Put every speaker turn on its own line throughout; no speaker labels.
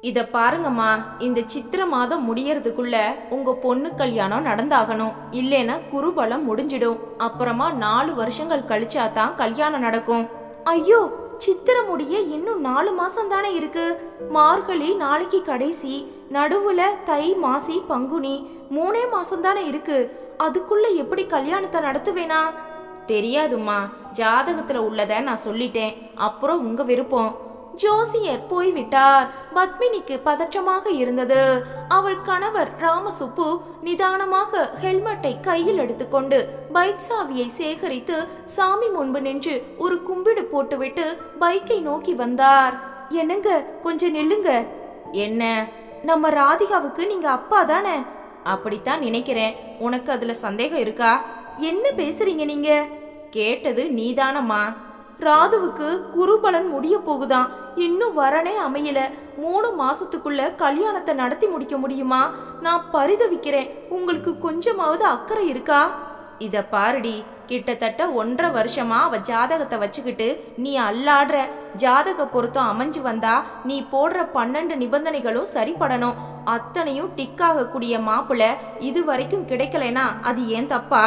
இத பாருங்கம்மா, இந்த சித்திரை மாதம் முடியறதுக்குள்ள உங்க பொண்ணு கல்யாணம் நடந்தாகணும். இல்லைன்னா குருபலம் முடிஞ்சிடும். அப்புறமா 4 வருஷங்கள் கழிச்சாதான் கல்யாணம் நடக்கும். ஐயோ, சித்திரை முடிய இன்னும் 4 மாசம் தானே இருக்கு. மார்கழி நாளைக்கு கடைசி, நடுவுல தை மாசி பங்குனி 3 மாசம் தானே இருக்கு. அதுக்குள்ள எப்படி கல்யாணத்தை நடத்துவேனா? தெரியாதும்மா, ஜாதகத்துல உள்ளத நான் சொல்லிட்டேன், அப்புறம் உங்க விருப்பம். ஜோசியர் போய்விட்டார். பத்மினிக்கு பதற்றமாக இருந்தது. அவள் கணவர் ராமசுப்பு நிதானமாக ஹெல்மெட்டை கையில் எடுத்துக்கொண்டு பைக் சாவியை சேகரித்து சாமி முன்பு நின்று ஒரு கும்பிடு போட்டுவிட்டு பைக்கை நோக்கி வந்தார். என்னங்க, கொஞ்சம் நில்லுங்க. என்ன? நம்ம ராதிகாவுக்கு நீங்க அப்பா தானே? அப்படித்தான் நினைக்கிறேன். உனக்கு அதுல சந்தேகம் இருக்கா? என்ன பேசுறீங்க நீங்க? கேட்டது நீதானம்மா. ராதுவுக்கு குருபலன் முடிய போகுதான். இன்னும் வரனே அமையல. 3 மாசத்துக்குள்ள கல்யாணத்தை நடத்தி முடிக்க முடியுமா? நான் பரிதவிக்கிறேன். உங்களுக்கு கொஞ்சமாவது அக்கறை இருக்கா? இத பாருடி, கிட்டத்தட்ட 1.5 வருஷமா அவ ஜாதகத்தை வச்சுக்கிட்டு நீ அல்லாடுற. ஜாதக பொருத்தம் அமைஞ்சு வந்தா நீ போடுற 12 நிபந்தனைகளும் சரிப்படணும். அத்தனையும் டிக்காக கூடிய மாப்பிள்ள இது வரைக்கும் கிடைக்கலனா அது ஏன் தப்பா?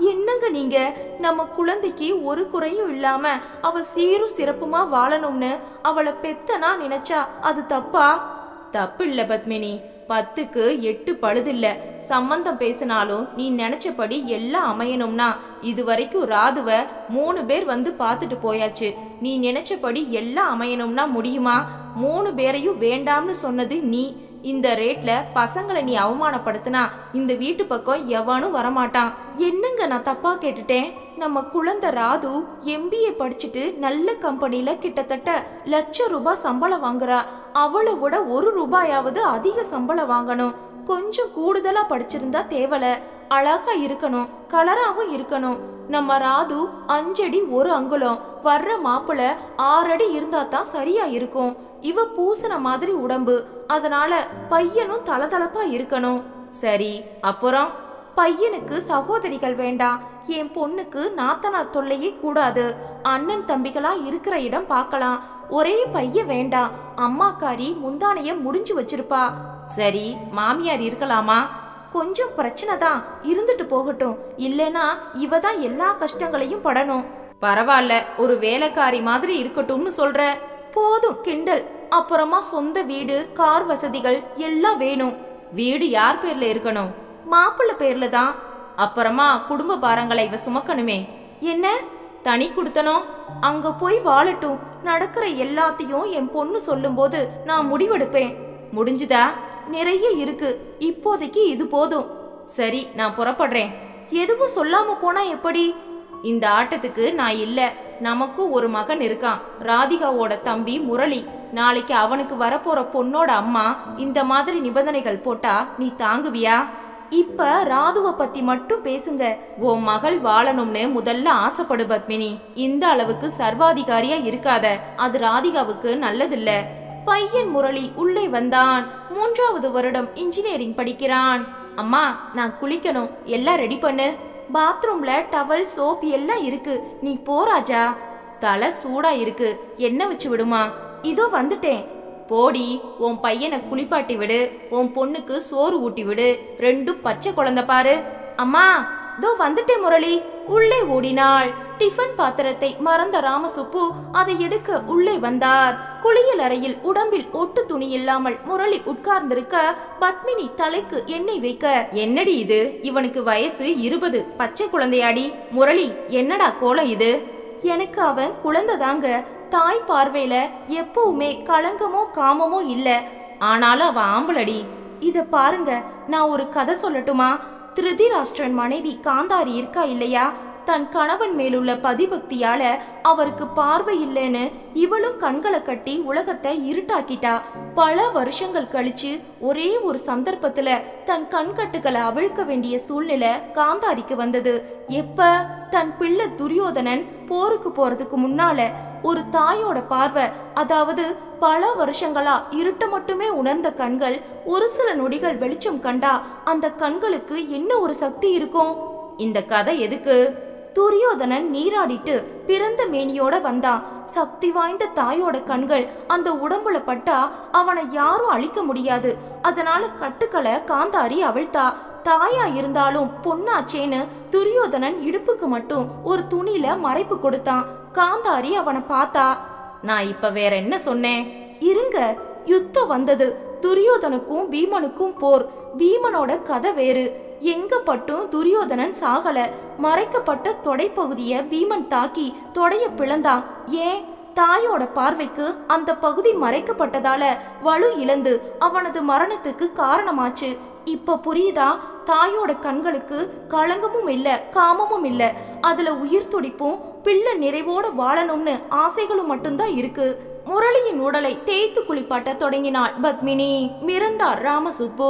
என்னங்க நீங்க? நம்ம குழந்தைக்கு ஒரு குறையும் இல்லாம அவ சீரும் சிறப்புமா வாழணும்னு அவளை பெத்தனா நினைச்சா அது தப்பா? தப்பு இல்ல பத்மினி, 10க்கு 8 பழுதில்ல. சம்பந்தம் பேசினாலும் நீ நினைச்சபடி எல்லாம் அமையணும்னா இது வரைக்கும் ராதுவ 3 பேர் வந்து பார்த்துட்டு போயாச்சு. நீ நினைச்சபடி எல்லாம் அமையணும்னா முடியுமா? 3 பேரையும் வேண்டாம்னு சொன்னது நீ. இந்த ரேட்ல பசங்களை நீ அவமானப்படுத்தினா இந்த வீட்டு பக்கம் எவனும் வரமாட்டான். என்னங்க நான் தப்பா கேட்டுட்டேன்? நம்ம குழந்தை ராது MBA படிச்சுட்டு நல்ல கம்பெனில கிட்டத்தட்ட ₹1,00,000 சம்பளம் வாங்குறா. அவளை விட 1 ரூபாயாவது அதிக சம்பளம் வாங்கணும். கொஞ்சம் கூடுதலா படிச்சிருந்தா தேவல. அழகா இருக்கணும், கலராவும் இருக்கணும். நம்ம ராது 5 அடி 1 அங்குலம், வர்ற மாப்பிள்ள 6 அடி இருந்தா தான் சரியா இருக்கும். இவ பூசண மாதிரி உடம்பு, அதனால பையனும் தளதளப்பா இருக்கணும். சரி, அப்புறம்? பையனுக்கு சகோதரிகள் வேண்டாம். என் பொண்ணுக்கு நாத்தனார் தொல்லையே கூடாது. அண்ணன் தம்பிகளா இருக்கிற இடம் பார்க்கலாம். ஒரே பையன் வேண்டாம். அம்மாக்காரி முந்தானைய முடிஞ்சு வச்சிருப்பா. சரி, மாமியார் இருக்கலாமா? கொஞ்சம் பிரச்சனை தான், இருந்துட்டு போகட்டும். இல்லைனா இவ தான் எல்லா கஷ்டங்களையும் படணும். பரவாயில்ல, ஒரு வேலைக்காரி மாதிரி இருக்கட்டும்னு சொல்ற. போதும் கிண்டல். அப்புறமா சொந்த வீடு, கார் வசதிகள் எல்லாம் வேணும். வீடு யார் பேர்ல இருக்கணும்? மாப்பிள்ளை பேர்ல தான். அப்புறமா குடும்ப பாரங்களை இவ சுமக்கணுமே. என்ன தனி குடுத்தனும்? அங்க போய் வாழட்டும். நடக்கிற எல்லாத்தையும் என் பொண்ணு சொல்லும் போது நான் முடிவெடுப்பேன். முடிஞ்சுதா? நிறைய இருக்கு. இப்போதைக்கு இது போதும். சரி, நான் புறப்படுறேன். எதுவும் சொல்லாம போனா எப்படி? இந்த ஆட்டத்துக்கு நான் இல்ல. நமக்கும் ஒரு மகன் இருக்கான், ராதிகாவோட தம்பி முரளி. நாளைக்கு அவனுக்கு வரப்போற பொண்ணோட அம்மா இந்த மாதிரி நிபந்தனைகள் போட்டா நீ தாங்குவியா? இப்ப ராதுவ பத்தி மட்டும் பேசுங்க. உன் மகள் வாழணும்னு முதல்ல ஆசைப்படு பத்மினி. இந்த அளவுக்கு சர்வாதிகாரியா இருக்காத. அது ராதிகாவுக்கு நல்லதில்ல. பையன் முரளி உள்ளே வந்தான். 3வது வருடம் இன்ஜினியரிங் படிக்கிறான். அம்மா, நான் குளிக்கணும், எல்லாம் ரெடி பண்ணு. பாத்ரூம்ல டவல், சோப் எல்லாம் இருக்கு. நீ போ ராஜா. தலை சூடா இருக்கு, என்ன வச்சு விடுமா? இதோ வந்துட்டேன். போடி, உன் பையனை குளிப்பாட்டி விடு. உன் பொண்ணுக்கு சோறு ஊட்டி விடு. 2 பச்சை குழந்தை பாரு. அம்மா, தோ வந்துட்டேன் முரளி. உள்ளே ஓடினாள். டிஃபன் பாத்திரத்தை மறந்த ராமசுப்பு அதை எடுக்க உள்ளே வந்தார். குளியல் அறையில் உடம்பில் ஒட்டு துணி இல்லாமல் முரளி உட்கார்ந்திருக்க பத்மினி தலைக்கு எண்ணெய் வைக்க, என்னடி இது? இவனுக்கு வயசு 20, பச்சை குழந்தையாடி. முரளி, என்னடா கோலம் இது? எனக்கு அவன் குழந்தைதாங்க. தாய் பார்வையில எப்பவுமே களங்கமோ காமமோ இல்ல. ஆனாலும் அவன் ஆம்பளடி. இத பாருங்க, நான் ஒரு கதை சொல்லட்டுமா? திருதிராஷ்டிரன் மனைவி காந்தாரி இருக்கா இல்லையா? தன் கணவன் மேலுள்ள பதிபக்தியால அவருக்கு பார்வை இல்லைன்னு இவளும் கண்களை கட்டி உலகத்தை இருட்டாக்கிட்டா. பல வருஷங்கள் கழிச்சு ஒரே ஒரு சந்தர்ப்பத்துல தன் கண்கட்டுகளை அவிழ்க்க வேண்டிய சூழ்நிலை காந்தாரிக்கு வந்தது. எப்ப? தன் பிள்ளை துரியோதனன் போருக்கு போறதுக்கு முன்னால. ஒரு தாயோட பார்வை, அதாவது பல வருஷங்களா இருட்ட மட்டுமே உணர்ந்த கண்கள் ஒரு சில நொடிகள் வெளிச்சம் கண்டா அந்த கண்களுக்கு என்ன ஒரு சக்தி இருக்கும்? இந்த கதை எதுக்கு? துரியோதனன் நீராடிட்டு பிறந்த மேனியோட வந்தான். சக்தி வாய்ந்த தாயோட கண்கள் அந்த உடம்புல பட்டா அவனை யாரும் அழிக்க முடியாது. அதனால கட்டுக்களை காந்தாரி அவிழ்த்தா. தாயா இருந்தாலும் பொண்ணாச்சேன்னு துரியோதனன் இடுப்புக்கு மட்டும் ஒரு துணியில மறைப்பு கொடுத்தான். காந்தாரி அவனை பார்த்தா. நான் இப்ப வேற என்ன சொன்னேன்? இருங்க, யுத்தம் வந்தது. துரியோதனுக்கும் பீமனுக்கும் போர். பீமனோட கதை வேறு. எங்க பட்டும் துரியோதனன் சாகல. மறைக்கப்பட்ட தொடைப்பகுதிய பீமன் தாக்கி தொடைய பிளந்தான். ஏன்? தாயோட பார்வைக்கு அந்த பகுதி மறைக்கப்பட்டதால வலு இழந்து அவனது மரணத்துக்கு காரணமாச்சு. இப்ப புரியுதா? தாயோட கண்களுக்கு களங்கமும் இல்ல, காமமும் இல்ல. அதுல உயிர் துடிப்பும் பிள்ளை நிறைவோட வாழணும்னு ஆசைகளும் மட்டும்தான் இருக்கு. முரளியின் உடலை தேய்த்து குளிப்பாட்ட தொடங்கினாள் பத்மினி. மிரண்டார் ராமசுப்பு.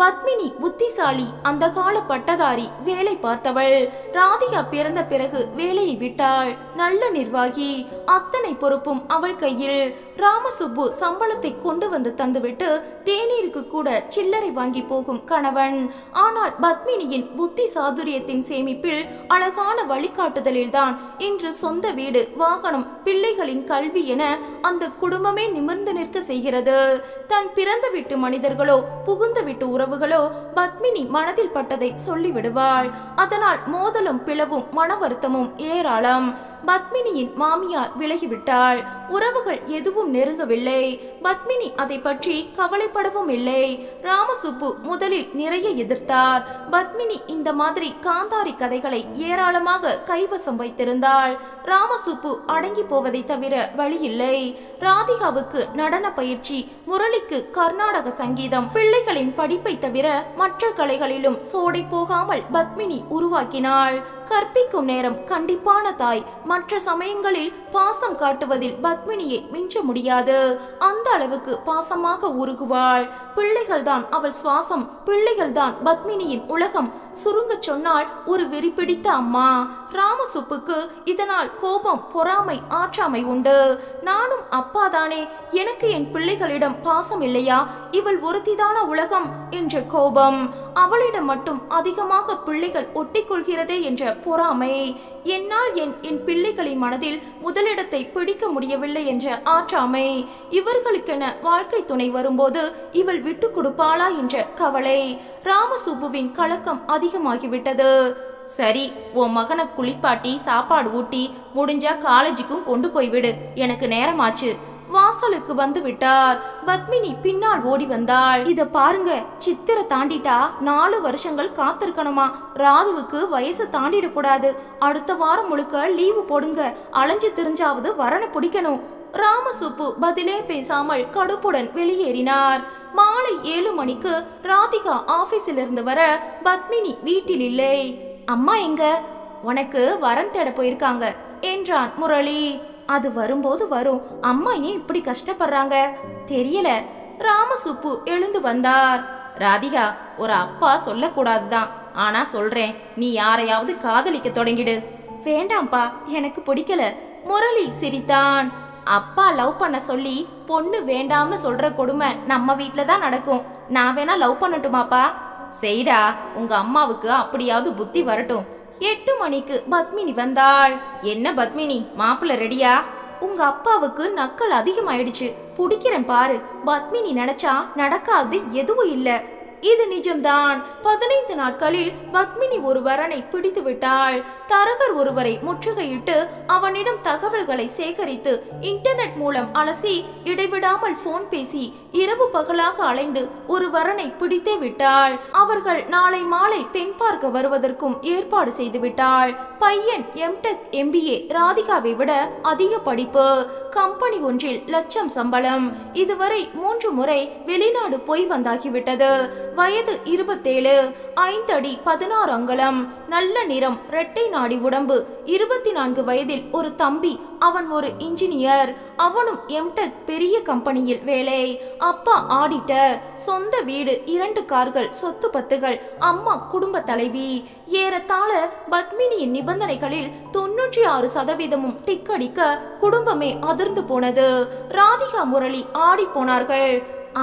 பத்மினி புத்திசாலி, அந்த கால பட்டதாரி, வேலை பார்த்தவள். ராதிகா பிறந்த பிறகு வேலையை விட்டாள். நல்ல நிர்வாகி. அத்தனை பொறுப்பும் அவள் கையில். ராமசுப்பு சம்பளத்தை கொண்டு வந்து தந்துவிட்டு தேநீருக்கு கூட சில்லறை வாங்கி போகும் கணவன். ஆனால் பத்மினியின் புத்தி சாதுரியத்தின் சேமிப்பில், அழகான வழிகாட்டுதலில்தான் இன்று சொந்த வீடு, வாகனம், பிள்ளைகளின் கல்வி என அந்த குடும்பமே நிமிர்ந்து நிற்க செய்கிறது. தன் பிறந்த வீட்டு மனிதர்களோ புகுந்த வீட்டு உறவுகளோ பத்மினி மனதில் பட்டதை சொல்லி விடுவாள். அதனால் மோதலும் பிளவும் மன வருத்தமும் ஏராளம். பத்மினியின் மாமியார் விலகிவிட்டாள். உறவுகள் எதுவும் நெருங்கவில்லை. பத்மினி அதை பற்றி கவலைப்படவும் இல்லை. ராமசுப்பு முதலில் நிறைய எதிர்த்தார். பத்மினி இந்த மாதிரி காந்தாரி கதைகளை ஏராளமாக கைவசம் வைத்திருந்தாள். ராமசுப்பு அடங்கி போவதை தவிர வழியில்லை. ராதிகாவுக்கு நடன பயிற்சி, முரளிக்கு கர்நாடக சங்கீதம், பிள்ளைகளின் படிப்பை தவிர மற்ற கலைகளிலும் சோடை போகாமல் பத்மினி உருவாக்கினாள். கற்பிக்கும் நேரம் கண்டிப்பான தாய். மற்ற சமயங்களில் பாசம் காட்டுவதில் பத்மினியை மிஞ்ச முடியாது. அந்த அளவுக்கு பாசமாக உருகுவாள். பிள்ளைகள்தான் அவள் சுவாசம். பிள்ளைகள்தான் பத்மினியின் உலகம். சுருங்க சொன்னால் ஒரு வெறி பிடித்த அம்மா. ராமசுப்புக்கு இதனால் கோபம், பொறாமை, ஆற்றாமை உண்டு. நானும் அப்பாதானே, எனக்கு என் பிள்ளைகளிடம் பாசம் இல்லையா? இவள் ஒருத்திதான உலகம் என்ற கோபம். அவளிடம் மட்டும் அதிகமாக பிள்ளைகள் ஒட்டிக்கொள்கிறதே என்ற பொறாமை. என்னால் என் பிள்ளைகளின் மனதில் முதலிடத்தை பிடிக்க முடியவில்லை என்ற ஆற்றாமை. இவர்களுக்கென வாழ்க்கை துணை வரும்போது இவள் விட்டு கொடுப்பாளா என்ற கவலை. ராமசுப்புவின் கலக்கம் அதிகமாகிவிட்டது. சரி, உன் மகனை குளிப்பாட்டி சாப்பாடு ஊட்டி முடிஞ்சா காலேஜுக்கும் கொண்டு போய்விடு. எனக்கு நேரமாச்சு. வாசலுக்கு வந்து விட்டார். பத்மினி பின்னால் ஓடி வந்தாள். இத பாருங்க, சித்திரை தாண்டிட்டா 4 வருஷங்கள் காத்திருக்கணுமா? ராதுவுக்கு வயசு தாண்டிடக்கூடாது. அடுத்த வாரம் முழுக்க லீவு போடுங்க. அலைஞ்சு திரிஞ்சாவது வரனை பிடிக்கணும். ராமசுப்பு பதிலே பேசாமல் கடுப்புடன் வெளியேறினார். மாலை 7 மணிக்கு ராதிகா ஆபீஸிலிருந்து வர பத்மினி வீட்டில் இல்லை. அம்மா எங்க? உனக்கு வரன் தேட போயிருக்காங்க என்றான் முரளி. அது வரும்போது வரும். அம்மா ஏன் இப்படி கஷ்டப்படுறாங்க தெரியல. ராமசுப்பு எழுந்து வந்தார். ராதிகா, ஒரு அப்பா சொல்லக்கூடாதுதான், ஆனா சொல்றேன், நீ யாரையாவது காதலிக்க தொடங்கிடு. வேண்டாம்ப்பா, எனக்கு பிடிக்கல. முரளி சிரித்தான். அப்பா லவ் பண்ண சொல்லி பொண்ணு வேண்டாம்னு சொல்ற கொடுமை நம்ம வீட்டுல தான் நடக்கும். நான் வேணா லவ் பண்ணட்டுமாப்பா? செய்டா, உங்க அம்மாவுக்கு அப்படியாவது புத்தி வரட்டும். 8 மணிக்கு பத்மினி வந்தாள். என்ன பத்மினி, மாப்பிள்ள ரெடியா? உங்க அப்பாவுக்கு நக்கல் அதிகமாயிடுச்சு. பிடிக்கிறேன் பாரு. பத்மினி நினைச்சா நடக்காது எதுவும் இல்ல. இது நிஜம்தான். 15 நாட்களில் பத்மினி ஒரு வரனை பிடித்து விட்டாள். தரகர் ஒருவரை முற்றுகையிட்டு அவனிடம் தகவல்களை சேகரித்து இன்டர்நெட் மூலம் அலசி இடைவிடாமல் போன் பேசி இரவு பகலாக அலைந்து ஒரு வரனை பிடித்தே விட்டாள். அவர்கள் நாளை மாலை பெண் பார்க்க வருவதற்கும் ஏற்பாடு செய்து விட்டாள். பையன் எம்டெக் MBA, ராதிகாவை விட அதிக படிப்பு. கம்பெனி ஒன்றில் லட்சம் சம்பளம். இதுவரை 3 முறை வெளிநாடு போய் வந்தாகிவிட்டது. வயது 27, 5 அடி 16 அங்குலம், நல்ல நிறம், இரட்டை நாடி உடம்பு. 24 வயதில் ஒரு தம்பி. அவன் ஒரு இன்ஜினியர். அவனும் எம்டெக் பெரிய கம்பெனியில் வேலை. அப்பா ஆடிட்டர். சொந்த வீடு, 2 கார்கள், சொத்து பத்துகள். அம்மா குடும்ப தலைவி. ஏறத்தாழ பத்மினியின் நிபந்தனைகளில் 96% டிக் அடிக்க குடும்பமே அதிர்ந்து போனது. ராதிகா, முரளி ஆடி போனார்கள்.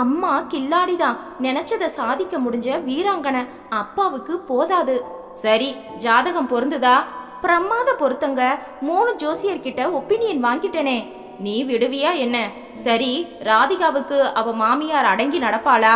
அம்மா கில்லாடிதான், நினைச்சதை சாதிக்க முடிஞ்ச வீராங்கனை. அப்பாவுக்கு போதாது. சரி, ஜாதகம் பொருந்துதா? பிரமாத பொருத்தங்க. 3 ஜோசியர்கிட்ட ஒப்பீனியன் வாங்கிட்டேனே. நீ விடுவியா என்ன? சரி, ராதிகாவுக்கு அவ மாமியார் அடங்கி நடப்பாளா?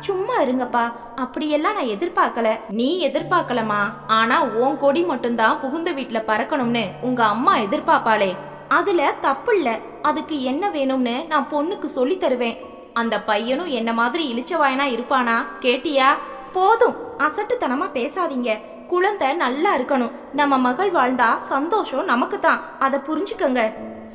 சும்மா இருங்கப்பா, அப்படியெல்லாம் நான் எதிர்பார்க்கல. நீ எதிர்பார்க்கலமா, ஆனா உன் கொடி மட்டும்தான் புகுந்த வீட்டுல பறக்கணும்னு உங்க அம்மா எதிர்பார்ப்பாளே. அதுல தப்பு இல்ல. அதுக்கு என்ன வேணும்னு நான் பொண்ணுக்கு சொல்லி தருவேன். அந்த பையனும் என்ன மாதிரி இளிச்சவாயனா இருப்பானா? கேட்டியா? போதும், அசட்டுத்தனமா பேசாதீங்க. குழந்தை நல்லா இருக்கணும். நம்ம மகள் வாழ்ந்தா சந்தோஷம் நமக்கு தான், அதை புரிஞ்சுக்கங்க.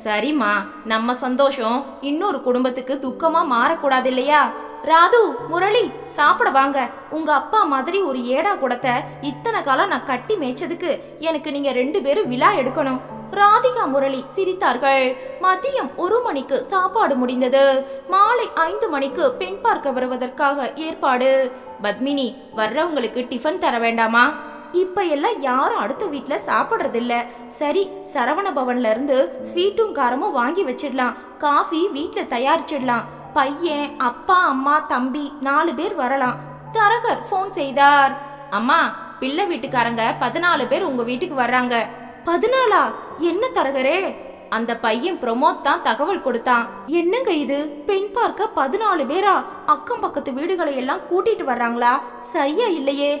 சரிம்மா, நம்ம சந்தோஷம் இன்னொரு குடும்பத்துக்கு துக்கமா மாறக்கூடாது இல்லையா? ராது, முரளி, சாப்பிட வாங்க. உங்க அப்பா மாதிரி ஒரு ஏடா குடத்தை இத்தனை காலம் நான் கட்டி மேய்ச்சதுக்கு எனக்கு நீங்க 2 பேரும் விழா எடுக்கணும். ராதிகா, முரளி சிரித்தார்கள். மதியம் 1 மணிக்கு சாப்பாடு முடிந்தது. மாலை 5 மணிக்கு பெண் பார்க்க வருவதற்காக ஏற்பாடு. பத்மினி, வர்றவங்களுக்கு டிஃபன் தர வேண்டாமா? இப்ப எல்லாம் யாரும் அடுத்த வீட்டுல சாப்பிடுறது இல்ல. சரி, சரவண பவன்ல இருந்து ஸ்வீட்டும் காரமும் வாங்கி வச்சிடலாம். காஃபி வீட்டுல தயாரிச்சிடலாம். பையன், அப்பா, அம்மா, தம்பி 4 பேர் வரலாம். தரகர் போன் செய்தார். அம்மா, பிள்ளை வீட்டுக்காரங்க 14 பேர் உங்க வீட்டுக்கு வர்றாங்க. 14? என்ன தரகரே? அந்த பையன் பிரமோத் தான் தகவல் கொடுத்தான். என்னங்க இது, பெண் பார்க்க 14 பேரா? அக்கம் பக்கத்து வீடுகளை எல்லாம் கூட்டிட்டு வர்றாங்களா? சரியா இல்லையே.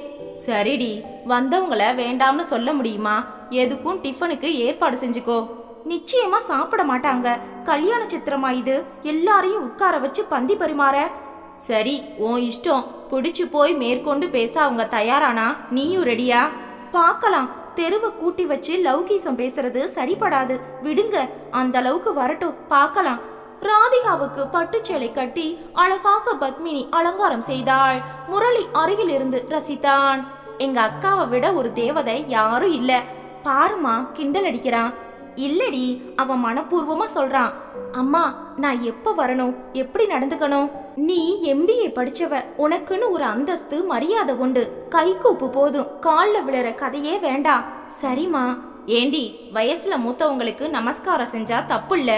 சரிடி, வந்தவங்கள வேண்டாம்னு சொல்ல முடியுமா? எதுக்கும் டிஃபனுக்கு ஏற்பாடு செஞ்சுக்கோ. நிச்சயமா சாப்பிட மாட்டாங்க. கல்யாண சித்திரமா இது? எல்லாரையும் உட்கார வச்சு பந்தி பரிமாற? சரி, உன் இஷ்டம். பிடிச்சு போய் மேற்கொண்டு பேச அவங்க தயாரானா நீயும் ரெடியா? பார்க்கலாம். தெருவை கூட்டி வச்சு லௌகீசம் பேசுறது சரிபடாது. விடுங்க, அந்த அளவுக்கு வரட்டும், பார்க்கலாம். ராதிகாவுக்கு பட்டுச்சேலை கட்டி அழகாக பத்மினி அலங்காரம் செய்தாள். முரளி அருகில் இருந்து ரசித்தான். எங்க அக்காவை விட ஒரு தேவதை யாரும் இல்ல. பாருமா, கிண்டல் அடிக்கிறான். இல்லடி, அவன் மனப்பூர்வமா சொல்றான். அம்மா, நான் எப்ப வரணும்? எப்படி நடந்துக்கணும்? நீ MBA படிச்சவ, உனக்குன்னு ஒரு அந்தஸ்து மரியாதை உண்டு. கைகூப்பு போதும், கால்ல விழுற கதையே வேண்டாம். சரிம்மா. ஏண்டி, வயசுல மூத்தவங்களுக்கு நமஸ்காரம் செஞ்சா தப்பு இல்ல.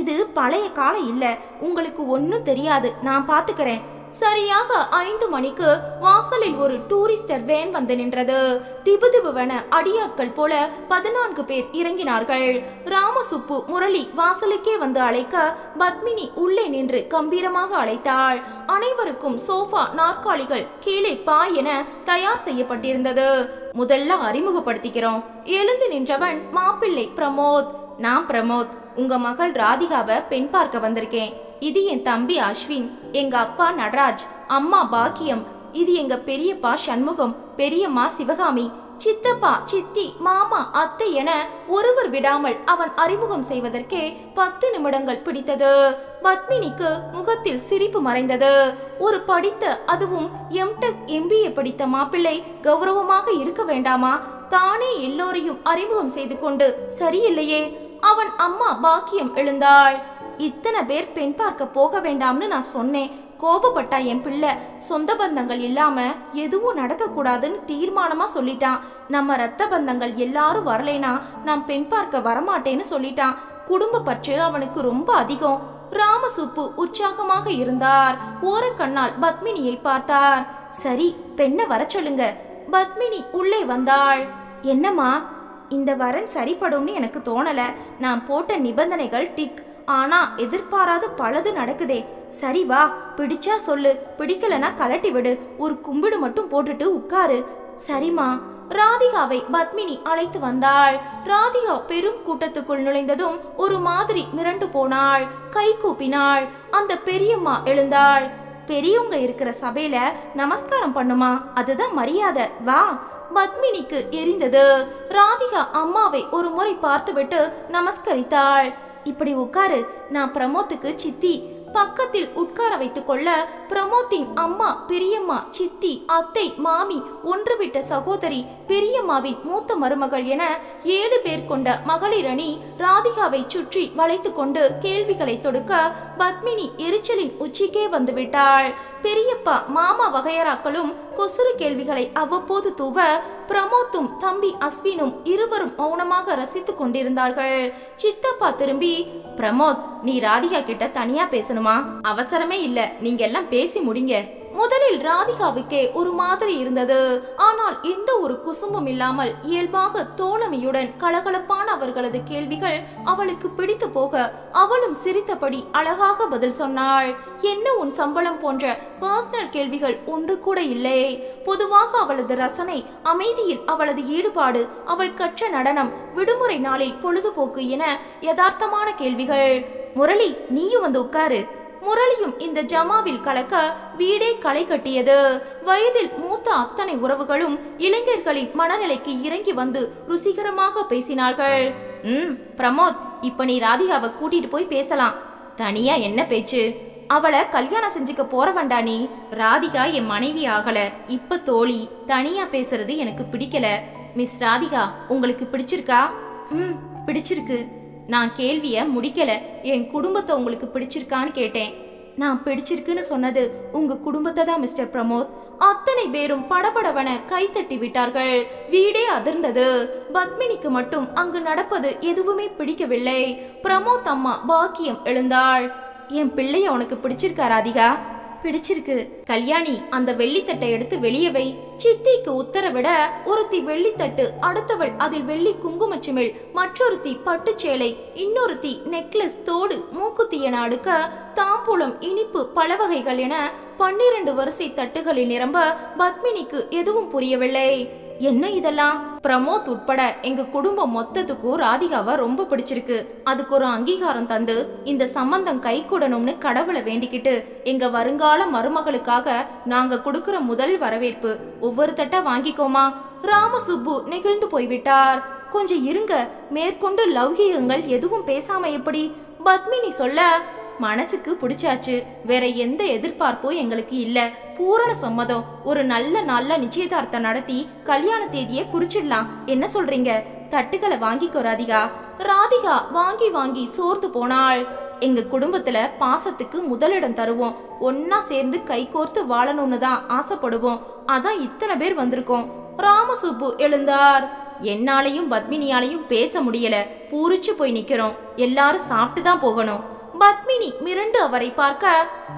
இது பழைய காலம் இல்ல, உங்களுக்கு ஒன்னும் தெரியாது, நான் பாத்துக்கிறேன். சரியாக 5 மணிக்கு வாசலில் ஒரு டூரிஸ்டர் வேன் வந்து நின்றது. திபுதிபுவென அடியாட்கள் போல 14 பேர் இறங்கினார்கள். ராமசுப்பு, முரளி வாசலுக்கே வந்து அழைக்க பத்மினி உள்ளே நின்று கம்பீரமாக அழைத்தாள். அனைவருக்கும் சோஃபா, நாற்காலிகள் கீழே பாய் என தயார் செய்யப்பட்டிருந்தது. முதல்ல அறிமுகப்படுத்திக்கிறோம். எழுந்து நின்றவன் மாப்பிள்ளை பிரமோத். நான் பிரமோத், உங்க மகள் ராதிகாவை பெண் பார்க்க வந்திருக்கேன். இது என் தம்பி அஸ்வின், எங்க அப்பா நடராஜ், அம்மா பாக்கியம். இது எங்க பெரியப்பா சண்முகம், பெரியம்மா சிவகாமி, சித்தப்பா, சித்தி, மாமா, அத்தை என ஒருவர் விடாமல் அவன் அறிமுகம் செய்வதற்கே 10 நிமிடங்கள் பிடித்தது. பத்மினிக்கு முகத்தில் சிரிப்பு மறைந்தது. ஒரு படித்த, அதுவும் எம்டெக் MBA படித்த மாப்பிள்ளை கௌரவமாக இருக்க வேண்டாமா? தானே எல்லோரையும் அறிமுகம் செய்து கொண்டு சரியில்லையே. அவன் அம்மா பாக்கியம் எழுந்தாள். இத்தனை பேர் பெண் பார்க்க போக வேண்டாம்னு நான் சொன்னேன். கோபப்பட்டா என் பிள்ளை. சொந்த பந்தங்கள் இல்லாம எதுவும் நடக்க கூடாதுன்னு தீர்மானமா சொல்லிட்டான். நம்ம ரத்த பந்தங்கள் எல்லாரும் வரலைனா நான் பெண் பார்க்க வரமாட்டேன்னு சொல்லிட்டான். குடும்ப பற்று அவனுக்கு ரொம்ப அதிகம். ராமசுப்பு உற்சாகமாக இருந்தார். ஓரக்கண்ணால் பத்மினியை பார்த்தார். சரி, பெண்ணை வர சொல்லுங்க. பத்மினி உள்ளே வந்தாள். என்னம்மா, இந்த வரன் சரிப்படும்னு எனக்கு தோணல. நான் போட்ட நிபந்தனைகள் டிக், ஆனா எதிர்பாராத பலது நடக்குதே. சரி வா, பிடிச்சா சொல்லு, பிடிக்கலனா கலட்டி விடு. ஒரு கும்பிடு மட்டும் போட்டுட்டு உட்காரு. சரிம்மா. ராதிகாவை பத்மினி அழைத்து வந்தாள். ராதிகா பெரும் கூட்டத்துக்குள் நுழைந்ததும் ஒரு மாதிரி மிரண்டு போனாள். கை கூப்பினாள். அந்த பெரியம்மா எழுந்தாள். பெரியவங்க இருக்கிற சபையில நமஸ்காரம் பண்ணுமா, அதுதான் மரியாதை. வா. பத்மினிக்கு எரிந்தது. ராதிகா அம்மாவை ஒரு முறை பார்த்துவிட்டு நமஸ்கரித்தாள். இப்படி உட்காரு, நான் பிரமோத்துக்கு சித்தி. பக்கத்தில் உட்கார வைத்துக் கொள்ள பிரமோத்தின் அம்மா, பெரியம்மா, சித்தி, அத்தை, மாமி, ஒன்றுவிட்ட சகோதரி, பெரியம்மாவின் மூத்த மருமகள் என 7 பேர் கொண்ட மகளிர் அணி ராதிகாவை சுற்றி வளைத்து கொண்டு கேள்விகளை தொடுக்க பத்மினி எரிச்சலின் உச்சிக்கே வந்துவிட்டாள். பெரியப்பா, மாமா வகையராக்களும் கொசுறு கேள்விகளை அவ்வப்போது தூவ பிரமோத்தும் தம்பி அஸ்வினும் இருவரும் மௌனமாக ரசித்துக் கொண்டிருந்தார்கள். சித்தப்பா திரும்பி, பிரமோத், நீ ராதிகா கிட்ட தனியா பேசணுமா? அவசரமே இல்ல, நீங்க எல்லாம் பேசி முடிங்க. முதலில் ராதிகாவுக்கே ஒரு மாதிரி இருந்தது. ஆனால் எந்த ஒரு குசும்பும் இல்லாமல் இயல்பாக தோழமையுடன் கலகலப்பான அவர்களது கேள்விகள் அவளுக்கு பிடித்து போக அவளும் சிரித்தபடி அழகாக பதில் சொன்னாள். என்ன உன் சம்பளம் போன்ற பர்சனல் கேள்விகள் ஒன்று கூட இல்லை. பொதுவாக அவளது ரசனை, அமைதியில் அவளது ஈடுபாடு, அவள் கற்ற நடனம், விடுமுறை நாளில் பொழுதுபோக்கு என யதார்த்தமான கேள்விகள். முரளி, நீயும் வந்து உட்காரு. முரளியும் இந்த ஜமாவில் கலக்க வீடே களை கட்டியது. வயதில் மூத்த அத்தனை உறவுகளும் இளைஞர்களின் மனநிலைக்கு இறங்கி வந்து ருசிகரமாக பேசினார்கள். பிரமோத், இப்ப நீ ராதிகாவை கூட்டிட்டு போய் பேசலாம். தனியா என்ன பேச்சு? அவளை கல்யாணம் செஞ்சுக்க போறவண்டா நீ. ராதிகா என் மனைவி ஆகல, இப்ப தோழி. தனியா பேசுறது எனக்கு பிடிக்கல. மிஸ் ராதிகா, உங்களுக்கு பிடிச்சிருக்கா? பிடிச்சிருக்கு. நான் கேள்விய முடிக்கல. என் குடும்பத்தை உங்களுக்கு பிடிச்சிருக்கான்னு கேட்டேன். நான் பிடிச்சிருக்குன்னு சொன்னது உங்க குடும்பத்தை தான் மிஸ்டர் பிரமோத். அத்தனை பேரும் படபடவன கைத்தட்டி விட்டார்கள். வீடே அதிர்ந்தது. பத்மினிக்கு மட்டும் அங்கு நடப்பது எதுவுமே பிடிக்கவில்லை. பிரமோத் அம்மா பாக்கியம் எழுந்தாள். என் பிள்ளைய உனக்கு பிடிச்சிருக்கா ராதிகா? பிடிச்சிருக்கு. கல்யாணி, அந்த வெள்ளித்தட்டை எடுத்து வெளியே வை. சித்திக்கு உத்தரவிட ஒருத்தி வெள்ளித்தட்டு, அடுத்தவள் அதில் வெள்ளி குங்குமச்சிமிழ், மற்றொருத்தி பட்டுச்சேலை, இன்னொருத்தி நெக்லஸ், தோடு, மூக்குத்தி என அடுக்க தாம்பூலம், இனிப்பு, பல வகைகள் என 12 வரிசை தட்டுகளில் நிரம்ப பத்மினிக்கு எதுவும் புரியவில்லை. என்ன இதெல்லாம்? பிரமோத் உட்பட எங்க குடும்பம் மொத்தத்துக்கும் ராதிகாவை ரொம்ப பிடிச்சிருக்கு. அதுக்கு ஒரு அங்கீகாரம் தந்து இந்த சம்பந்தம் கைகூடணும்னு கடவுளை வேண்டிக்கிட்டு எங்க வருங்கால மருமகளுக்காக நாங்க கொடுக்கிற முதல் வரவேற்பு. ஒவ்வொரு தட்டா வாங்கிக்கோமா. ராமசுப்பு நெகிழ்ந்து போய்விட்டார். கொஞ்சம் இருங்க, மேற்கொண்டு லௌகீகங்கள் எதுவும் பேசாம எப்படி? பத்மினி சொல்ல, மனசுக்கு பிடிச்சாச்சு. வேற எந்த எதிர்பார்ப்பும் எங்களுக்கு இல்ல. பூரண சம்மதம். ஒரு நல்ல நாள்ல நிச்சயதார்த்தம் நடத்தி கல்யாண தேதியை குறிச்சிடலாம். என்ன சொல்றீங்க? தட்டுகளை வாங்கிக்கோ ராதிகா. ராதிகா வாங்கி வாங்கி சோர்ந்து போனாள். எங்க குடும்பத்துல பாசத்துக்கு முதலிடம் தருவோம். ஒன்னா சேர்ந்து கைகோர்த்து வாழணும்னு தான் ஆசைப்படுவோம். அதான் இத்தனை பேர் வந்திருக்கோம். ராமசுப்பு எழுந்தார். என்னாலையும் பத்மினியாலையும் பேச முடியல. பூரிச்சு போய் நிக்கிறோம். எல்லாரும் சாப்பிட்டு தான் போகணும். பத்மினி மிரண்டு அவரை பார்க்க,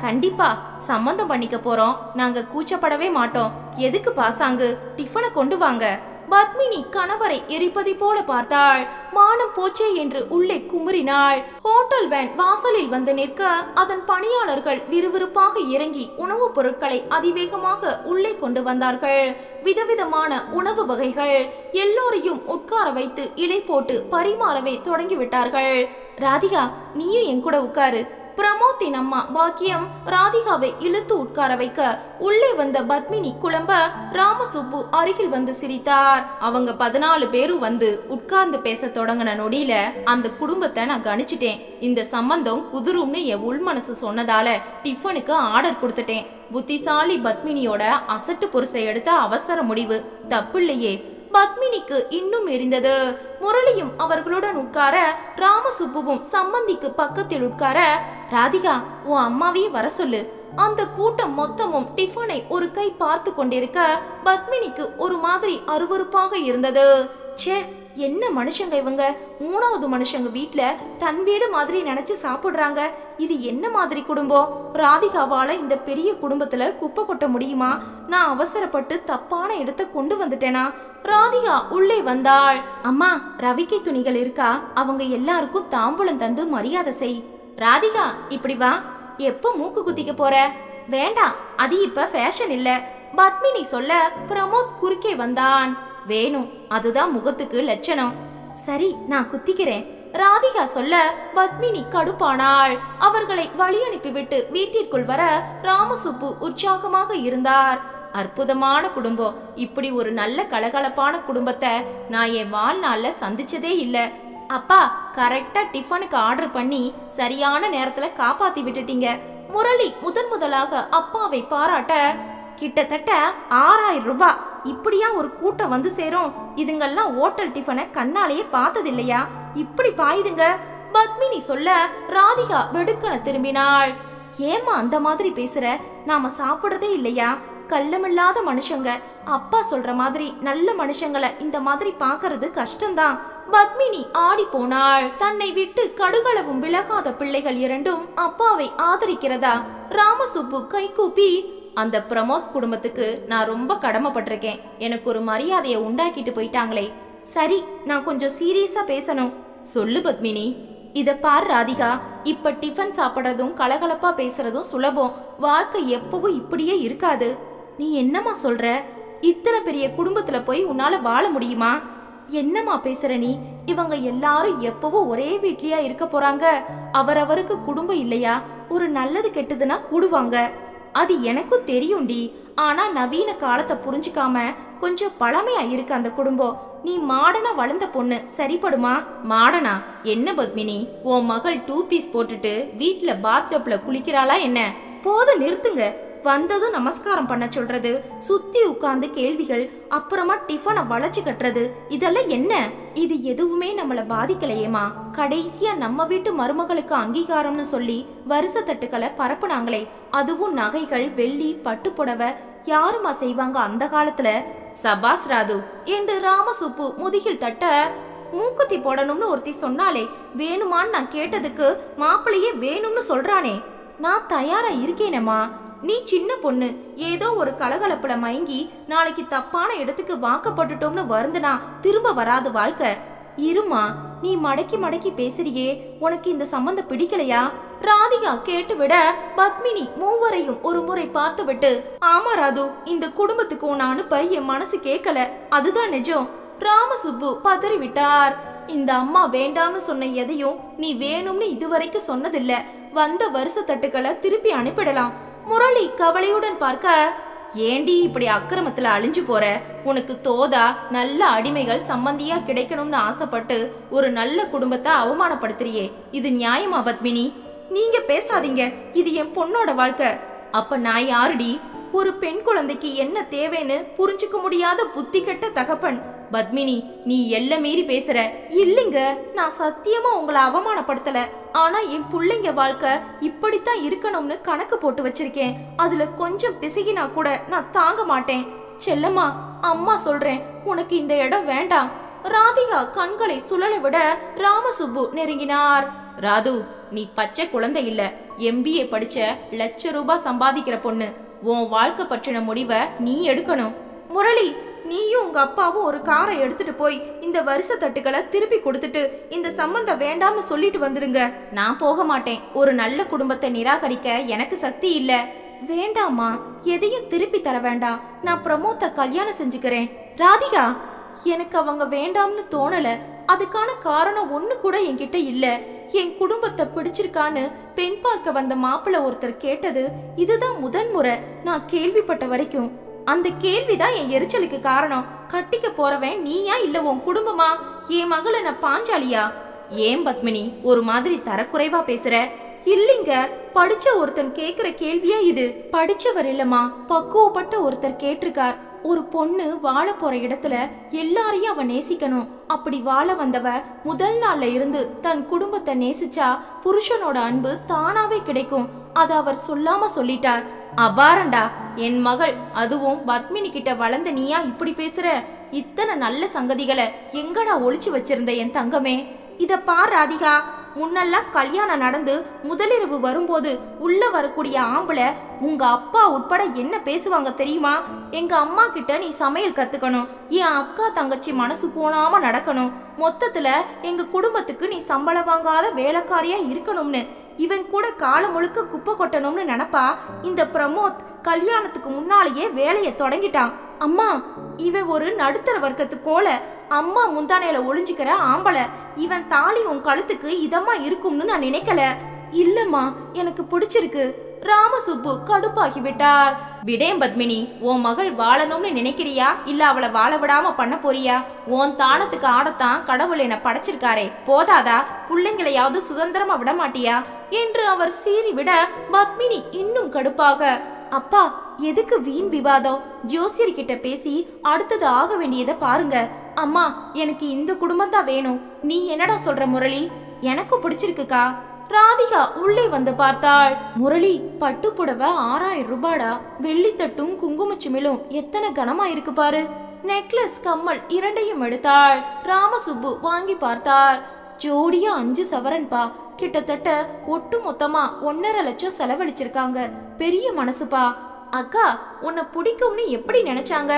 கண்டிப்பா சம்பந்தம் பண்ணிக்க போறோம். நாங்க கூச்சப்படவே மாட்டோம். எதுக்கு பாசாங்கு? டிஃபனை கொண்டு வாங்க. பத்மினி கணவரை எரிப்பதை போல பார்த்தாள். மானம் போச்சே என்று உள்ளே குமுறினாள். ஹோட்டல் வேன் வாசலில் வந்து நிற்க அதன் பணியாளர்கள் விறுவிறுப்பாக இறங்கி உணவுப் பொருட்களை அதிவேகமாக உள்ளே கொண்டு வந்தார்கள். விதவிதமான உணவு வகைகள். எல்லோரையும் உட்கார வைத்து இலை போட்டு பரிமாறவே தொடங்கிவிட்டார்கள். ராதிகா, நீயும் என் கூட உட்காரு. பிரமோத்தின் அம்மா பாக்கியம் ராதிகாவை இழுத்து உட்கார வைக்க உள்ளே வந்த பத்மினி குழம்ப ராமசுப்பு அருகில் வந்து சிரித்தார். அவங்க 14 பேரும் வந்து உட்கார்ந்து பேச தொடங்கின நொடியில அந்த குடும்பத்தை நான் கணிச்சிட்டேன். இந்த சம்பந்தம் குதிரும்னு என் உள் மனசு சொன்னதால டிஃபனுக்கு ஆர்டர் கொடுத்துட்டேன். புத்திசாலி பத்மினியோட அசட்டு பொருசை எடுத்த அவசர முடிவு. தப்பில்லையே. பத்மினிக்கு இன்னும் எரிந்தது. முரளியும் அவர்களுடன் உட்கார ராமசுப்புவும் சம்பந்திக்கு பக்கத்தில் உட்கார, ராதிகா, உன் அம்மாவையும் வர சொல்லு. அந்த கூட்டம் மொத்தமும் டிஃபனை ஒரு கை பார்த்து கொண்டிருக்க பத்மினிக்கு ஒரு மாதிரி அருவருப்பாக இருந்தது. ச்சே, என்ன மனுஷங்க இவங்க? 3வது மனுஷங்க வீட்ல தன் வீடு மாதிரி நினைச்சு சாப்பிடுறாங்க. இது என்ன மாதிரி குடும்பம்? ராதிகாவால இந்த பெரிய குடும்பத்துல குப்பை கொட்ட முடியுமா? நான் அவசரப்பட்டு தப்பான இடத்தை கொண்டு வந்துட்டேனா? ராதிகா உள்ளே வந்தாள். அம்மா, ரவிக்கை துணிகள் இருக்கா? அவங்க எல்லாருக்கும் தாம்பூலம் தந்து மரியாதை செய். ராதிகா, இப்படி வா. எப்போ மூக்கு குத்திக்க போற? வேண்டாம், அது இப்ப ஃபேஷன் இல்ல. பத்மினி சொல்ல பிரமோத் குறுக்கே வந்தான். வேணும், அதுதான் முகத்துக்கு லட்சணம். சரி, நான் குத்திக்கிறேன். ராதிகா சொல்ல பத்மினி கடுப்பானாள். அவர்களை வழி அனுப்பிவிட்டு வீட்டிற்குள் வர ராமசுப்பு உற்சாகமாக இருந்தார். அற்புதமான குடும்பம். இப்படி ஒரு நல்ல கலகலப்பான குடும்பத்தை நான் என் வாழ்நாள்ல சந்திச்சதே இல்ல. அப்பா, கரெக்டா டிஃபனுக்கு ஆர்டர் பண்ணி சரியான நேரத்துல காப்பாத்தி விட்டுட்டீங்க. முரளி முதலாக அப்பாவை பாராட்ட, கிட்டத்தட்ட 6000 ரூபாய். இப்படியா ஒரு கூட்டம் வந்து சேரும்? இதுங்கெல்லாம் ஹோட்டல் டிஃபனை கண்ணாலேயே பார்த்தது இல்லையா? இப்படி பாயுதுங்க. பத்மினி சொல்ல ராதிகா வெடுக்கன திரும்பினாள். ஏமா அந்த மாதிரி பேசுற? நாம சாப்பிடுறதே இல்லையா? கள்ளமில்லாத மனுஷங்க. அப்பா சொல்ற மாதிரி நல்ல மனுஷங்களை இந்த மாதிரி பாக்குறது கஷ்டம்தான். பத்மினி ஆடி போனாள். தன்னை விட்டு கடுகளவும் விலகாத பிள்ளைகள் இரண்டும் அப்பாவை ஆதரிக்கிறதா? ராமசுப்பு கைகூப்பி, அந்த பிரமோத் குடும்பத்துக்கு நான் ரொம்ப கடமைப்பட்டிருக்கேன். எனக்கு ஒரு மரியாதையை உண்டாக்கிட்டு போயிட்டாங்களே. சரி, நான் கொஞ்சம் சீரியஸா பேசணும். சொல்லு பத்மினி. இத பார் ராதிகா, இப்ப டிஃபன் சாப்பிட்றதும் கலகலப்பா பேசுறதும் சுலபம். வாழ்க்கை எப்பவும் இப்படியே இருக்காது. நீ என்னம்மா சொல்ற? இத்தனை பெரிய குடும்பத்துல போய் உன்னால வாழ முடியுமா? என்னம்மா பேசுற நீ? இவங்க எல்லாரும் எப்பவும் ஒரே வீட்லயா இருக்க போறாங்க? அவரவருக்கு குடும்பம் இல்லையா? ஒரு நல்லது கெட்டதுன்னா கூடுவாங்க. அது எனக்கும் தெரியும்டி. ஆனா நவீன காலத்தை புரிஞ்சுக்காம கொஞ்சம் பழமையா இருக்கு அந்த குடும்பம். நீ மாடனா வளர்ந்த பொண்ணு, சரிப்படுமா? மாடனா என்ன பத்மினி? உன் மகள் 2 பீஸ் போட்டுட்டு வீட்டுல பாத்டப்ல குளிக்கிறாளா என்ன? போதும், நிறுத்துங்க. வந்ததும் நமஸ்காரம் பண்ண சொல்றது, சுத்தி உட்கார்ந்து கேள்விகள், அப்புறமா டிஃபனை வளைச்சு கட்டுறது, இதெல்லாம் என்ன? இது எதுவுமே நம்மள பாதிக்கலையேமா. கடைசியா நம்ம வீட்டு மருமகளுக்கு அங்கீகாரம்னு சொல்லி வருஷ தட்டுக்களை பரப்புனாங்களே, அதுவும் நகைகள், வெள்ளி, பட்டு புடவை யாருமா செய்வாங்க அந்த காலத்துல? சபாஸ் ராது என்று ராமசுப்பு முதுகில் தட்ட, மூக்குத்தி போடணும்னு ஒருத்தி சொன்னாலே, வேணுமான்னு நான் கேட்டதுக்கு மாப்பிள்ளையே வேணும்னு சொல்றானே. நான் தயாரா இருக்கேனேம்மா. நீ சின்ன பொண்ணு, ஏதோ ஒரு கலகலப்புல மயங்கி நாளைக்கு தப்பான இடத்துக்கு வாக்கப்பட்டுட்டோம்னு வருந்துனா திரும்ப வராது வாழ்க்கை. இருமா, நீ மடக்கி மடக்கி பேசுறியே, உனக்கு இந்த சம்பந்தம் பிடிக்கலையா? ராதிகா கேட்டுவிட பத்மினி மூவரையும் ஒரு முறை பார்த்து விட்டு, ஆமா ராது, இந்த குடும்பத்துக்கு உன்னை அனுப்ப என் மனசு கேட்கல, அதுதான் நிஜம். ராமசுப்பு பதறிவிட்டார். இந்த அம்மா வேண்டாம்னு சொன்ன எதையும் நீ வேணும்னு இதுவரைக்கும் சொன்னதில்ல. வந்த வருஷ தட்டுக்களை திருப்பி அனுப்பிடலாம். முரளி கவலையுடன் பார்க்க, ஏண்டி இப்படி அக்கிரமத்துல அழிஞ்சு போற? உனக்கு தோதா நல்ல அடிமைகள் சம்பந்தியா கிடைக்கணும்னு ஆசைப்பட்டு ஒரு நல்ல குடும்பத்தை அவமானப்படுத்துறியே, இது நியாயமா பத்மினி? நீங்க பேசாதீங்க, இது என் பொண்ணோட வாழ்க்கை. அப்ப நான் யாருடி? ஒரு பெண் குழந்தைக்கு என்ன தேவைன்னு புரிஞ்சுக்க முடியாத புத்தி கெட்ட தகப்பன். பத்மினி, நீ எல்லை மீறி பேசுற. இல்லைங்க, நான் சத்தியமா உங்களை அவமானப்படுத்தல. ஆனா என் பிள்ளைங்க வாழ்க்கை இப்படித்தான் இருக்கணும்னு கணக்கு போட்டு வச்சிருக்கேன். அதுல கொஞ்சம் பிசகினா கூட நான் தாங்க மாட்டேன். செல்லம்மா, அம்மா சொல்றேன், உனக்கு இந்த இடம் வேண்டாம். ராதிகா கண்களை சுழல விட ராமசுப்பு நெருங்கினார். ராது, நீ பச்சை குழந்தை இல்ல, MBA படிச்ச ₹1,00,000 சம்பாதிக்கிற பொண்ணு. உன் வாழ்க்கை பற்றின முடிவை நீ எடுக்கணும். முரளி, நீயும் உங்க அப்பாவும் ஒரு காரை எடுத்துட்டு போய் இந்த வருஷ தட்டுக்களை திருப்பி கொடுத்துட்டு இந்த சம்பந்தம் வேண்டாம்னு சொல்லிட்டு வந்துடுங்க. நான் போக மாட்டேன். ஒரு நல்ல குடும்பத்தை நிராகரிக்க எனக்கு சக்தி இல்ல. வேண்டாமா, எதையும் திருப்பி தர வேண்டாம். நான் பிரமோத்தை கல்யாணம் செஞ்சுக்கிறேன். ராதிகா, எனக்கு அவங்க வேண்டாம்னு தோணல. அதுக்கான காரணம் ஒண்ணு கூட என்கிட்ட இல்ல. என் குடும்பத்தை பிடிச்சிருக்கான்னு பெண் பார்க்க வந்த மாப்பிள்ள ஒருத்தர் கேட்டது இதுதான் முதன்முறை நான் கேள்விப்பட்ட வரைக்கும். அந்த கேள்விதான் என் எரிச்சலுக்கு காரணம். கட்டிக்க போறவன் நீயா இல்ல உன் குடும்பமா? என் மகளை நான் பாஞ்சாலியா? ஏன் பத்மினி ஒரு மாதிரி தரக்குறைவா பேசுற? இல்லைங்க, படிச்ச ஒருத்தன் கேக்குற கேள்வியா இது? படிச்சவர் இல்லம்மா, பக்குவப்பட்ட ஒருத்தர் கேட்டிருக்கார். ஒரு பொண்ணு வாழ போற இடத்துல எல்லாரையும் அவ நேசிக்கணும். அப்படி வாழ வந்தவ முதல் நாள்ல இருந்து தன் குடும்பத்தை நேசிச்சா புருஷனோட அன்பு தானாவே கிடைக்கும். அத அவர் சொல்லாம சொல்லிட்டார். அபாரண்டா என் மகள், அதுவும் பத்மினி கிட்ட வளர்ந்த நீயா இப்படி பேசுற? இத்தனை நல்ல சங்கதிகளை எங்கடா ஒளிச்சு வச்சிருந்த என் தங்கமே? இத பார் ராதிகா, முன்னெல்லாம் கல்யாணம் நடந்து முதலிரவு வரும்போது உள்ள வரக்கூடிய ஆம்பளை உங்க அப்பா உட்பட என்ன பேசுவாங்க தெரியுமா? எங்க அம்மா கிட்ட நீ சமையல் கத்துக்கணும், என் அக்கா தங்கச்சி மனசு கோணாம நடக்கணும், மொத்தத்துல எங்க குடும்பத்துக்கு நீ சம்பளம் வாங்காத வேலைக்காரியா இருக்கணும்னு இவன் கூட காலம் முழுக்க குப்பை கொட்டணும்னு நினைப்பா. இந்த பிரமோத் கல்யாணத்துக்கு முன்னாலேயே வேலையை தொடங்கிட்டான். அம்மா, இவன் ஒரு நடுத்தர வர்க்கத்து கோல, அம்மா முந்தானையில ஒளிஞ்சுக்கிற ஆம்பளை. இவன் தாலி உன் கழுத்துக்கு இதமா இருக்கும்னு நான் நினைக்கல. இல்லம்மா, எனக்கு பிடிச்சிருக்கு. ராமசுப்பு கடுப்பாகி விட்டார். விடேன் பத்மினி, உன் மகள் வாழணும்னு நினைக்கிறியா இல்ல அவளை வாழ விடாம பண்ண போறியா? உன் தானத்துக்கு ஆடத்தான் கடவுள் என்ன படைச்சிருக்காரே, போதாதா? பிள்ளைங்களையாவது சுதந்திரமா விட மாட்டியா என்று அவர் சீறி விட பத்மினி இன்னும் கடுப்பாக, அப்பா எதுக்கு வீண் விவாதம்? ஜோசியர் கிட்ட பேசி அடுத்தது ஆக வேண்டியதை பாருங்க. அம்மா, எனக்கு இந்த குடும்பம் தான் வேணும். நீ என்னடா சொல்ற முரளி? எனக்கு பிடிச்சிருக்குக்கா. ராதிகா உள்ளே வந்து பார்த்தாள். முரளி, பட்டு புடவை 6000 ரூபாடா. வெள்ளித்தட்டும் குங்குமச்சிமிலும் எத்தனை கனமா இருக்கு பாரு. நெக்லஸ், கம்மல் இரண்டையும் எடுத்தாள். ராமசுப்பு வாங்கி பார்த்தார். ஜோடியா 5 சவரன்பா. கிட்டத்தட்ட ஒட்டு மொத்தமா 1.5 லட்சம் செலவழிச்சிருக்காங்க. பெரிய மனசுப்பா. அக்கா உன்னை பிடிக்கும்னு எப்படி நினைச்சாங்க?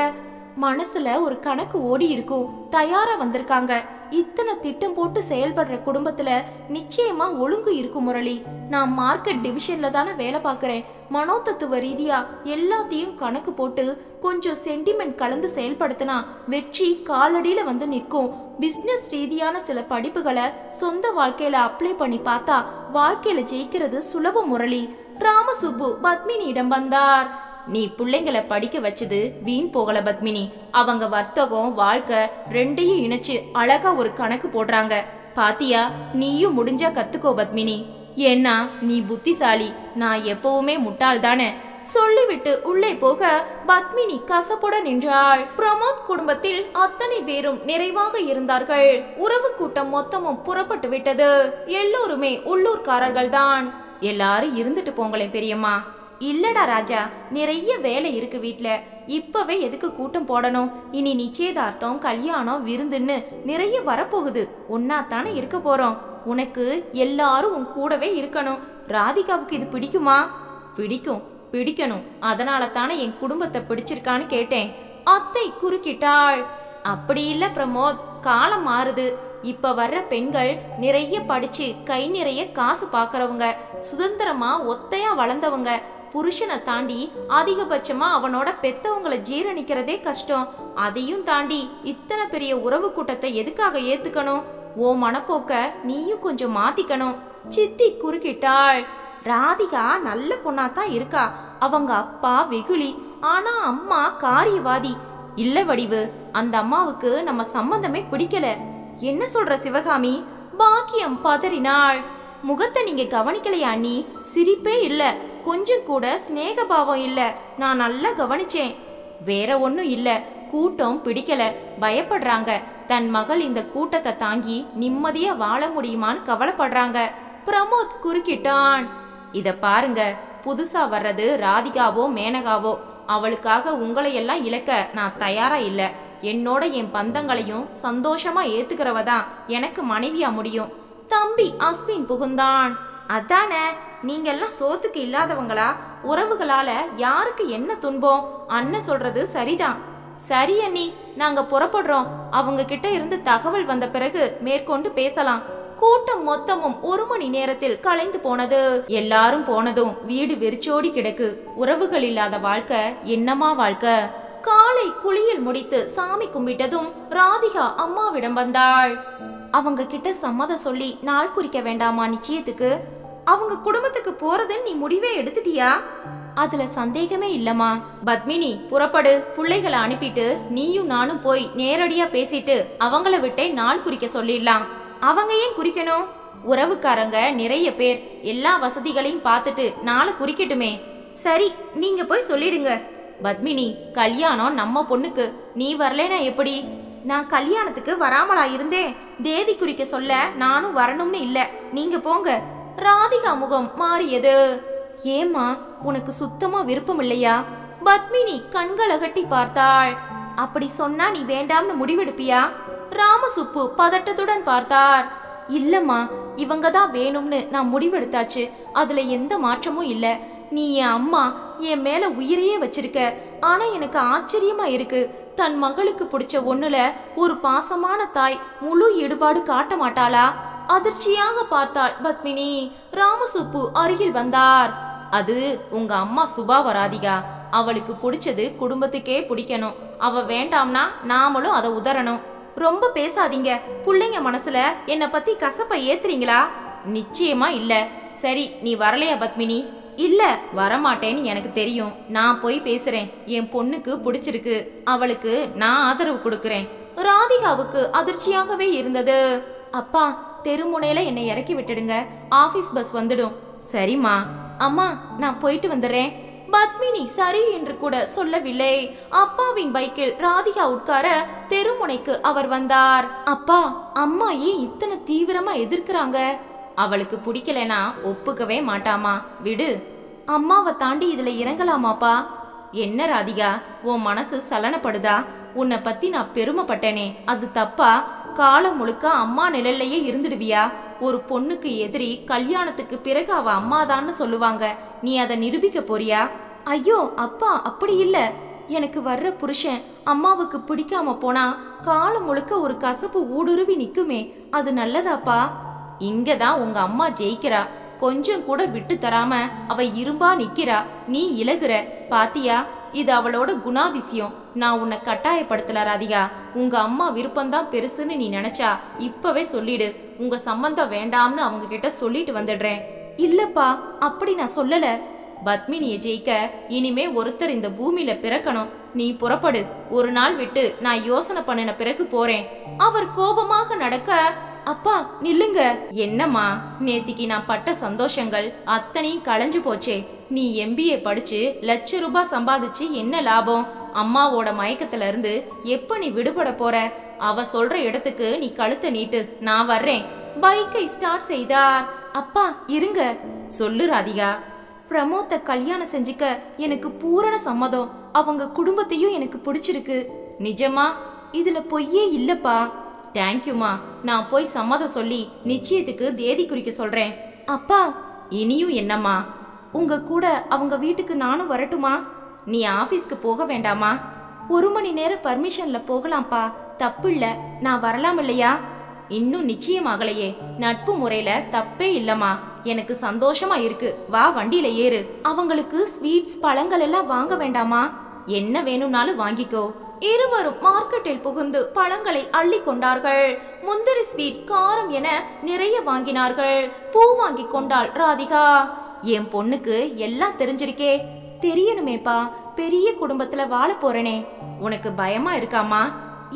மனசுல ஒரு கணக்கு ஓடி இருக்கும், தயாரா வந்திருக்காங்க. இத்தனை திட்டம் போட்டு செயல்படுற குடும்பத்துல நிச்சயமா ஒழுங்கு இருக்கும் முரளி. நான் மார்க்கெட் டிவிஷன்ல தானே வேலை பார்க்கறேன். மனோதத்துவ ரீதியா எல்லாத்தையும் கணக்கு போட்டு கொஞ்சம் சென்டிமெண்ட் கலந்து செயல்படுத்தினா வெற்றி காலடியில வந்து நிற்கும். பிசினஸ் ரீதியான சில படிப்புகளை சொந்த வாழ்க்கையில அப்ளை பண்ணி பார்த்தா வாழ்க்கையில ஜெயிக்கிறது சுலப முரளி. ராமசுப்பு பத்மினியிடம் வந்தார். நீ பிள்ளைங்களை படிக்க வச்சது வீண் போகல பத்மினி. அவங்க வர்த்தகம் வாழ்க்கை ரெண்டையும் இணைச்சு அழகா ஒரு கணக்கு போடுறாங்க. பாத்தியா, நீயும் முடிஞ்சா கத்துக்கோ பத்மினி. ஏன்னா நீ புத்திசாலி, நான் எப்பவுமே முட்டாள் தானே. சொல்லிவிட்டு உள்ளே போக பத்மினி கசப்புட நின்றாள். பிரமோத் குடும்பத்தில் அத்தனை பேரும் நிறைவாக இருந்தார்கள். உறவு கூட்டம் மொத்தமும் புறப்பட்டு விட்டது. எல்லோருமே உள்ளூர்காரர்கள் தான். எல்லாரும் இருந்துட்டு போங்களேன் பெரியம்மா. இல்லடா ராஜா, நிறைய வேலை இருக்கு வீட்ல. இப்பவே எதுக்கு கூட்டம் போடணும்? இனி நிச்சயதார்த்தம் கல்யாணம் விருந்துன்னு நிறைய வரப்போகுது. ஒன்னாத்தானே இருக்க போறோம். உனக்கு எல்லாரும் உன் கூடவே இருக்கணும். ராதிகாவுக்கு இது பிடிக்குமா? பிடிக்கும், பிடிக்கணும். அதனால தானே என் குடும்பத்தை பிடிச்சிருக்கான்னு கேட்டேன். அத்தை குறுக்கிட்டாள். அப்படி இல்ல பிரமோத், காலம் மாறுது. இப்ப வர்ற பெண்கள் நிறைய படிச்சு கை நிறைய காசு பாக்குறவங்க, சுதந்திரமா ஒத்தையா வளர்ந்தவங்க. புருஷனை தாண்டி அதிகபட்சமா அவனோட பெத்தவங்களை ஜீரணிக்கிறதே கஷ்டம். அதையும் தாண்டி இத்தனை பெரிய உறவு கூட்டத்தை எதுக்காக ஏத்துக்கணும்? ஓ மனப்போக்க நீயும் கொஞ்சம் மாத்திக்கணும். சித்தி குறுக்கிட்டாள். ராதிகா நல்ல பொண்ணாதான் இருக்கா. அவங்க அப்பா வெகுளி, ஆனா அம்மா காரியவாதி. இல்ல வடிவு, அந்த அம்மாவுக்கு நம்ம சம்பந்தமே பிடிக்கல. என்ன சொல்ற சிவகாமி? பாக்கியம் பதறினாள். முகத்தை நீங்க கவனிக்கலையா நீ? சிரிப்பே இல்ல, கொஞ்சம் கூட ஸ்நேகபாவம் இல்ல. நான் நல்லா கவனிச்சேன். வேற ஒன்னும் இல்ல, கூட்டம் பிடிக்கல, பயப்படுறாங்க. தன் மகள் இந்த கூட்டத்தை தாங்கி நிம்மதியா வாழ முடியுமான்னு கவலைப்படுறாங்க. பிரமோத் குறுக்கிட்டான். இத பாருங்க, புதுசா வர்றது ராதிகாவோ மேனகாவோ. அவளுக்காக உங்களையெல்லாம் இழக்க நான் தயாரா இல்ல. என்னோட என் பந்தங்களையும் சந்தோஷமா ஏத்துக்கிறவதான் எனக்கு மனைவியா முடியும். தம்பி அஸ்வின் புகுந்தான். அதானே, நீங்கெல்லாம் சோத்துக்கு இல்லாதவங்களா? உறவுகளால யாருக்கு என்ன துன்பம்? அண்ணன் சொல்றது சரிதான். சரி அண்ணி, நாங்க புறப்படுறோம். அவங்க கிட்ட இருந்து தகவல் வந்த பிறகு மேற்கொண்டு பேசலாம். கூட்டம் மொத்தமும் 1 மணி நேரத்தில் கலைந்து போனது. எல்லாரும் போனதும் வீடு வெறிச்சோடி கிடக்கு. உறவுகள் இல்லாத வாழ்க்கை என்னமா வாழ்க்கை? காலை குளியல் முடித்து சாமி கும்பிட்டதும் ராதிகா அம்மாவிடம் வந்தாள். அவங்க கிட்ட சம்மதம் சொல்லி நாள் குறிக்க வேண்டாமா நிச்சயத்துக்கு? அவங்க குடும்பத்துக்கு போறதுன்னு நீ முடிவே எடுத்துட்டியா? அதுல சந்தேகமே இல்லம்மா. பத்மினி புறப்படு. பிள்ளைகளை அனுப்பிட்டு நீயும் நானும் போய் நேரடியா பேசிட்டு அவங்கள விட்டே நாள் குறிக்க சொல்லிடலாம். அவங்க ஏன் குறிக்கணும்? உறவுக்காரங்க நிறைய பேர், எல்லா வசதிகளையும் பார்த்துட்டு நாளை குறிக்கட்டுமே. சரி, நீங்க போய் சொல்லிடுங்க. பத்மினி, கல்யாணம் நம்ம பொண்ணுக்கு, நீ வரலனா எப்படி? நான் கல்யாணத்துக்கு வராமலா இருந்தேன்? தேதி குறிக்க சொல்ல நானும் வரணும்னு இல்ல, நீங்க போங்க. ராதிகா முகம் மாறியது. ஏமா, உனக்கு சுத்தமா விருப்பம் இல்லையா? பத்மினி கண்கள் அகட்டி பார்த்தாள். அப்படி சொன்னா நீ வேண்டாம்னு முடிவெடுப்பியா? ராமசுப்பு பதட்டத்துடன் பார்த்தார். இல்லம்மா, இவங்க தான் வேணும்னு நான் முடிவெடுத்தாச்சு. அதுல எந்த மாற்றமும் இல்ல. நீ என் அம்மா, என் மேல உயிரையே வச்சிருக்க. ஆனா எனக்கு ஆச்சரியமா இருக்கு, தன் மகளுக்கு பிடிச்ச ஒண்ணுல ஒரு பாசமான தாய் முழு ஈடுபாடு காட்ட மாட்டாளா? அதிர்ச்சியாக பார்த்தாள் பத்மினி. ராமசுப்பு அருகில் வந்தார். அது உங்க அம்மா சுபாவ ராதிகா. அவளுக்கு பிடிச்சது குடும்பத்துக்கே பிடிக்கணும். அவ வேண்டாம்னா நாமளும் அதை உதறணும். ரொம்ப பேசாதீங்க. பிள்ளைங்க மனசுல என்னை பத்தி கசப்பை ஏத்துறீங்களா? நிச்சயமா இல்ல. சரி, நீ வரலையா பத்மினி? இல்ல, வரமாட்டேன்னு எனக்கு தெரியும். நான் போய் பேசுறேன். என் பொண்ணுக்கு பிடிச்சிருக்கு, அவளுக்கு நான் ஆதரவு கொடுக்கறேன். ராதிகாவுக்கு அதிர்ச்சியாகவே இருந்தது. அப்பா, தெருமுனையில என்னை இறக்கி விட்டுடுங்க, ஆபீஸ் பஸ் வந்துடும். சரிம்மா. அம்மா, நான் போயிட்டு வந்துடுறேன். பத்மினி சரி என்று கூட சொல்லவில்லை. அப்பாவின் பைக்கில் ராதிகா உட்கார தெருமுனைக்கு அவர் வந்தார். அப்பா, அம்மா ஏன் இத்தனை தீவிரமா எதிர்க்கிறாங்க? அவளுக்கு பிடிக்கலனா ஒப்புக்கவே மாட்டாமா, விடு. அம்மாவை தாண்டி இதுல இறங்கலாமாப்பா? என்ன ராதிகா, உன் மனசு சலனப்படுதா? உன்னை பத்தி நான் பெருமைப்பட்டேனே, அது தப்பா? காலம் முழுக்க அம்மா நிழல்லையே இருந்துடுவியா? ஒரு பொண்ணுக்கு எதிரி கல்யாணத்துக்கு பிறகு அவ அம்மாதான்னு சொல்லுவாங்க. நீ அதை நிரூபிக்க போறியா? ஐயோ அப்பா, அப்படி இல்ல. எனக்கு வர்ற புருஷன் அம்மாவுக்கு பிடிக்காம போனா காலம் முழுக்க ஒரு கசப்பு ஊடுருவி நிக்குமே, அது நல்லதாப்பா? இங்கதான் உங்க அம்மா ஜெயிக்கிறா. கொஞ்சம் கூட விட்டு தராம அவ இரும்பா நிக்கிறா, நீ இலகுற. பாத்தியா, இது அவளோட குணாதிசயம். நான் உன்னை கட்டாயப்படுத்தல ராதிகா. உங்க அம்மா விருப்பம்தான் பெருசுன்னு நீ நினைச்சா இப்பவே சொல்லிடு. உங்க சம்பந்தம் வேண்டாம்னு அவங்க கிட்ட சொல்லிட்டு வந்துடுறேன். இல்லப்பா, அப்படி நான் சொல்லல. பத்மினியை ஜெயிக்க இனிமே ஒருத்தர் இந்த பூமியில பிறக்கணும். நீ புறப்படு. ஒரு நாள் விட்டு நான் யோசனை பண்ணின பிறகு போறேன். அவர் கோபமாக நடக்க, அப்பா நில்லுங்க. என்னம்மா, நேத்திக்கு நான் பட்ட சந்தோஷங்கள் அத்தனையும் களைஞ்சு போச்சே. நீ MBA படிச்சு ₹1,00,000 சம்பாதிச்சு என்ன லாபம்? அம்மாவோட மயக்கத்துல இருந்து எப்ப நீ விடுபட போற? அவ சொல்ற இடத்துக்கு நீ கழுத்தை நீட்டு, நான் வர்றேன். பைக்கை ஸ்டார்ட் செய்தார். அப்பா இருங்க. சொல்லு ராதிகா. பிரமோத்தை கல்யாணம் செஞ்சுக்க எனக்கு பூரண சம்மதம். அவங்க குடும்பத்தையும் எனக்கு பிடிச்சிருக்கு. நிஜமா? இதுல பொய்யே இல்லப்பா. தேங்க்யூமா. நான் போய் சம்மதம் சொல்லி நிச்சயத்துக்கு தேதி குறிக்க சொல்றேன். அப்பா இனியும் என்னம்மா? உங்க கூட அவங்க வீட்டுக்கு நானும் வரட்டுமா? நீ ஆபீஸ்க்கு போக வேண்டாமா? 1 மணி நேரம் பர்மிஷன்ல போகலாம்ப்பா, தப்பு இல்ல. நான் வரலாம் இல்லையா? இன்னும் நிச்சயமாகலையே. நட்பு முறையில தப்பே இல்லம்மா. எனக்கு சந்தோஷமா இருக்கு. வா, வண்டியில ஏறு. அவங்களுக்கு ஸ்வீட்ஸ் பழங்கள் எல்லாம் வாங்க வேண்டாமா? என்ன வேணும்னாலும் வாங்கிக்கோ. இருவரும் மார்க்கெட்டில் புகுந்து பழங்களை அள்ளி கொண்டார்கள். முந்திரி ஸ்வீட், காரம் என நிறைய வாங்கினார்கள். பூ வாங்கி கொண்டாள் ராதிகா. என் பொண்ணுக்கு எல்லாம் தெரிஞ்சிருக்கே. தெரியணுமேப்பா, பெரிய குடும்பத்துல வாழ போறேனே. உனக்கு பயமா இருக்காமா?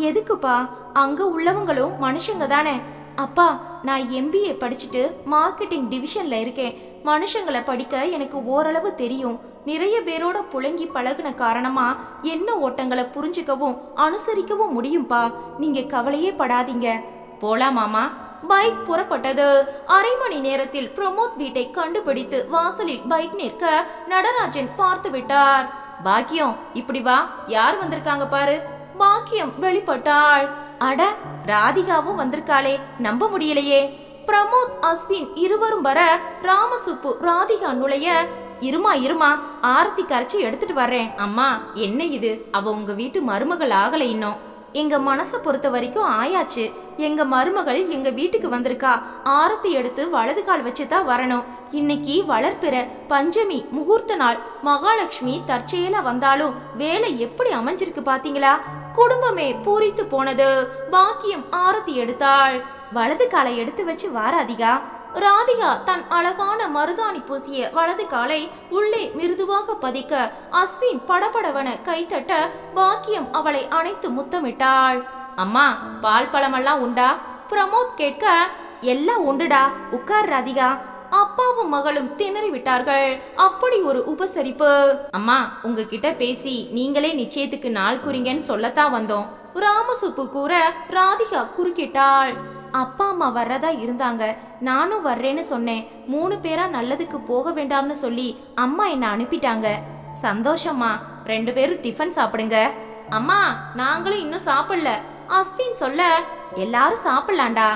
எதுக்குப்பா? அங்க உள்ளவங்களும் மனுஷங்க தானே. அப்பா, நான் MBA படிச்சுட்டு மார்க்கெட்டிங் டிவிஷன்ல இருக்கேன். மனுஷங்களை படிக்க எனக்கு ஓரளவு தெரியும். நிறைய பேரோட புழங்கி பழகுன காரணமா என்ன ஓட்டங்களை புரிஞ்சுக்கவும் அனுசரிக்கவும் முடியும்பா. நீங்க கவலையே படாதீங்க. போலாமாமா? பைக் புறப்பட்டது. 1/2 மணி நேரத்தில் பிரமோத் வீட்டை கண்டுபிடித்து வாசலில் பைக் நிற்க நடராஜன் பார்த்து விட்டார். பாக்கியம், இப்படி வா. யார் வந்திருக்காங்க பாரு. பாக்கியம் வெளிப்பட்டாள். அட, ராதிகாவும் வந்திருக்காளே, நம்ப முடியலையே. பிரமோத், அஸ்வின் இருவரும் வர ராமசுப்பு ராதிகா நுழைய, இருமா ஆரத்தி கரைச்சி எடுத்துட்டு வர்றேன். அம்மா, என்ன இது? அவ உங்க வீட்டு மருமகள் ஆகல இன்னும். எங்க மனசை பொறுத்த வரைக்கும் ஆயாச்சு. எங்க மருமகள் எங்க வீட்டுக்கு வந்திருக்கா. ஆரத்தி எடுத்து வலது கால் வச்சுதான் வரணும். இன்னைக்கு வளர்ப்பிற பஞ்சமி முகூர்த்த நாள். மகாலட்சுமி தற்செயலா வந்தாலும் வேலை எப்படி அமைஞ்சிருக்கு பாத்தீங்களா? குடும்பமே பூரித்து போனது. பாக்கியம் ஆரத்தி எடுத்தாள். வலது காலை எடுத்து வச்சு வாராதிகா. ராதிகா தன் அழகான மருதாணி பூசிய வலது காலை உள்ளே மிருதுவாக பதிக்க அஸ்வின் படபடவன கைத்தட்ட பாக்கியம் அவளை அணைத்து முத்தமிட்டாள். அம்மா, பால் பழமெல்லாம் உண்டா? பிரமோத் கேட்க, எல்லாம் உண்டுடா, உட்கார் ராதிகா. அப்பாவும் மகளும் திணறி விட்டார்கள். அப்படி ஒரு உபசரிப்பு. அம்மா, உங்ககிட்ட பேசி நீங்களே நிச்சயத்துக்கு நாள் குறிங்கன்னு சொல்லத்தான் வந்தோம். ராமசுப்பு கூற ராதிகா குறுக்கிட்டாள். அப்பா அம்மா வர்றதா இருந்தாங்க, நானும் வர்றேன்னு சொன்னேன். 3 பேரா நல்லதுக்கு போக வேண்டாம்னு சொல்லி அம்மா என்ன அனுப்பிட்டாங்க. சந்தோஷம்மா. 2 பேரும் டிஃபன் சாப்பிடுங்க. அம்மா, நாங்களும் இன்னும் சாப்பிடல. அஸ்வின் சொல்ல, எல்லாரும் சாப்பிடலாண்டா.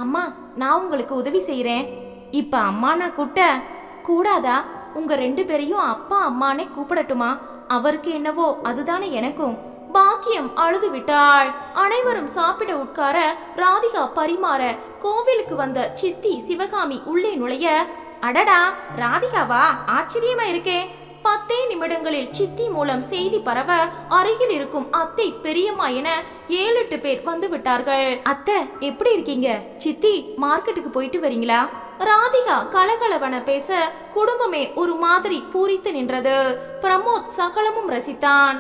அம்மா, நான் உங்களுக்கு உதவி செய்யறேன். இப்ப அம்மா நான் கூப்பிட்ட கூடாதா? உங்க 2 பேரையும் அப்பா அம்மானே கூப்பிடட்டுமா? அவருக்கு என்னவோ அதுதானே எனக்கும். பாக்கியம் அழுது விட்டாள். அனைவரும் சாப்பிட உட்கார ராதிகா பரிமாற கோவிலுக்கு வந்த சித்தி சிவகாமி உள்ளே நுழைய, அடடா, ராதிகாவா? ஆச்சரியமா இருக்கே. 10 நிமிடங்களில் சித்தி மூலம் செய்தி பரவ அருகில் இருக்கும் அத்தை பெரியம்மா என 7-8 பேர் வந்து விட்டார்கள். அத்தை, எப்படி இருக்கீங்க? சித்தி, மார்க்கெட்டுக்கு போயிட்டு வரீங்களா? ராதிகா கலகலவன பேச குடும்பமே ஒரு மாதிரி பூரித்து நின்றது. பிரமோத் சகலமும் ரசித்தான்.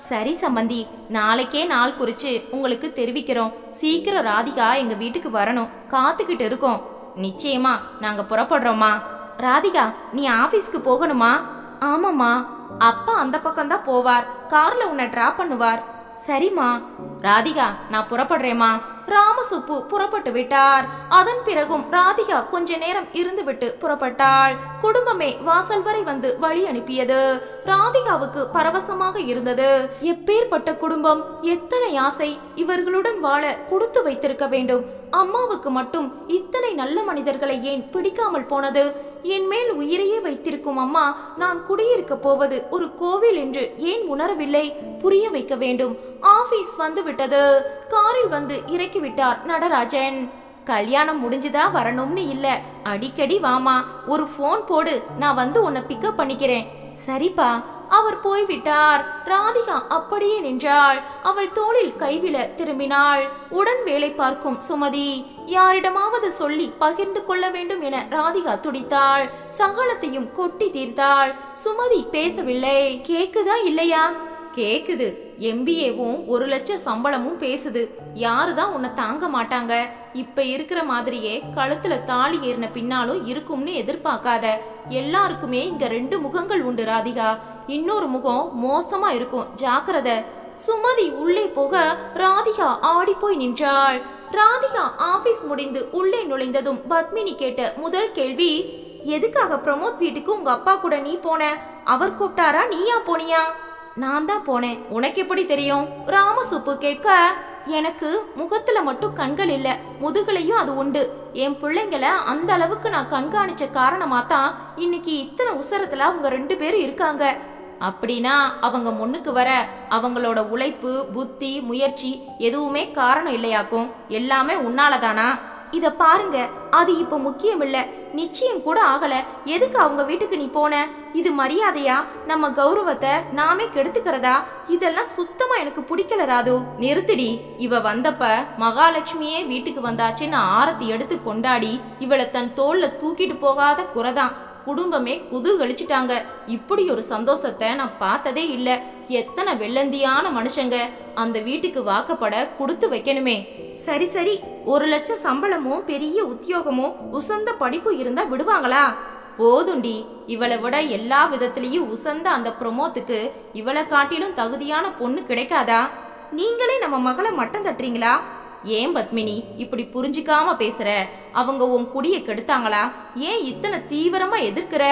சரி சம்பந்தி, நாளைக்கே நாள் குறிச்சு உங்களுக்கு தெரிவிக்கிறோம். சீக்கிரம் ராதிகா எங்க வீட்டுக்கு வரணும். காத்துக்கிட்டு இருக்கோம். நிச்சயமா நாங்க புறப்படுறோமா? ராதிகா, நீ ஆபீஸ்க்கு போகணுமா? ஆமாம்மா. அப்பா அந்த பக்கம் தான் போவார். கார்ல உன்னை டிராப் பண்ணுவார். சரிம்மா. ராதிகா, நான் புறப்படுறேம்மா. ராமசுப்பு புறப்பட்டு விட்டார். அதன் பிறகும் ராதிகா கொஞ்ச நேரம் இருந்துவிட்டு புறப்பட்டாள். குடும்பமே வாசல் வரை வந்து வழி அனுப்பியது. ராதிகாவுக்கு பரவசமாக இருந்தது. எப்பேற்பட்ட குடும்பம், எத்தனை ஆசை! இவர்களுடன் வாழ கொடுத்து வைத்திருக்க வேண்டும். அம்மாவுக்கு மட்டும் இத்தனை நல்ல மனிதர்களை ஏன் பிடிக்காமல் போனது? என் மேல் உயிரையே வைத்திருக்கும் அம்மா நான் குடியிருக்க போவது ஒரு கோவில் என்று ஏன் உணரவில்லை? புரிய வைக்க வேண்டும். ஆபீஸ் வந்து விட்டது. காரில் வந்து இறக்கி விட்டார் நடராஜன். கல்யாணம் முடிஞ்சுதான் வரணும்னு இல்ல, அடிக்கடி வாமா, ஒரு போன் போடு, நான் வந்து உன்னை பிக்கப் பண்ணிக்கிறேன். சரிப்பா. அவர் போய்விட்டார். ராதிகா அப்படியே நின்றாள். அவள் தோளில் கைவிட திரும்பினாள். உடன் வேலை பார்க்கும் சுமதி. யாரிடமாவது சொல்லி பகிர்ந்து கொள்ள வேண்டும் என ராதிகா துடித்தாள். சகலத்தையும் கொட்டி தீர்த்தாள். சுமதி பேசவில்லை. கேக்குதா இல்லையா? கேக்குது. MBAவும் 1 லட்சம் சம்பளமும் பேசுது. யாருதான் உன்னை தாங்க மாட்டாங்க? இப்ப இருக்கிற மாதிரியே கழுத்துல தாலி ஏறின பின்னாலும் இருக்கும்னு எதிர்பார்க்காத. எல்லாருக்குமே இங்க 2 முகங்கள் உண்டு ராதிகா. இன்னொரு முகம் மோசமா இருக்கும், ஜாக்கிரதை. சுமதி உள்ளே போக ராதிகா ஆடி போய் நின்றாள். ராதிகா ஆபீஸ் முடிந்து உள்ளே நுழைந்ததும் பத்மினி கேட்ட முதல் கேள்வி, எதுக்காக பிரமோத் வீட்டுக்கு உங்க அப்பா கூட நீ போன? அவர் கூப்பிட்டாரா, நீயா போனியா? நான் தான் போனேன். உனக்கு எப்படி தெரியும்? ராமசுப்பு கேட்க, எனக்கு முகத்துல மட்டும் கண்கள் இல்ல, முதுகுலையும் அது உண்டு. என் பிள்ளைங்களை அந்த அளவுக்கு நான் கண்காணிச்ச காரணமா தான் இன்னைக்கு இத்தனை உசரத்துல அவங்க 2 பேரும் இருக்காங்க. அப்படின்னா அவங்க முன்னுக்கு வர அவங்களோட உழைப்பு, புத்தி, முயற்சி எதுவுமே காரணம் இல்லையாக்கும்? எல்லாமே உன்னாலதானா? இத பாருங்க, அது இப்ப முக்கியம் இல்ல. நிச்சயம் கூட ஆகல. எதுக்கு அவங்க வீட்டுக்கு நீ போன? இது மரியாதையா? நம்ம கௌரவத்தை நாமே கெடுத்துக்கிறதா? இதெல்லாம் சுத்தமா எனக்கு பிடிக்கல ராது. நிறுத்திடி. இவ வந்தப்ப மகாலட்சுமியே வீட்டுக்கு வந்தாச்சுன்னு ஆரத்தி எடுத்து கொண்டாடி இவளை தன் தோல்ல தூக்கிட்டு போகாத குறைதான். குடும்பமே குதூகலிச்சிட்டாங்க. இப்படி ஒரு சந்தோஷத்தை நான் பார்த்ததே இல்ல. எத்தனை வெள்ளந்தியான மனுஷங்க அந்த வீட்டுக்கு வாக்கப்பட கொடுத்து வைக்கணுமே. சரி சரி, 1 லட்சம் சம்பளமும் பெரிய உத்தியோகமும் உசந்த படிப்பு இருந்தா விடுவாங்களா? போதுண்டி. இவளை விட எல்லா விதத்திலையும் உசந்த அந்த பிரமோத்துக்கு இவளை காட்டிலும் தகுதியான பொண்ணு கிடைக்காதா? நீங்களே நம்ம மகளை மட்டம் தட்டுறீங்களா? ஏன் பத்மினி இப்படி புரிஞ்சிக்காம பேசுற? அவங்க உன் குடிய கெடுத்தாங்களா? ஏன் இத்தனை தீவிரமா எதிர்க்கிற?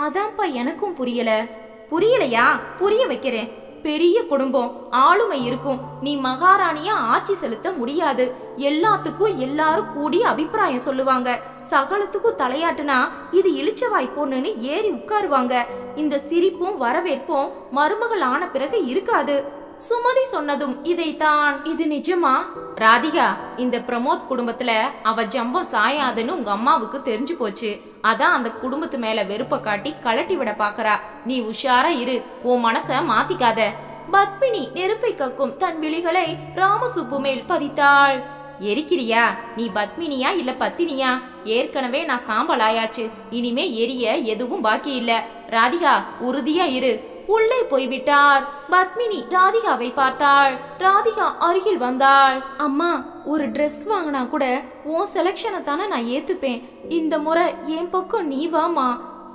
அதான்ப்பா எனக்கும் புரியல. புரியலையா? புரிய வைக்கிறேன். பெரிய குடும்பம், ஆளுமை இருக்கும். நீ மகாராணியா ஆட்சி செலுத்த முடியாது. எல்லாத்துக்கும் எல்லாரும் கூடி அபிப்பிராயம் சொல்லுவாங்க. சகலத்துக்கும் தலையாட்டுனா இது இளிச்சவாய் பொண்ணுன்னு ஏறி உட்காருவாங்க. இந்த சிரிப்பும் வரவேற்பும் மருமகள் ஆன பிறகு இருக்காது. சுமதி சொன்னதும் இதைத்தான். இது நிஜமா? ராதிகா, இந்த பிரமோத் குடும்பத்துல அவ ஜம்பம் சாயாதுன்னு உங்க அம்மாவுக்கு தெரிஞ்சு போச்சு. அதான் அந்த குடும்பத்து மேல வெறுப்ப காட்டி கலட்டி விட பாக்குறா. நீ உஷாரா இரு, உன் மனச மாத்திக்காத. பத்மினி நெருப்பை கக்கும் தன் விழிகளை ராமசுப்பு மேல் பதித்தாள். எரிக்கிறியா? நீ பத்மினியா இல்ல பத்தினியா? ஏற்கனவே நான் சாம்பல் ஆயாச்சு. இனிமே எரிய எதுவும் பாக்கி இல்ல. ராதிகா, உறுதியா இரு. உள்ளே போய்விட்டார். பத்மினி ராதிகாவை பார்த்தாள். ராதிகா அருகில் வந்தாள். அம்மா, ஒரு ட்ரெஸ் வாங்கினா கூட உன் செலக்ஷனை தானே நான் ஏத்துப்பேன். இந்த முறை என் பக்கம் நீ வாமா.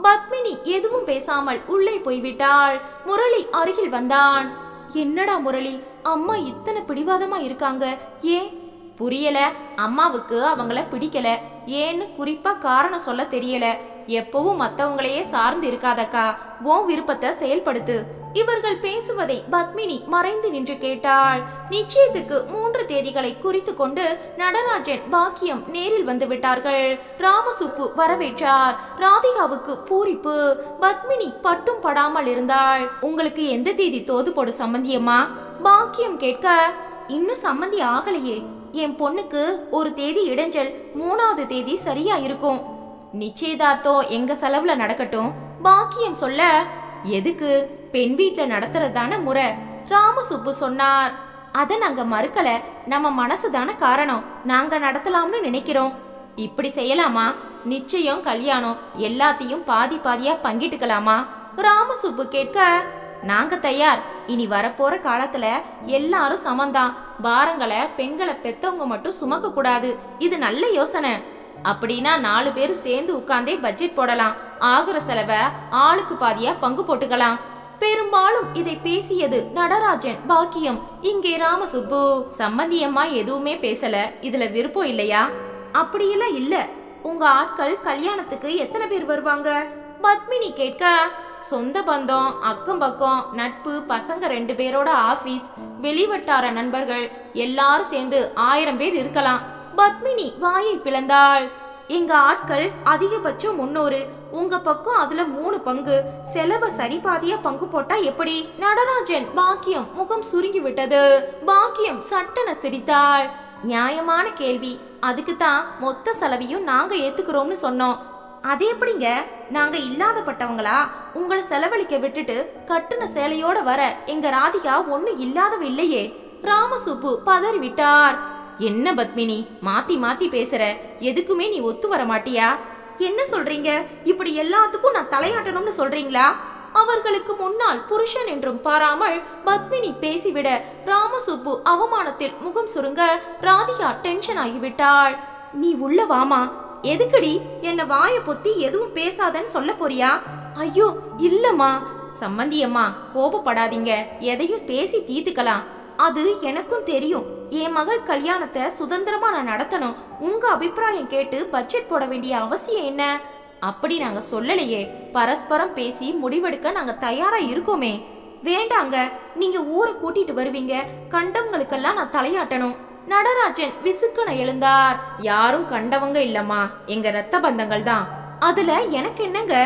பத்மினி எதுவும் பேசாமல் உள்ளே போய்விட்டாள். முரளி அருகில் வந்தான். என்னடா முரளி, அம்மா இத்தனை பிடிவாதமா இருக்காங்க, ஏன்? புரியல. அம்மாவுக்கு அவங்கள பிடிக்கல. ஏன்னு குறிப்பா காரணம் சொல்ல தெரியல. எப்பவும் மத்தவங்களையே சார்ந்து இருக்காதக்கா, உன் விருப்பத்தை செயல்படுத்து. இவர்கள் பேசுவதை பத்மினி மறைந்து நின்று கேட்டாள். நிச்சயத்துக்கு 3 தேதிகளை குறித்து கொண்டு நடராஜன், பாக்கியம் நேரில் வந்து விட்டார்கள். ராமசுப்பு வரவேற்றார். ராதிகாவுக்கு பூரிப்பு. பத்மினி பட்டும் படாமல் இருந்தாள். உங்களுக்கு எந்த தேதி தோது போடு சம்பந்தியம்மா? பாக்கியம் கேட்க, இன்னும் சம்பந்தி ஆகலையே. என் பொண்ணுக்கு ஒரு தேதி இடைஞ்சல், 3வது தேதி சரியா இருக்கும். நிச்சயதார்த்தம் எங்க செலவுல நடக்கட்டும். பாக்கியம் சொல்ல, எதுக்கு? பெண் வீட்டுல நடத்துறதுதான முறை. ராமசுப்பு சொன்னார். அத நாங்க மறுக்கல. நம்ம மனசுதான காரணம். நாங்க நடத்தலாம்னு நினைக்கிறோம். இப்படி செய்யலாமா? நிச்சயம், கல்யாணம் எல்லாத்தையும் பாதி பாதியா பங்கிட்டுக்கலாமா? ராமசுப்பு கேட்க, நாங்க தயார். இனி வரப்போற காலத்துல எல்லாரும் சமந்தான். பாரங்களை பெண்களை பெத்தவங்க மட்டும் சுமக்க கூடாது. இது நல்ல யோசனை. அப்படின்னா 4 பேர் சேர்ந்து உட்கார்ந்தே பட்ஜெட் போடலாம். ஆகுற செலவை ஆளுக்கு பாதியா பங்கு போட்டுக்கலாம். பெரும்பாலும் இதை பேசியது நடராஜன், பாக்கியம். இங்கே ராமசுப்பு, சம்பந்தியம்மா எதுவுமே பேசல. இதுல விருப்பம் இல்லையா? அப்படியெல்லாம் இல்ல. உங்க ஆட்கள் கல்யாணத்துக்கு எத்தனை பேர் வருவாங்க? பத்மினி கேட்க, சொந்த பந்தம், அக்கம் பக்கம், நட்பு, பசங்க 2 பேரோட ஆபீஸ், வெளிவட்டார நண்பர்கள் எல்லாரும் சேர்ந்து 1000 பேர் இருக்கலாம். பத்மினி வாயை பிளந்தாள். எங்க ஆட்கள் அதிகபட்சம் 300, உங்க பக்கம் அதுல 3 பங்கு. செலவை சரிபாதியா பங்கு போட்டா எப்படி? நடராஜன் பாக்கியம் முகம் சுருங்கி விட்டது. பாக்கியம் சட்டென சிரித்தாள். நியாயமான கேள்வி, அதுக்கு தான் மொத்த செலவையும் நாங்க ஏத்துக்கிறோம்னு சொன்னோம். அது எப்படிங்க? நாங்க இல்லாதப்பட்டவங்களா? உங்களை செலவழிக்க விட்டுட்டு கட்டுன சேலையோட வர எங்க ராதிகா ஒண்ணு இல்லாதவ இல்லையே. ராமசுப்பு பதறிவிட்டார். என்ன பத்மினி மாத்தி மாத்தி பேசுற? எதுக்குமே நீ ஒத்து வர மாட்டியா? என்ன சொல்றீங்க? இப்படி எல்லாத்துக்கும் நான் தலையாட்டணும்னு சொல்றீங்களா? அவர்களுக்கு முன்னால் புருஷன் என்றும் பாராமல் பத்மினி பேசிவிட ராமசுப்பு அவமானத்தில் முகம் சுருங்க ராதிகா டென்ஷன் ஆகிவிட்டாள். நீ உள்ள வாமா. எதுக்கடி என்ன வாய பொத்தி எதுவும் பேசாதன்னு சொல்ல போறியா? ஐயோ இல்லம்மா. சம்மந்தியம்மா கோபப்படாதீங்க, எதையும் பேசி தீர்த்துக்கலாம். அது எனக்கும் தெரியும். என் மகள் கல்யாணத்தை சுதந்திரமா நான் நடத்தணும். உங்க அபிப்பிராயம் கேட்டு பட்ஜெட் போட வேண்டிய அவசியம் என்ன? அப்படி நாங்க சொல்லலையே. பரஸ்பரம் பேசி முடிவெடுக்க நாங்க தயாரா இருக்கோமே. வேண்டாங்க, நீங்க ஊரை கூட்டிட்டு வருவீங்க, கண்டவங்களுக்கெல்லாம் நான் தலையாட்டணும். நடராஜன் விசுக்கன எழுந்தார். யாரும் கண்டவங்க இல்லம்மா, எங்க ரத்த பந்தங்கள் தான். அதுல எனக்கு என்னங்க?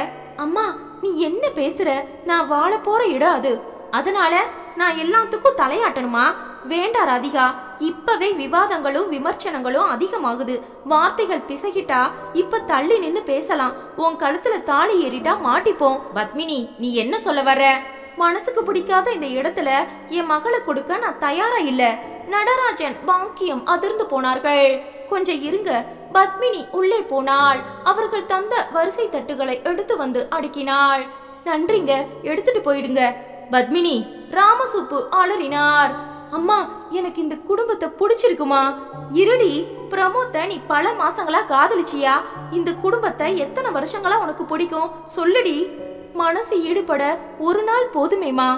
அம்மா நீ என்ன பேசுற? நான் வாழ போற இடம் அது. அதனால நான் எல்லாத்துக்கும் தலையாட்டணுமா? வேண்டா ராதிகா, இப்பவே விவாதங்களும் விமர்சனங்களும் அதிகமாகுது. வார்த்தைகள் பிசகிட்டா இப்ப தள்ளி நின்னு பேசலாம். உன் கழுத்துல தாலி ஏறிட்டா மாட்டிப்போம். பத்மினி நீ என்ன சொல்ல வர்ற? மனசுக்கு பிடிக்காத இந்த இடத்துல என் மகளை கொடுக்க நான் தயாரா இல்ல. நடராஜன் பாக்கியம் அதிர்ந்து போனார்கள். கொஞ்சம் இருங்க. பத்மினி உள்ளே போனாள். அவர்கள் தந்த வரிசை தட்டுகளை எடுத்து வந்து அடுக்கினாள். நன்றிங்க, எடுத்துட்டு போயிடுங்க. பத்மினி, ராமசுப்பு அலறினார். அம்மா எனக்கு இந்த குடும்பத்தை பிடிச்சிருக்குமா? இருடி, பிரமோத்தை நீ பல மாசங்களா காதலிச்சியா? இந்த குடும்பத்தை எத்தனை வருஷங்களா உனக்கு பிடிக்கும் சொல்லுடி. மனசு ஈடுபட ஒரு நாள் போதுமேமா.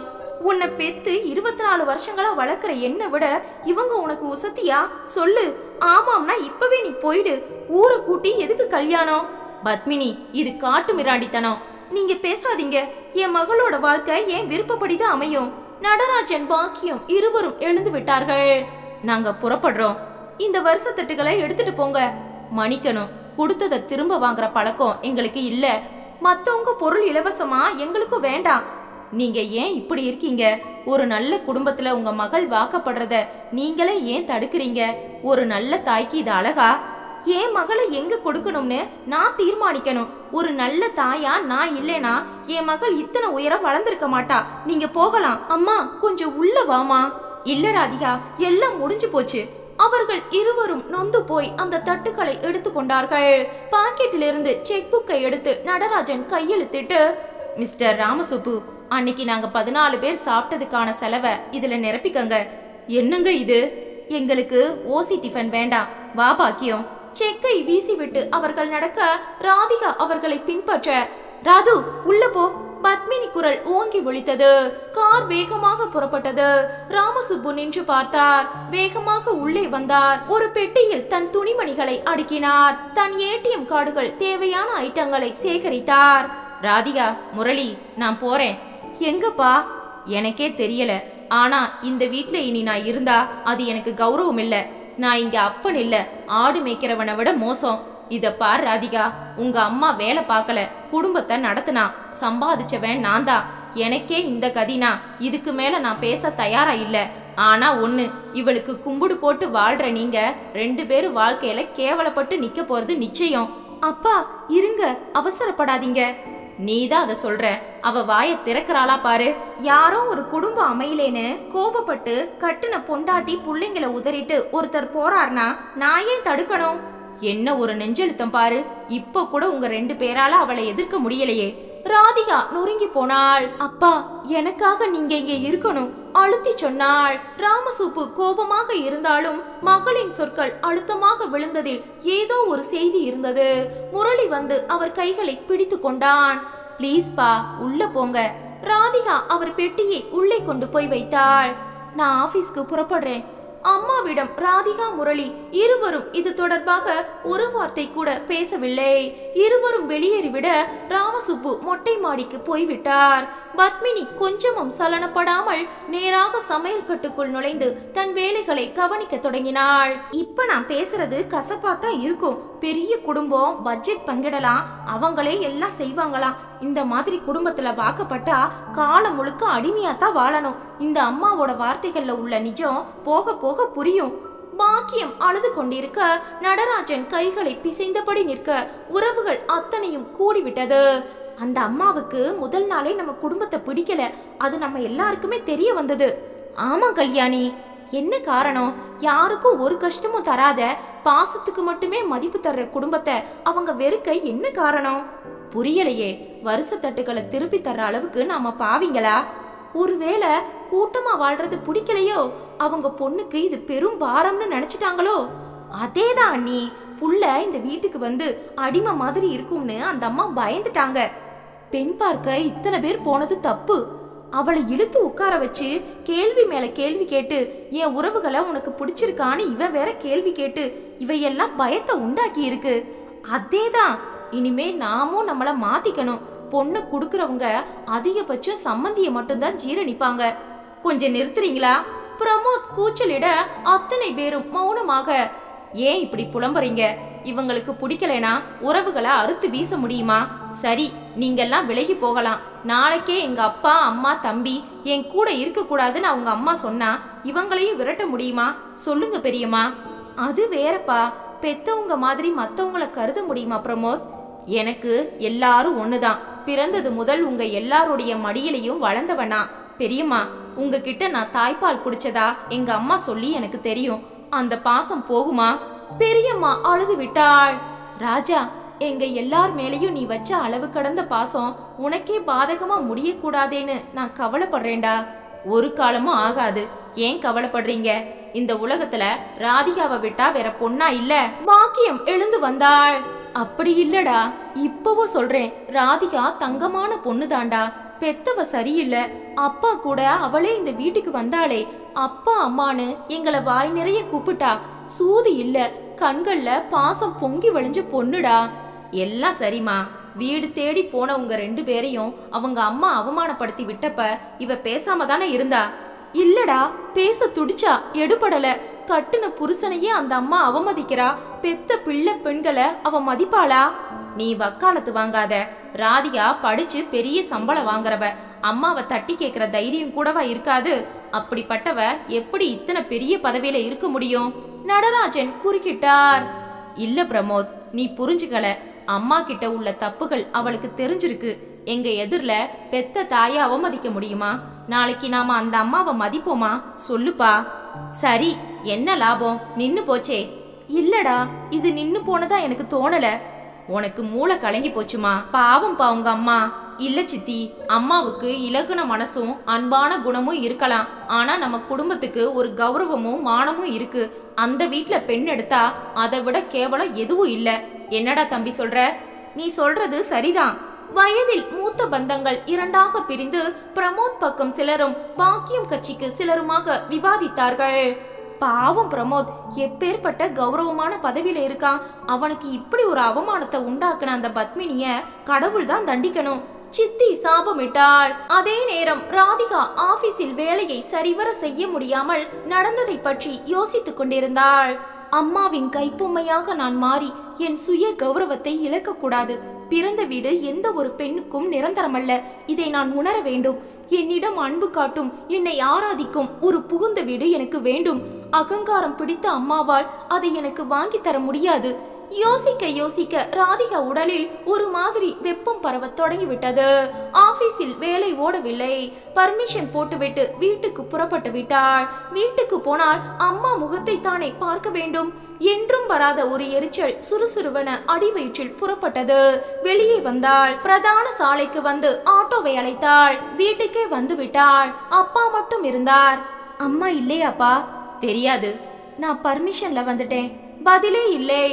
உன்னை பெத்து 24 வருஷங்களா வளர்க்குற என்னை விட இவங்க உனக்கு உசத்தியா? சொல்லு. ஆமாம்னா இப்பவே நீ போயிடு. ஊரை கூட்டி எதுக்கு கல்யாணம்? பத்மினி இது காட்டு மிராண்டித்தனம். நீங்க பேசாதீங்க. என் மகளோட வாழ்க்கை என் விருப்பப்படிதான் அமையும். நடராஜன் பாக்கியம் இருவரும் எழுந்து விட்டார்கள். நாங்க புறப்படுறோம். இந்த வருஷத்தட்டுகளை எடுத்துட்டு போங்க. மன்னிக்கணும், கொடுத்ததை திரும்ப வாங்குற பழக்கம் எங்களுக்கு இல்ல. மத்தவங்க பொருள் இலவசமா எங்களுக்கும் வேண்டாம். நீங்க ஏன் இப்படி இருக்கீங்க? ஒரு நல்ல குடும்பத்துல உங்க மகள் வாக்கப்படுறத நீங்களே ஏன் தடுக்கிறீங்க? ஒரு நல்ல தாய்க்கு இது அழகா? என் மகளை எங்க கொடுக்கணும்னு நான் தீர்மானிக்கணும். ஒரு நல்ல தாயா நான் இல்லைனா என் மகள் இத்தனை உயரம் வளர்ந்திருக்க மாட்டா. நீங்க போகலாம். அம்மா கொஞ்சம் உள்ள வாமா. இல்ல ராதிகா, எல்லாம் முடிஞ்சு போச்சு. அவர்கள் இருவரும் நொந்து போய் அந்த தட்டுக்களை எடுத்து கொண்டார்கள். பாக்கெட்டிலிருந்து செக் புக்கை எடுத்து நடராஜன் கையெழுத்திட்டு, மிஸ்டர் ராமசுப்பு, அன்னைக்கு நாங்க 14 பேர் சாப்பிட்டதுக்கான செலவை இதுல நிரப்பிக்கங்க. என்னங்க இது? எங்களுக்கு ஓசி டிஃபன் வேண்டாம். வா பாக்கியம். செக்கை வீசிவிட்டு அவர்கள் நடக்க ராதிகா அவர்களை பின்பற்ற, ராது உள்ள போ. பத்மினி குரல் ஓங்கி ஒலித்தது. கார் வேகமாக புறப்பட்டது. ராமசுப்பு நின்று பார்த்தார். வேகமாக உள்ளே வந்தார். ஒரு பெட்டியில் தன் துணிமணிகளை அடுக்கினார். தன் ஏடிஎம் கார்டுகள், தேவையான ஐட்டங்களை சேகரித்தார். ராதிகா, முரளி, நான் போறேன். எங்கப்பா? எனக்கே தெரியல. ஆனா இந்த வீட்ல இனி நான் இருந்தா அது எனக்கு கௌரவம் இல்ல. நான் இங்க அப்பன் இல்ல, ஆடு மேய்க்கிறவனை விட மோசம். இத பார் ராதிகா, உங்க அம்மா வேலை பார்க்கல, குடும்பத்தை நடத்தினா. சம்பாதிச்சவன் நான் தான். எனக்கே இந்த கதினா இதுக்கு மேல நான் பேச தயாரா இல்ல. ஆனா ஒண்ணு, இவளுக்கு கும்பிடு போட்டு வாழ்ற நீங்க 2 பேரும் வாழ்க்கையில கேவலப்பட்டு நிக்க போறது நிச்சயம். அப்பா இருங்க, அவசரப்படாதீங்க. நீதான் அதை சொல்ற. அவ வாய திறக்கிறாளா பாரு. யாரோ ஒரு குடும்பம் அமையலேன்னு கோபப்பட்டு கட்டுன பொண்டாட்டி புள்ளைங்களை உதறிட்டு ஒருத்தர் போறார்னா நான் ஏன் தடுக்கணும்? என்ன ஒரு நெஞ்செழுத்தம் பாரு. இப்போ கூட உங்க 2 பேரால அவளை எதிர்க்க முடியலையே. ராதிகா நொறுங்கி போனாள். அப்பா எனக்காக நீங்க இங்க இருக்கணும், அழுத்தி சொன்னாள். ராமசுப்பு கோபமாக இருந்தாலும் மகளின் சொற்கள் அழுத்தமாக விழுந்ததில் ஏதோ ஒரு செய்தி இருந்தது. முரளி வந்து அவர் கைகளை பிடித்து கொண்டான். ப்ளீஸ் பா, உள்ள போங்க. ராதிகா அவர் பெட்டியை உள்ளே கொண்டு போய் வைத்தாள். நான் ஆபீஸ்க்கு புறப்படுறேன். அம்மாவிடம் ராதிகா முரளி இருவரும் இது தொடர்பாக ஒரு வார்த்தை கூட பேசவில்லை. இருவரும் வெளியேறிவிட ராமசுப்பு மொட்டை மாடிக்கு போய்விட்டார். பத்மினி கொஞ்சமும் சலனப்படாமல் நேராக சமையல் கட்டுக்குள் நுழைந்து தன் வேலைகளை கவனிக்க தொடங்கினாள். இப்ப நான் பேசுறது கசப்பாத்தான் இருக்கும். பெரிய குடும்பம், பட்ஜெட் பங்கிடலாம், அவங்களே எல்லாம் செய்வாங்களாம். இந்த மாதிரி குடும்பத்துல வாக்கப்பட்டா காலம் முழுக்க அடிமையாத்தான் வாழணும். இந்த அம்மாவோட வார்த்தைகள்ல உள்ள நிஜம் போக போக புரியும். பாக்கியம் அழுது கொண்டிருக்க நடராஜன் கைகளை பிசைந்தபடி நிற்க உறவுகள் அத்தனையும் கூடிவிட்டது. அந்த அம்மாவுக்கு முதல் நாளே நம்ம குடும்பத்தை பிடிக்கல, அது நம்ம எல்லாருக்குமே தெரிய வந்தது. ஆமா கல்யாணி, என்ன காரணம்? யாருக்கும் ஒரு கஷ்டமும் தராத, பாசத்துக்கு மட்டுமே மதிப்பு தர்ற குடும்பத்தை அவங்க வெறுக்க என்ன காரணம்? புரியலையே. வருஷ தட்டுகளை திருப்பி தர்ற அளவுக்கு நாம பாவிங்களா? ஒருவேளை கூட்டமா வாழ்றது பிடிக்கலையோ? அவங்க பொண்ணுக்கு இது பெரும் பாரம்னு நினைச்சிட்டாங்களோ? அதேதான் அண்ணி, புள்ள இந்த வீட்டுக்கு வந்து அடிமை மாதிரி இருக்கும்னு அந்த அம்மா பயந்துட்டாங்க. பெண் பார்க்க இத்தனை பேர் போனது தப்பு. அவளை இழுத்து உட்கார வச்சு கேள்வி மேல கேள்வி கேட்டு என் உறவுகளை உனக்கு பிடிச்சிருக்கான்னு இவன் வேற கேள்வி கேட்டு இவையெல்லாம் பயத்தை உண்டாக்கி இருக்கு. அதேதான், இனிமே நாமும் நம்மள மாத்திக்கணும். பொண்ணு குடுக்கறவங்க அதிகபட்சம் சம்மந்திய மட்டும்தான் ஜீரணிப்பாங்க. கொஞ்சம் நிறுத்துறீங்களா? பிரமோத் கூச்சலிட அத்தனை பேரும் மௌனமாக. ஏன் இப்படி புலம்புறீங்க? இவங்களுக்கு பிடிக்கலைனா உறவுகளை அறுத்து வீச முடியுமா? சரி, நீங்கெல்லாம் விலகி போகலாம். நாளைக்கே எங்க அப்பா அம்மா தம்பி என் கூட இருக்க கூடாதுன்னு அவங்க அம்மா சொன்னா இவங்களையும் விரட்ட முடியுமா? சொல்லுங்க பெரியம்மா. அது வேறப்பா, பெத்தவங்க மாதிரி மத்தவங்களை கருத முடியுமா பிரமோத்? எனக்கு எல்லாரும் ஒண்ணுதான். பிறந்தது முதல் உங்க எல்லாருடைய மடியிலையும் வளர்ந்தவனா. பெரியம்மா, உங்ககிட்ட நான் தாய்ப்பால் குடிச்சதா எங்க அம்மா சொல்லி எனக்கு தெரியும். அந்த பாசம் போகுமா? பெரியம்மா அழுது விட்டாள். ராஜா, எங்க எல்லார் மேலையும் நீ வச்ச அளவு கடந்த பாசம் உனக்கே பாதகமா முடியக்கூடாதேன்னு நான் கவலைப்படுறேன்டா. ஒரு காலமும் ஆகாது. ஏன் கவலைப்படுறீங்க? இந்த உலகத்துல ராதிகாவை விட்டா வேற பொண்ணா இல்ல? பாக்கியம் எழுந்து வந்தாள். அப்படி இல்லடா, இப்பவும் சொல்றேன், ராதிகா தங்கமான பொண்ணு தாண்டா. பெத்தவ சரியில்லை. அப்பா கூட அவளே இந்த வீட்டுக்கு வந்தாளே, அப்பா அம்மானு எங்களை வாய் நிறைய கூப்பிட்டா. சூதி இல்ல, கண்கள்ல பாசம் பொங்கி வழிஞ்ச பொண்ணுடா. எல்லாம் சரிமா, வீடு தேடி போன உங்க 2 பேரையும் அவங்க அம்மா அவமானப்படுத்தி விட்டப்ப இவ பேசாம தானே இருந்தா? இல்லடா, பேச துடிச்சா, எடுபடல. கட்டுன புருஷனையே அந்த அம்மா அவமதிக்கிறா. பெத்த பிள்ளை பெண்களை அவ மதிப்பாளா? நீ வக்காலத்து வாங்காத. ராதிகா படிச்சு பெரிய சம்பளம் வாங்குறவ. அம்மாவை தட்டி கேட்கிற தைரியம் கூடவா இருக்காது? அப்படிப்பட்டவ எப்படி இத்தனை பெரிய பதவியில இருக்க முடியும்? நடராஜன் குறுக்கிட்டார். இல்ல பிரமோத், நீ புரிஞ்சுக்கல. அம்மா கிட்ட உள்ள தப்புகள் அவளுக்கு தெரிஞ்சிருக்கு. எங்க எதிரில பெத்த தாயை அவமதிக்க முடியுமா? நாளைக்கு நாம அந்த அம்மாவை மதிப்போமா? சொல்லுப்பா. சரி, என்ன லாபம்? நின்னு போச்சே. இல்லடா, இது நின்னு போனதா எனக்கு தோணல. உனக்கு மூளை கலங்கி போச்சுமா? பாவம்பா உங்க அம்மா. இல்ல சித்தி, அம்மாவுக்கு இலகுன மனசும் அன்பான குணமும் இருக்கலாம். ஆனா நம்ம குடும்பத்துக்கு ஒரு கௌரவமும் மானமும் இருக்கு. அந்த வீட்டுல பெண் எடுத்தா அதை விட கேவலம் எதுவும் இல்ல. என்னடா தம்பி சொல்ற? நீ சொல்றது சரிதான். வயதில் மூத்த பந்தங்கள் 2ஆக பிரிந்து பிரமோத் பக்கம் சிலரும் பாக்கியம் கட்சிக்கு சிலருமாக விவாதித்தார்கள். பாவம் பிரமோத், எப்பேற்பட்ட கௌரவமான பதவியில இருக்கான். அவனுக்கு இப்படி ஒரு அவமானத்தை உண்டாக்குன அந்த பத்மினிய கடவுள் தான் தண்டிக்கணும். சித்தி சாபமிட்டாள். அதே நேரம் ராதிகா ஆபீஸில் வேலையை சரிவர செய்ய முடியாமல் நடந்ததை பற்றி யோசித்துக் கொண்டிருந்தாள். அம்மாவின் கைப்பொம்மையாக நான் மாறி என் சுய கௌரவத்தை இழக்க கூடாது. பிறந்த வீடு எந்த ஒரு பெண்ணுக்கும் நிரந்தரமல்ல. இதை நான் உணர வேண்டும். என்னிடம் அன்பு காட்டும், என்னை ஆராதிக்கும் ஒரு புகுந்த வீடு எனக்கு வேண்டும். அகங்காரம் பிடித்த அம்மாவால் அதை எனக்கு வாங்கி தர முடியாது. யோசிக்க யோசிக்க ராதிகா உடலில் ஒரு மாதிரி வெப்பம் பரவ தொடங்கிவிட்டது. ஆபீஸில் வேலை ஓடவில்லை. பர்மிஷன் போட்டுவிட்டு வீட்டுக்கு புறப்பட்டு விட்டாள். வீட்டுக்கு போனால் அம்மா முகத்தை தானே பார்க்க வேண்டும். என்றும் வராத ஒரு எரிச்சல் சுறுசுறுவன அடிவயிற்றில் புறப்பட்டது. வெளியே வந்தாள். பிரதான சாலைக்கு வந்து ஆட்டோவை அழைத்தாள். வீட்டுக்கே வந்து விட்டாள். அப்பா மட்டும் இருந்தார். அம்மா இல்லையாப்பா? தெரியாது. நான் பர்மிஷன்ல வந்துட்டேன். பதிலே இல்லை.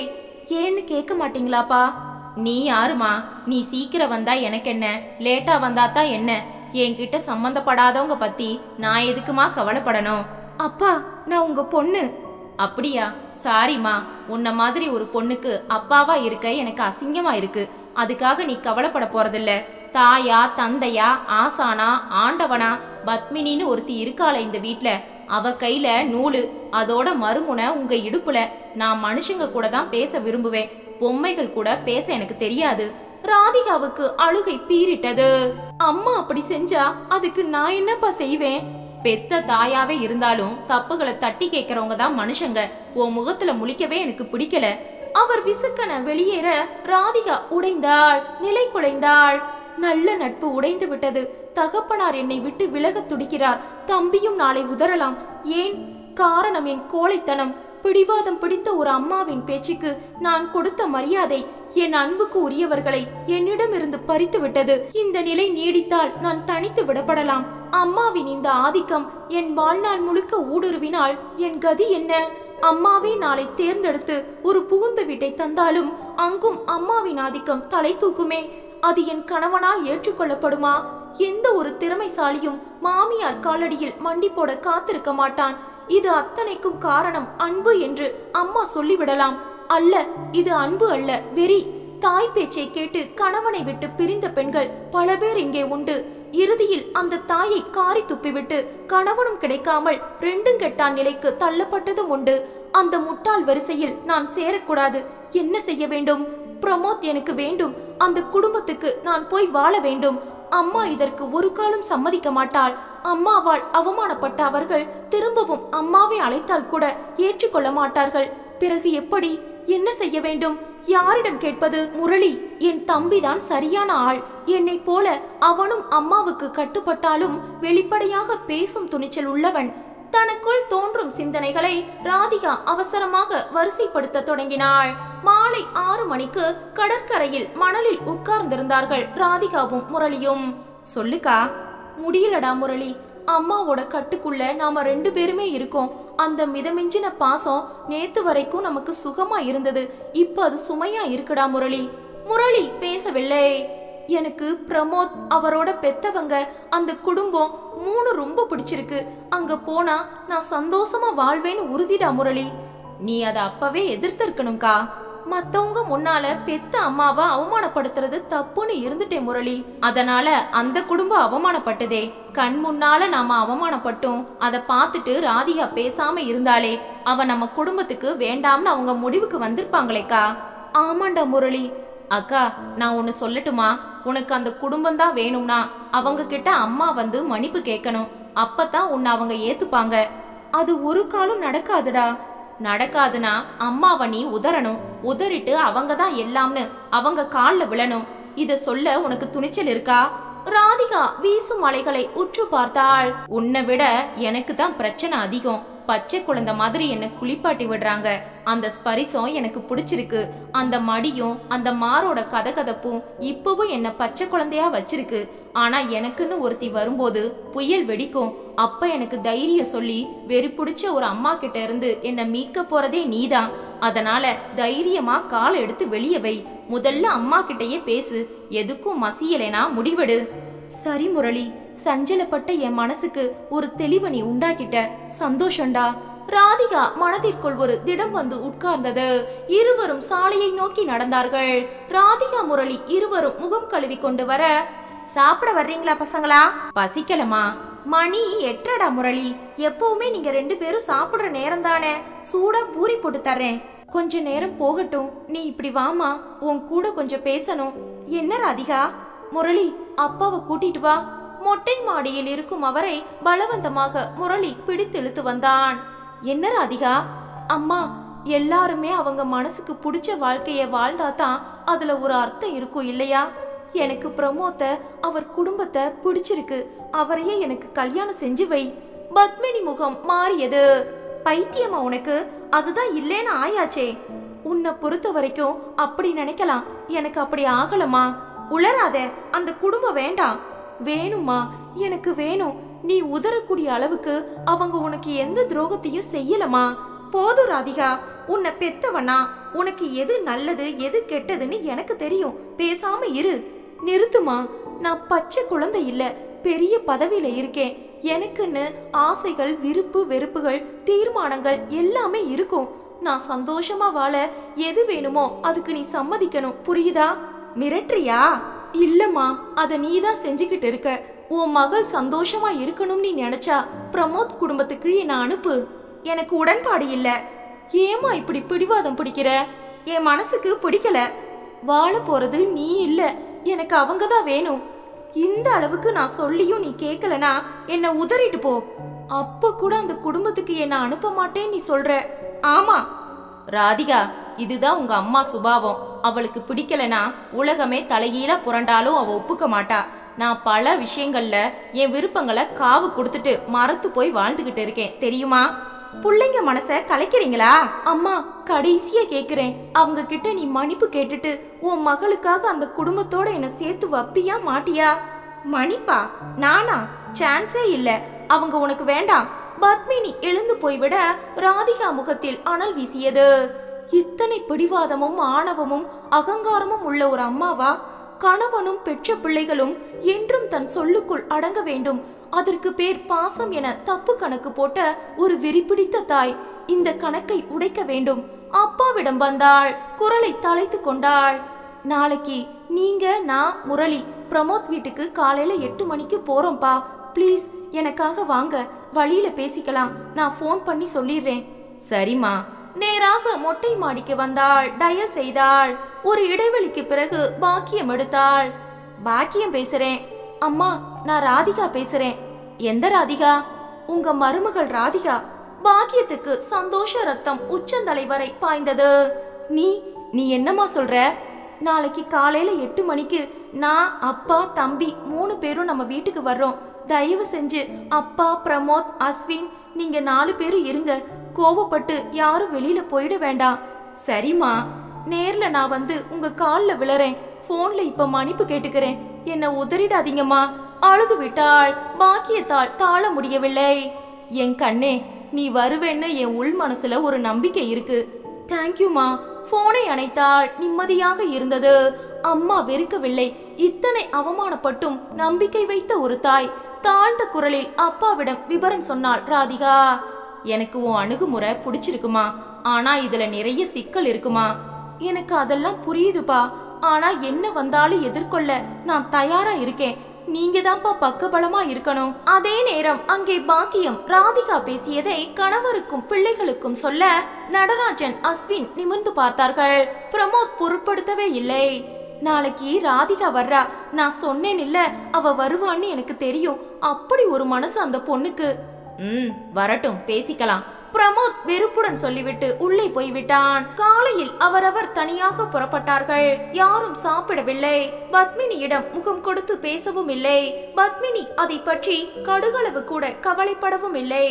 ஏன்னு கேட்க மாட்டீங்களாப்பா? நீ யாருமா? நீ சீக்கிரம் வந்தா எனக்கு என்ன, லேட்டா வந்தாத்தா என்ன? என்கிட்ட சம்பந்தப்படாதவங்க பத்தி நான் எதுக்குமா கவலைப்படணும்? அப்பா, நான் உங்க பொண்ணு. அப்படியா? சாரிம்மா, உன்ன மாதிரி ஒரு பொண்ணுக்கு அப்பாவா இருக்க எனக்கு அசிங்கமா இருக்கு. அதுக்காக நீ கவலைப்பட போறதில்ல. தாயா, தந்தையா, ஆசானா, ஆண்டவனா, பத்மினின்னு ஒருத்தி இருக்காள இந்த வீட்ல, அவ கையில நூலு, அதோட மறுமுனை உங்க இடுப்புல. நான் மனுஷங்க கூட தான் பேச விரும்புவேன், பொம்மைகள் கூட பேச எனக்கு தெரியாது. ராதிகாவுக்கு அழுகை பீறிட்டது. அம்மா அப்படி செஞ்சா அதுக்கு நான் என்னப்பா செய்வேன்? பெத்த தாயாவே இருந்தாலும் தப்புகளை தட்டி கேட்கறவங்க தான் மனுஷங்க. உன் முகத்துல முழிக்கவே எனக்கு பிடிக்கல. அவர் விசுக்கன வெளியேற ராதிகா உடைந்தாள், நிலை குலைந்தாள். நல்ல நட்பு உடைந்து விட்டது. தகப்பனார் என்னை விட்டு விலக துடிக்கிறார். தம்பியும் நாளை உதறலாம். ஏன்? காரணம் என் கோழைத்தனம். பிடிவாதம் பிடித்த ஒரு அம்மாவின் பேச்சுக்கு நான் கொடுத்த மரியாதை என் அன்புக்கு உரியவர்களை என்னிடமிருந்து பறித்து விட்டது. இந்த நிலை நீடித்தால் நான் தனித்து விடப்படலாம். அம்மாவின் இந்த ஆதிக்கம் என் வாழ்நாள் முழுக்க ஊடுருவினால் என் கதி என்ன? அம்மாவே நாளை தேர்ந்தெடுத்து ஒரு புகுந்த வீட்டை தந்தாலும் அங்கும் அம்மாவின் ஆதிக்கம் தலை தூக்குமே. அது என் கணவனால் ஏற்றுக்கொள்ளப்படுமா? எந்த ஒரு திறமைசாலியும் மாமியார் காலடியில் மண்டி போட காத்திருக்க மாட்டான். இது அத்தனைக்கும் காரணம் அன்பு என்று அம்மா சொல்லிவிடலாம். அல்ல, இது அன்பு அல்ல, வெறி. தாய் பேச்சை கேட்டு கணவனை விட்டு பிரிந்த பெண்கள் பல பேர் இங்கே உண்டு. இறுதியில் அந்த தாயை காரி துப்பிவிட்டு கணவனும் கிடைக்காமல் ரெண்டும் கெட்டான் நிலைக்கு தள்ளப்பட்டதும் உண்டு. அந்த முட்டாள் வரிசையில் நான் சேரக்கூடாது. என்ன செய்ய வேண்டும்? பிரமோத் எனக்கு வேண்டும். அந்த குடும்பத்துக்கு நான் போய் வாழ வேண்டும். அம்மா இதற்கு ஒரு காலம் சம்மதிக்க மாட்டாள். அம்மாவால் அவமானப்பட்ட அவர்கள் திரும்பவும் அம்மாவை அழைத்தால் கூட ஏற்றுக்கொள்ள மாட்டார்கள். பிறகு எப்படி? என்ன செய்ய வேண்டும்? யாரிடம் கேட்பது? முரளி என் தம்பிதான் சரியான ஆள். என்னை போல அவனும் அம்மாவுக்கு கட்டுப்பட்டாலும் வெளிப்படையாக பேசும் துணிச்சல் உள்ளவன். தனக்குள் தோன்றும் சிந்தனைகளை ராதிகா அவசரமாக வரிசைப்படுத்த தொடங்கினாள். மாலை 6 மணிக்கு கடற்கரையில் மணலில் உட்கார்ந்திருந்தார்கள் ராதிகாவும் முரளியும். சொல்லுக்கா. முடியலடா முரளி, அம்மாவோட கட்டுக்குள்ள நாம 2 பேருமே இருக்கோம். அந்த மிதமிஞ்சின பாசம் நேத்து வரைக்கும் நமக்கு சுகமா இருந்தது. இப்ப அது சுமையா இருக்குடா முரளி. முரளி பேசவில்லை. எனக்கு பிரமோத், அவரோட பெத்தவங்க, அந்த குடும்பம் 3 ரொம்ப பிடிச்சிருக்கு. அங்க போனா நான் சந்தோஷமா வாழ்வேன்னு உறுதிடா முரளி. நீ அதை அப்பவே எதிர்த்திருக்கணும்க்கா. மத்தவங்க முன்னால பெத்த அம்மாவை அவமானப்படுத்துறது தப்புன்னு இருந்துட்டேன் முரளி. அதனால அந்த குடும்பம் அவமானப்பட்டதே. கண் முன்னால நாம அவமானப்பட்டோம். அதை பார்த்துட்டு ராதிகா பேசாம இருந்தாலே அவ நம்ம குடும்பத்துக்கு வேண்டாம்னு அவங்க முடிவுக்கு வந்திருப்பாங்களேக்கா. ஆமாண்டா முரளி. அக்கா, நான் ஒன்னு சொல்லட்டுமா? உனக்கு அந்த குடும்பம் தான் வேணும்னா அவங்க கிட்ட அம்மா வந்து மன்னிப்பு கேட்கணும். அப்பதான் உன்னை அவங்க ஏத்துப்பாங்க. அது ஒரு காலம் நடக்காதுடா. நடக்காதுன்னா அம்மாவை நீ உதறணும். உதறிட்டு அவங்க தான் எல்லாம்னு அவங்க காலில் விழணும். இத சொல்ல உனக்கு துணிச்சல் இருக்கா? ராதிகா வீசும் அலைகளை உற்று பார்த்தாள். உன்னை விட எனக்கு தான் பிரச்சனை அதிகம். பச்சை குழந்தை மாதிரி என்ன குளிப்பாட்டி விடுறாங்க. அந்த ஸ்பரிசம் எனக்கு பிடிச்சிருக்கு. அந்த மடியும் அந்த மாரோட கதகதப்பும் இப்பவும் என்ன பச்சை குழந்தையா வச்சிருக்கு. ஆனா எனக்குன்னு ஒருத்தி வரும்போது புயல் வெடிக்கும். அப்ப எனக்கு தைரியம் சொல்லி வெறி பிடிச்ச ஒரு அம்மா கிட்ட இருந்து என்ன மீட்க போறதே நீதான். அதனால தைரியமா கால் எடுத்து வெளியே வை. முதல்ல அம்மா கிட்டயே பேசு. எதுக்கும் மசியலைனா முடிவெடு. சரி முரளி, சஞ்சலப்பட்ட என் மனசுக்கு ஒரு தெளிவை நீ உண்டாக்கிட்ட. சந்தோஷண்டா. ராதிகா மனதிற்குள் ஒரு திடம் வந்து உட்கார்ந்தது. இருவரும் சாலையை நோக்கி நடந்தார்கள். ராதிகா முரளி இருவரும் முகம் கழுவி கொண்டு வர, சாப்பிட வர்றீங்களா பசங்களா? பசிக்கலமா. மணி 8:30டா முரளி. எப்பவுமே நீங்க 2 பேரும் சாப்பிடுற நேரம் தானே. சூடா பூரி போட்டு தர்றேன். கொஞ்ச நேரம் போகட்டும். நீ இப்படி வாமா, உன் கூட கொஞ்சம் பேசணும். என்ன ராதிகா? முரளி, அப்பாவை கூட்டிட்டு வா. மொட்டை மாடியில் இருக்கும் அவரை பலவந்தமாக முரளி பிடித்தெழுத்து வந்தான். என்ன ராதிகா? அம்மா, எல்லாருமே அவங்க மனசுக்கு பிடிச்ச வாழ்க்கைய வாழ்ந்தாதான் அதுல ஒரு அர்த்தம் இருக்கும் இல்லையா? எனக்கு பிரமோத்தை, அவர் குடும்பத்தை பிடிச்சிருக்கு. அவரையே எனக்கு கல்யாணம் செஞ்சு வை. பத்மினி முகம் மாறியது. பைத்தியமா உனக்கு? அதுதான் இல்லேன்னு ஆயாச்சே. உன்னை பொறுத்த வரைக்கும் அப்படி நினைக்கலாம். எனக்கு அப்படி ஆகலமா. உளராத. அந்த குடும்பம் வேண்டாம். வேணுமா? எனக்கு வேணும். நீ உதறக்கூடிய அளவுக்கு அவங்க உனக்கு எந்த துரோகத்தையும் செய்யலமா. போதும் ராதிகா. உன்னை பெத்தவனா? உனக்கு எது நல்லது எது கெட்டதுன்னு எனக்கு தெரியும். பேசாம இரு. நிறுத்துமா. நான் பச்சை குழந்தை இல்ல, பெரிய பதவியில இருக்கேன். எனக்குன்னு ஆசைகள், விருப்பு வெறுப்புகள், தீர்மானங்கள் எல்லாமே இருக்கும். நான் சந்தோஷமா வாழ எது வேணுமோ அதுக்கு நீ சம்மதிக்கணும், புரியுதா? மிரட்டுறியா? இல்லம்மா, அத நீதான் செஞ்சுக்கிட்டு இருக்க. உன் மகள் சந்தோஷமா இருக்கணும்னு நீ நினைச்சா பிரமோத் குடும்பத்துக்கு என்ன அனுப்பு. எனக்கு உடன்பாடு இல்ல. ஏமா இப்படி பிடிவாதம் பிடிக்கிற? என் மனசுக்கு பிடிக்கல. வாழ போறது நீ இல்ல, எனக்கு அவங்கதான் வேணும். இந்த அளவுக்கு நான் சொல்லியும் நீ கேட்கலனா என்ன உதறிட்டு போ. அப்ப கூட அந்த குடும்பத்துக்கு என்ன அனுப்ப மாட்டேன்னு நீ சொல்ற. ஆமா ராதிகா, இதுதான் உங்க அம்மா சுபாவம். அவளுக்கு பிடிக்கலனா உலகமே தலைகீழா புரண்டாலும் அவ ஒப்புக்க மாட்டா. நான் பல விஷயங்கள்ல என் விருப்பங்களை காவு கொடுத்துட்டு மறத்து போய் வாழ்ந்துகிட்டு இருக்கேன், தெரியுமா? புள்ளைங்க மனச கலைக்கிறீங்களா? அம்மா, கடைசியா கேக்குறேன், அவங்க கிட்ட நீ மன்னிப்பு கேட்டுட்டு உன் மகளுக்காக அந்த குடும்பத்தோட என்ன சேர்த்து வப்பியா மாட்டியா? மன்னிப்பா? நானா? சான்ஸே இல்ல. அவங்க உனக்கு வேண்டாம். பத்மினி எழுந்து போய்விட ராதிகா முகத்தில் அனல் வீசியது. இத்தனை பிடிவாதமும் ஆணவமும் அகங்காரமும் உள்ள ஒரு அம்மாவா? கணவனும் பெற்ற பிள்ளைகளும் என்றும் தன் சொல்லுக்குள் அடங்க வேண்டும், அதற்கு பேர் பாசம் என தப்பு கணக்கு போட்ட ஒரு வெறிபிடித்த தாய் இந்த கணக்கை உடைக்க வேண்டும். அப்பாவிடம் வந்தாள், குரலை தலைத்து கொண்டாள். நாளைக்கு நீங்க, நான், முரளி பிரமோத் வீட்டுக்கு காலையில 8 மணிக்கு போறோம்பா. ப்ளீஸ் எனக்காக வாங்க, வழியில பேசிக்கலாம். நான் ஃபோன் பண்ணி சொல்லிடுறேன். சரிம்மா. நேராக மொட்டை மாடிக்கு வந்தாள். டயல் செய்தாள். ஒரு இடைவெளிக்கு பிறகு பாக்கியம் எடுத்தாள். பாக்கியம் பேசுறேன். அம்மா, நான் ராதிகா பேசுறேன். எந்த ராதிகா? உங்க மருமகள் ராதிகா. பாக்கியத்துக்கு சந்தோஷ ரத்தம் உச்சந்தலை வரை பாய்ந்தது. நீ என்னம்மா சொல்ற? நாளைக்கு காலையில 8 மணிக்கு நான், அப்பா, தம்பி 3 பேரும் நம்ம வீட்டுக்கு வர்றோம். தயவு செஞ்சு அப்பா, பிரமோத், அஸ்வின் நீங்க 4 பேரும் இருங்க. கோவப்பட்டு யாரும் வெளியில போயிட வேண்டாம். சரிம்மா. நேர்ல நான் வந்து உங்க கால்ல விழறேன். போன்ல இப்ப மன்னிப்பு கேட்டுக்கிறேன். என்ன உதறிடாதீங்கம்மா. அழுது விட்டாள். பாக்கியத்தால் தாழ முடியவில்லை. என் கண்ணே, நீ வருவேன்னு என் உள் மனசுல ஒரு நம்பிக்கை இருக்கு. தேங்க்யூமா. போனை அணைத்தாள். நிம்மதியாக இருந்தது. அம்மா வெறுக்கவில்லை. இத்தனை அவமானப்பட்டும் நம்பிக்கை வைத்த ஒரு தாய். தாழ்ந்த குரலில் அப்பாவிடம் விவரம் சொன்னாள் ராதிகா. எனக்கு உன் அணுகுமுறை பிடிச்சிருக்குமா, ஆனா இதுல நிறைய சிக்கல் இருக்குமா. எனக்கு அதெல்லாம் புரியுதுப்பா. ஆனா என்ன வந்தாலும் எதிர்கொள்ள நான் தயாரா இருக்கேன். நீங்க தான்ப்பா பக்கபலமா இருக்கணும். அதே நேரம் அங்கே பாக்கியம் ராதிகா பேசியதை கணவருக்கும் பிள்ளைகளுக்கும் சொல்ல நடராஜன், அஸ்வின் நிமிர்ந்து பார்த்தார்கள். பிரமோத் பொருட்படுத்தவே இல்லை. நாளைக்கு ராதிகா வர்றா. நான் சொன்னேன் இல்ல, அவ வருவான்னு எனக்கு தெரியும். அப்படி ஒரு மனசு அந்த பொண்ணுக்கு. வரட்டும், பேசிக்கலாம். பிரமோத் வெறுப்புடன் சொல்லிவிட்டு உள்ளே போய்விட்டான். காலையில் அவரவர் தனியாக புறப்பட்டார்கள். யாரும் சாப்பிடவில்லை. பத்மினியிடம் முகம் கொடுத்து பேசவும் இல்லை. பத்மினி அதை பற்றி கடுகளவு கூட கவலைப்படவும் இல்லை.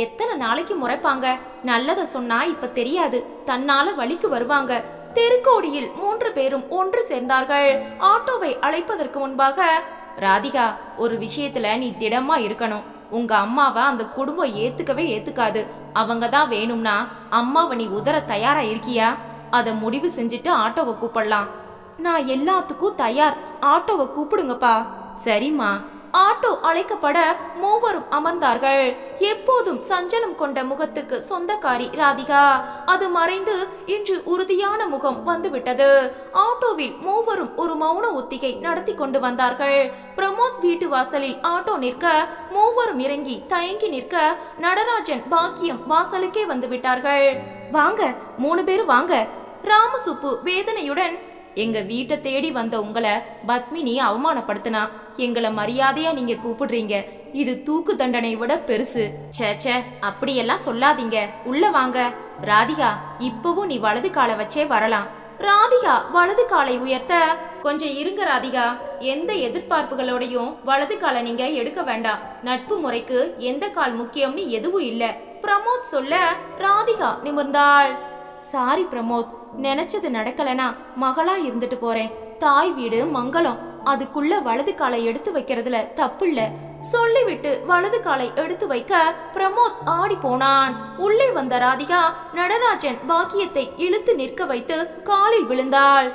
எத்தனை நாளைக்கு முறைப்பாங்க? நல்லத சொன்னா இப்ப தெரியாது, தன்னால வழிக்கு வருவாங்க. தெருக்கோடியில் 3 பேரும் ஒன்று சேர்ந்தார்கள். ஆட்டோவை அழைப்பதற்கு முன்பாக, ராதிகா, ஒரு விஷயத்துல நீ திடமா இருக்கணும். உங்க அம்மாவை அந்த குடும்பம் ஏத்துக்கவே ஏத்துக்காது. அவங்க தான் வேணும்னா அம்மாவை நீ உதற தயாரா இருக்கியா? அதை முடிவு செஞ்சுட்டு ஆட்டோவை கூப்பிடலாம். நான் எல்லாத்துக்கும் தயார். ஆட்டோவை கூப்பிடுங்கப்பா. சரிம்மா. ஆட்டோ அழைக்கப்பட 3 அமர்ந்தார்கள். எப்போதும் சஞ்சலம் கொண்ட முகத்துக்கு சொந்தக்காரி ராதிகா. அது மறைந்து இன்று உறுதியான முகம் வந்துவிட்டது. ஆட்டோவில் 3 ஒரு மௌன ஒத்திகை நடத்தி கொண்டு வந்தார்கள். பிரமோத் வீட்டு வாசலில் ஆட்டோ நிற்க 3 இறங்கி தயங்கி நிற்க நடராஜன், பாக்கியம் வாசலுக்கே வந்து விட்டார்கள். வாங்க 3 பேரும் வாங்க. ராமசுப்பு வேதனையுடன், எங்க வீட்டை தேடி வந்த உங்களை பத்மினி அவமானப்படுத்தினா. எங்களை மரியாதையா நீங்க கூப்பிடுறீங்க. இது தூக்கு தண்டனை விட பெருசு. சேச்சே, அப்படியெல்லாம் சொல்லாதீங்க. உள்ள வாங்க. ராதிகா, இப்பவும் நீ வலது காலை வச்சே வரலாம். ராதிகா வலது காலை உயர்த்த, கொஞ்சம் இருங்க ராதிகா. எந்த எதிர்பார்ப்புகளோடையும் வலது காலை நீங்க எடுக்க வேண்டாம். நட்பு முறைக்கு எந்த கால் முக்கியம்னு எதுவும் இல்ல. பிரமோத் சொல்ல ராதிகா நிமிர்ந்தாள். சாரி பிரமோத், நினைச்சது நடக்கலனா மகளா இருந்துட்டு போறேன். தாய் வீடு மங்களம், அதுக்குள்ள வலது காலை எடுத்து வைக்கிறதுல தப்பு இல்ல. சொல்லிவிட்டு வலது காலை எடுத்து வைக்க பிரமோத் ஆடி போனான். உள்ளே வந்த ராதிகா நடராஜன் பாக்கியத்தை இழுத்து நிற்க வைத்து காலில் விழுந்தாள்.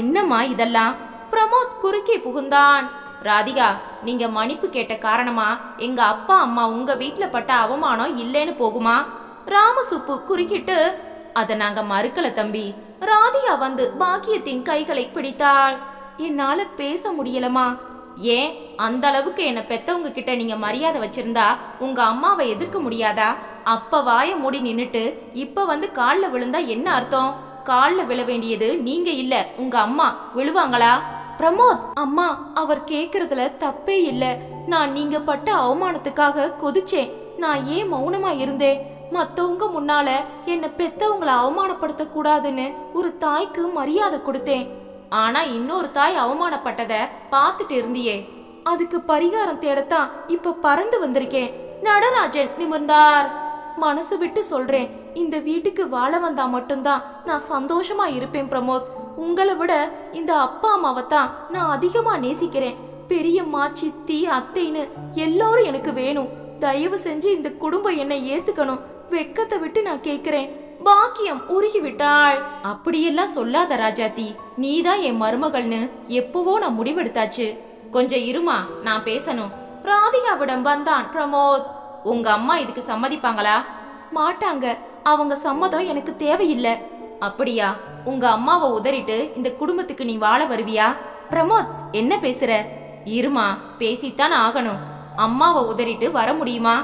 என்னம்மா இதெல்லாம்? பிரமோத் குறுக்கே புகுந்தான். ராதிகா, நீங்க மன்னிப்பு கேட்ட காரணமா எங்க அப்பா அம்மா உங்க வீட்ல பட்ட அவமானம் இல்லைன்னு போகுமா? ராமசுப்பு குறுக்கிட்டு, அத நாங்க மறுக்கல தம்பி. ராதிகா வந்து பாக்கியத்தின் கைகளை பிடித்தாள். என்னால பேச முடியலமா. ஏன் அந்த அளவுக்கு என்ன பெத்தவங்க கிட்ட நீங்க மரியாதை வச்சிருந்தா உங்க அம்மாவை எதிர்க்க முடியாதா? அப்ப வாய மூடி நின்னுட்டு இப்ப வந்து கால்ல விழுந்தா என்ன அர்த்தம்? கால்ல விழ வேண்டியது நீங்க இல்ல, உங்க அம்மா. விழுவாங்களா? பிரமோத், அம்மா, அவர் கேக்குறதுல தப்பே இல்ல. நான் நீங்க பட்ட அவமானத்துக்காக கொதிச்சேன். நான் ஏன் மௌனமா இருந்தேன்? மத்தவங்க முன்னால என்ன பெத்தவங்களை அவமானப்படுத்த கூடாதுன்னு ஒரு தாய்க்கு மரியாதை கொடுத்தேன். ஆனா இன்னொரு தாய் அவமானப்பட்டத பாத்துட்டு இருந்தியே, அதுக்கு பரிகாரம் தேடத்தான் இப்ப பறந்து வந்திருக்கேன். நடராஜன் நிமிர்ந்தார். மனசு விட்டு சொல்றேன், இந்த வீட்டுக்கு வாழ வந்தா மட்டும்தான் நான் சந்தோஷமா இருப்பேன் பிரமோத். உங்களை விட இந்த அப்பா அம்மாவை தான் நான் அதிகமா நேசிக்கிறேன். பெரியம்மா, சித்தி, அத்தைன்னு எல்லாரும் எனக்கு வேணும். தயவு செஞ்சு இந்த குடும்பம் என்னை ஏத்துக்கணும். வெக்கத்தை விட்டு நான் கேக்குறேன். பாக்கியம் உருகி விட்டாள். அப்படியெல்லாம் சொல்லாத ராஜாத்தி, நீதான் என் மருமகள்னு எப்பவோ நான் முடிவெடுத்தாச்சு. கொஞ்சம் இருமா, நான் பேசணும். ராதிகாவிடம் வந்தான் பிரமோத். உங்க அம்மா இதுக்கு சம்மதிப்பாங்களா? மாட்டாங்க. அவங்க சம்மதம் எனக்கு தேவையில்லை. அப்படியா? உங்க அம்மாவை உதறிட்டு இந்த குடும்பத்துக்கு நீ வாழ வருவியா? பிரமோத், என்ன பேசுற? இருமா, பேசித்தான் ஆகணும். அம்மாவை உதறிட்டு வர முடியுமா?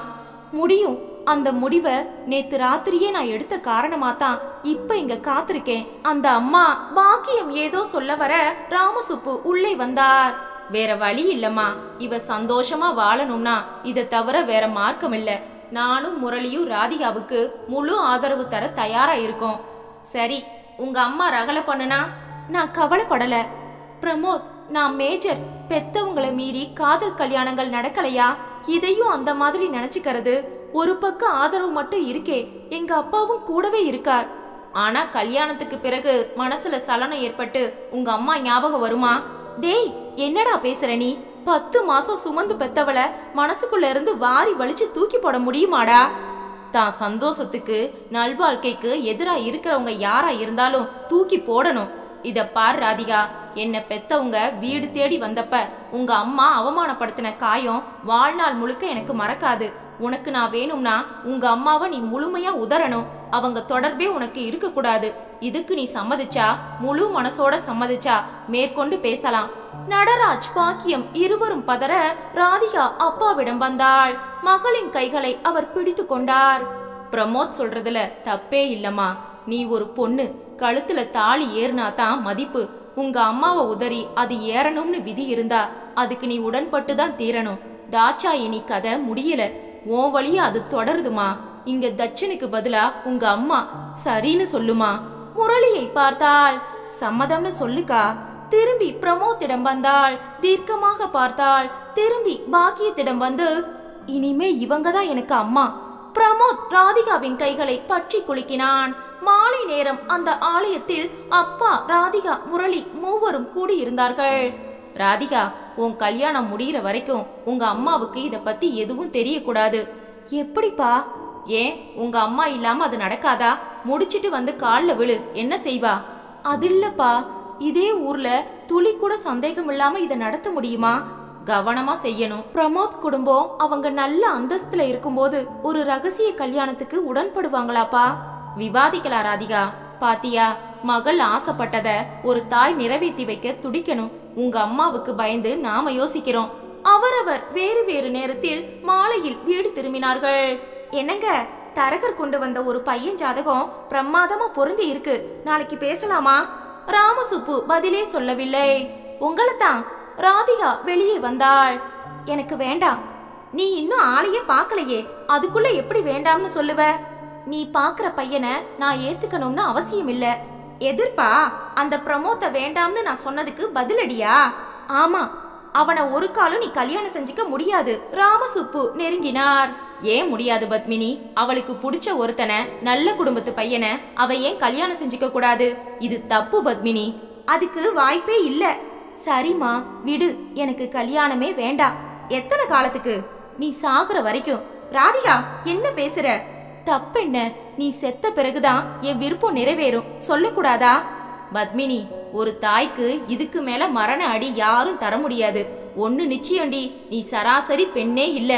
முடியும். அந்த முடிவை நேத்து ராத்திரியே நான் எடுத்த காரணமா தான் இப்ப இங்க காத்திருக்கேன். அந்த அம்மா. பாக்கியம் ஏதோ சொல்ல வர ராமசுப்பு உள்ளே வந்தார். வேற வழி இல்லம்மா, இவ சந்தோஷமா வாழணும்னா இதை தவிர வேற மார்க்கம் இல்ல. நானும் முரளியும் ராதிகாவுக்கு முழு ஆதரவு தர தயாரா இருக்கோம். சரி, உங்க அம்மா ரகல பண்ணுனா நான் கவலைப்படல. பிரமோத், நான் மேஜர். பெத்தவங்களை மீறி காதல் கல்யாணங்கள் நடக்கலையா? இதையும் அந்த மாதிரி நினைச்சுக்கிறது. ஒரு பக்கம் ஆதரவு மட்டும் இருக்கே, எங்க அப்பாவும் கூடவே இருக்கார். ஆனா கல்யாணத்துக்கு பிறகு மனசுல சலனம் ஏற்பட்டு உங்க அம்மா ஞாபகம் வருமா? டேய், என்னடா பேசுற நீ? 10 மாசம் சுமந்து பெத்தவள மனசுக்குள்ள இருந்து வாரி வலிச்சு தூக்கி போட முடியுமாடா? தான் சந்தோஷத்துக்கு நல்வாழ்க்கைக்கு எதிரா இருக்கிறவங்க யாரா இருந்தாலும் தூக்கி போடணும். இத பார் ராதிகா, என்ன பெத்தவங்க வீடு தேடி வந்தப்ப உங்க அம்மா அவமானப்படுத்தின காயம் வாழ்நாள் முழுக்க எனக்கு மறக்காது. உனக்கு நான் வேணும்னா உங்க அம்மாவை நீ முழுமையா உதறணும். அவங்க தொடர்பே உனக்கு இருக்க கூடாது. இதுக்கு நீ சம்மதிச்சா, முழு மனசோட சம்மதிச்சா மேற்கொண்டு பேசலாம். நடராஜ், பாக்கியம் இருவரும் பதற ராதிகா அப்பாவிடம் வந்தாள். மகளின் கைகளை அவர் பிடித்து கொண்டார். பிரமோத் சொல்றதுல தப்பே இல்லம்மா. நீ ஒரு பொண்ணு, கழுத்துல தாலி ஏறினா தான் மதிப்பு. உங்க அம்மாவை உதறி அது ஏறணும்னு விதி இருந்தா அதுக்கு நீ உடன்பட்டு தான் தீரணும். தாட்சாயினி கதை முடியல, உன் வழியா அது தொடருதுமா. இங்க தட்சனுக்கு பதிலா உங்க அம்மா சரின்னு சொல்லுமா. முரளியை பார்த்தாள். சம்மதம்னு சொல்லுக்கா. திரும்பி பிரமோத்திடம் வந்தாள். தீர்க்கமாக பார்த்தாள். திரும்பி பாக்கியத்திடம் வந்து, இனிமே இவங்க தான் எனக்கு அம்மா. பிரமோத் ராதிகாவின் கைகளை பற்றி குலுக்கினான். மாலை நேரம் அந்த ஆலயத்தில் அப்பா, ராதிகா, முரளி மூவரும் கூடியிருந்தார்கள். ராதிகா, உன் கல்யாணம் முடிகிற வரைக்கும் உங்க அம்மாவுக்கு இத பத்தி எதுவும் தெரியக்கூடாது. எப்படிப்பா? ஏன் உங்க அம்மா இல்லாம அது நடக்காதா? முடிச்சிட்டு வந்து கால்ல விழு, என்ன செய்வா? அது இல்லப்பா, இதே ஊர்ல துளி கூட சந்தேகம் இல்லாம இதை நடத்த முடியுமா? கவனமா செய்யணும். பிரமோத் குடும்பம் அவங்க நல்ல அந்தஸ்துல இருக்கும்போது ஒரு ரகசிய கல்யாணத்துக்கு உடன்படுவாங்களாப்பா? விவாதிக்கலாம் ராதிகா. பாத்தியா, மகள் ஆசைப்பட்டத ஒரு தாய் நிறைவேற்றி வைக்க துடிக்கணும். உங்க அம்மாவுக்கு பயந்து நாம யோசிக்கிறோம். அவரவர் வேறு வேறு நேரத்தில் மாலையில் வீடு திரும்பினார்கள். என்னங்க, தரகர் கொண்டு வந்த ஒரு பையன் ஜாதகம் பிரமாதமா பொருந்தி இருக்கு. நாளைக்கு பேசலாமா? ராமசுப்பு பதிலே சொல்லவில்லை. உங்களைத்தான். ராதிகா வெளியே வந்தாள். எனக்கு வேண்டாம். நீ இன்னும் ஆளையே பார்க்கலையே, அதுக்குள்ள எப்படி வேண்டாம்னு சொல்லுவ? நீ பாக்குற பையனை நான் ஏத்துக்கணும்னு அவசியம் இல்ல. எதிர்ப்பா? அந்த பிரமோத்தை வேண்டாம்னு நான் சொன்னதுக்கு பதிலடியா? ஆமா, அவனை ஒரு காலம் நீ கல்யாணம் செஞ்சுக்க முடியாது. ராமசுப்பு நெருங்கினார். ஏன் முடியாது பத்மினி? அவளுக்கு பிடிச்ச ஒருத்தனை, நல்ல குடும்பத்து பையனை அவ ஏன் கல்யாணம் செஞ்சுக்க கூடாது? இது தப்பு பத்மினி. அதுக்கு வாய்ப்பே இல்ல. சரிம்மா, விடு. எனக்கு கல்யாணமே வேண்டாம். எத்தனை காலத்துக்கு? நீ சாகுற வரைக்கும். ராதிகா, என்ன பேசுற? தப்பென்ன? நீ செத்த பிறகுதான் என் விருப்பம் நிறைவேறும். சொல்லக்கூடாதா? பத்மினி, ஒரு தாய்க்கு இதுக்கு மேல மரண அடி யாரும் தர முடியாது. ஒன்னு நிச்சயம்டி, நீ சராசரி பெண்ணே இல்ல.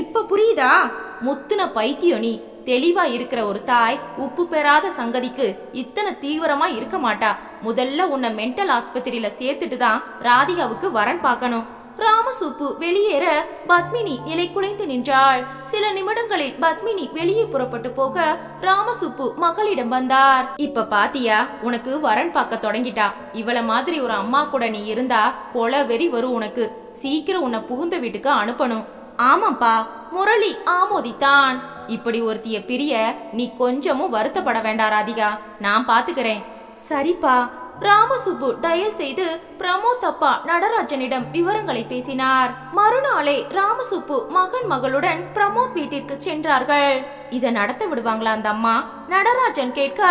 இப்ப புரியுதா? முத்துன பைத்தியம் நீ. தெளிவா இருக்கிற ஒரு தாய் உப்பு பெறாத சங்கதிக்கு இத்தனை தீவிரமா இருக்க மாட்டா. முதல்ல உன்னை மென்டல் ஆஸ்பத்திரியில சேர்த்துட்டு தான் ராதிகாவுக்கு வரன் பார்க்கணும். ராமசுப்பு வெளியேற பத்மினி நிலை குலைந்து நின்றாள். சில நிமிடங்களில் பத்மினி வெளியே புறப்பட்டு போக ராமசுப்பு மகளிடம் வந்தார். இப்ப பாத்தியா, உனக்கு வரன் பார்க்க தொடங்கிட்டா. இவள மாதிரி ஒரு அம்மா கூட நீ இருந்தா கொலை வெறி வரும் உனக்கு. சீக்கிரம் உன்னை புகுந்த வீட்டுக்கு அனுப்பணும். ஆமாப்பா, முரளி ஆமோதித்தான். இப்படி ஒருத்திய பிரிய நீ கொஞ்சமும் வருத்தப்பட வேண்டாம் ராதிகா, நான் பாத்துக்கிறேன். சரிப்பா. ராமசுப்பு டயல் செய்து பிரமோத் அப்பா நடராஜனிடம் விவரங்களை பேசினார். மறுநாளே ராமசுப்பு மகன் மகளுடன் பிரமோத் வீட்டிற்கு சென்றார்கள். இத நடத்த விடுவாங்களா அந்த அம்மா? நடராஜன் கேட்க,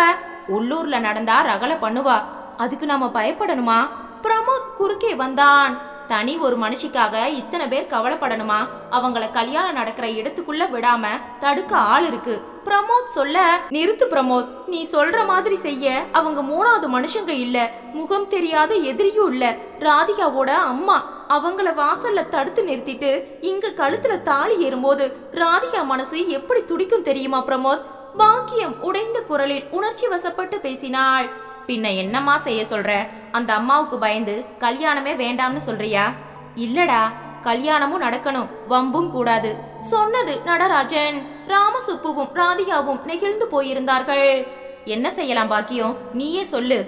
உள்ளூர்ல நடந்தா ரகல பண்ணுவா, அதுக்கு நாம பயப்படணுமா? பிரமோத் குறுக்கே வந்தான். தனி ஒரு மனுஷிக்காக இத்தனை பேர் கவலைப்படணுமா? அவங்கள கல்யாணம் நடக்கிற இடத்துக்குள்ள விடாம தடுக்க ஆள் இருக்கு. பிரமோத் சொல்ல, நிறுத்து பிரமோத், நீ சொல்ற மாதிரி செய்ய அவங்க மூணாவது மனுஷங்க இல்ல, முகம் தெரியாத எதிரியும் இல்ல, ராதிகாவோட அம்மா. அவங்கள வாசல்ல தடுத்து நிறுத்திட்டு இங்க கழுத்துல தாலி ஏறும்போது ராதிகா மனசு எப்படி துடிக்கும் தெரியுமா பிரமோத்? பாக்கியம் உடைந்த குரலில் உணர்ச்சி வசப்பட்டு பேசினாள். பின்ன என்னம்மா செய்ய சொல்ற? அந்த அம்மாவுக்கு பயந்து கல்யாணமே வேண்டாம்னு சொல்றியா? இல்லடா, கல்யாணமும் நடக்கணும், வம்பும் கூடாது சொன்னது நடராஜன். ராமசுப்புவும் ராதிகாவும் நெகிழ்ந்து போயிருந்தார்கள். என்ன செய்யலாம் பாக்கியம், நீயே சொல்லு.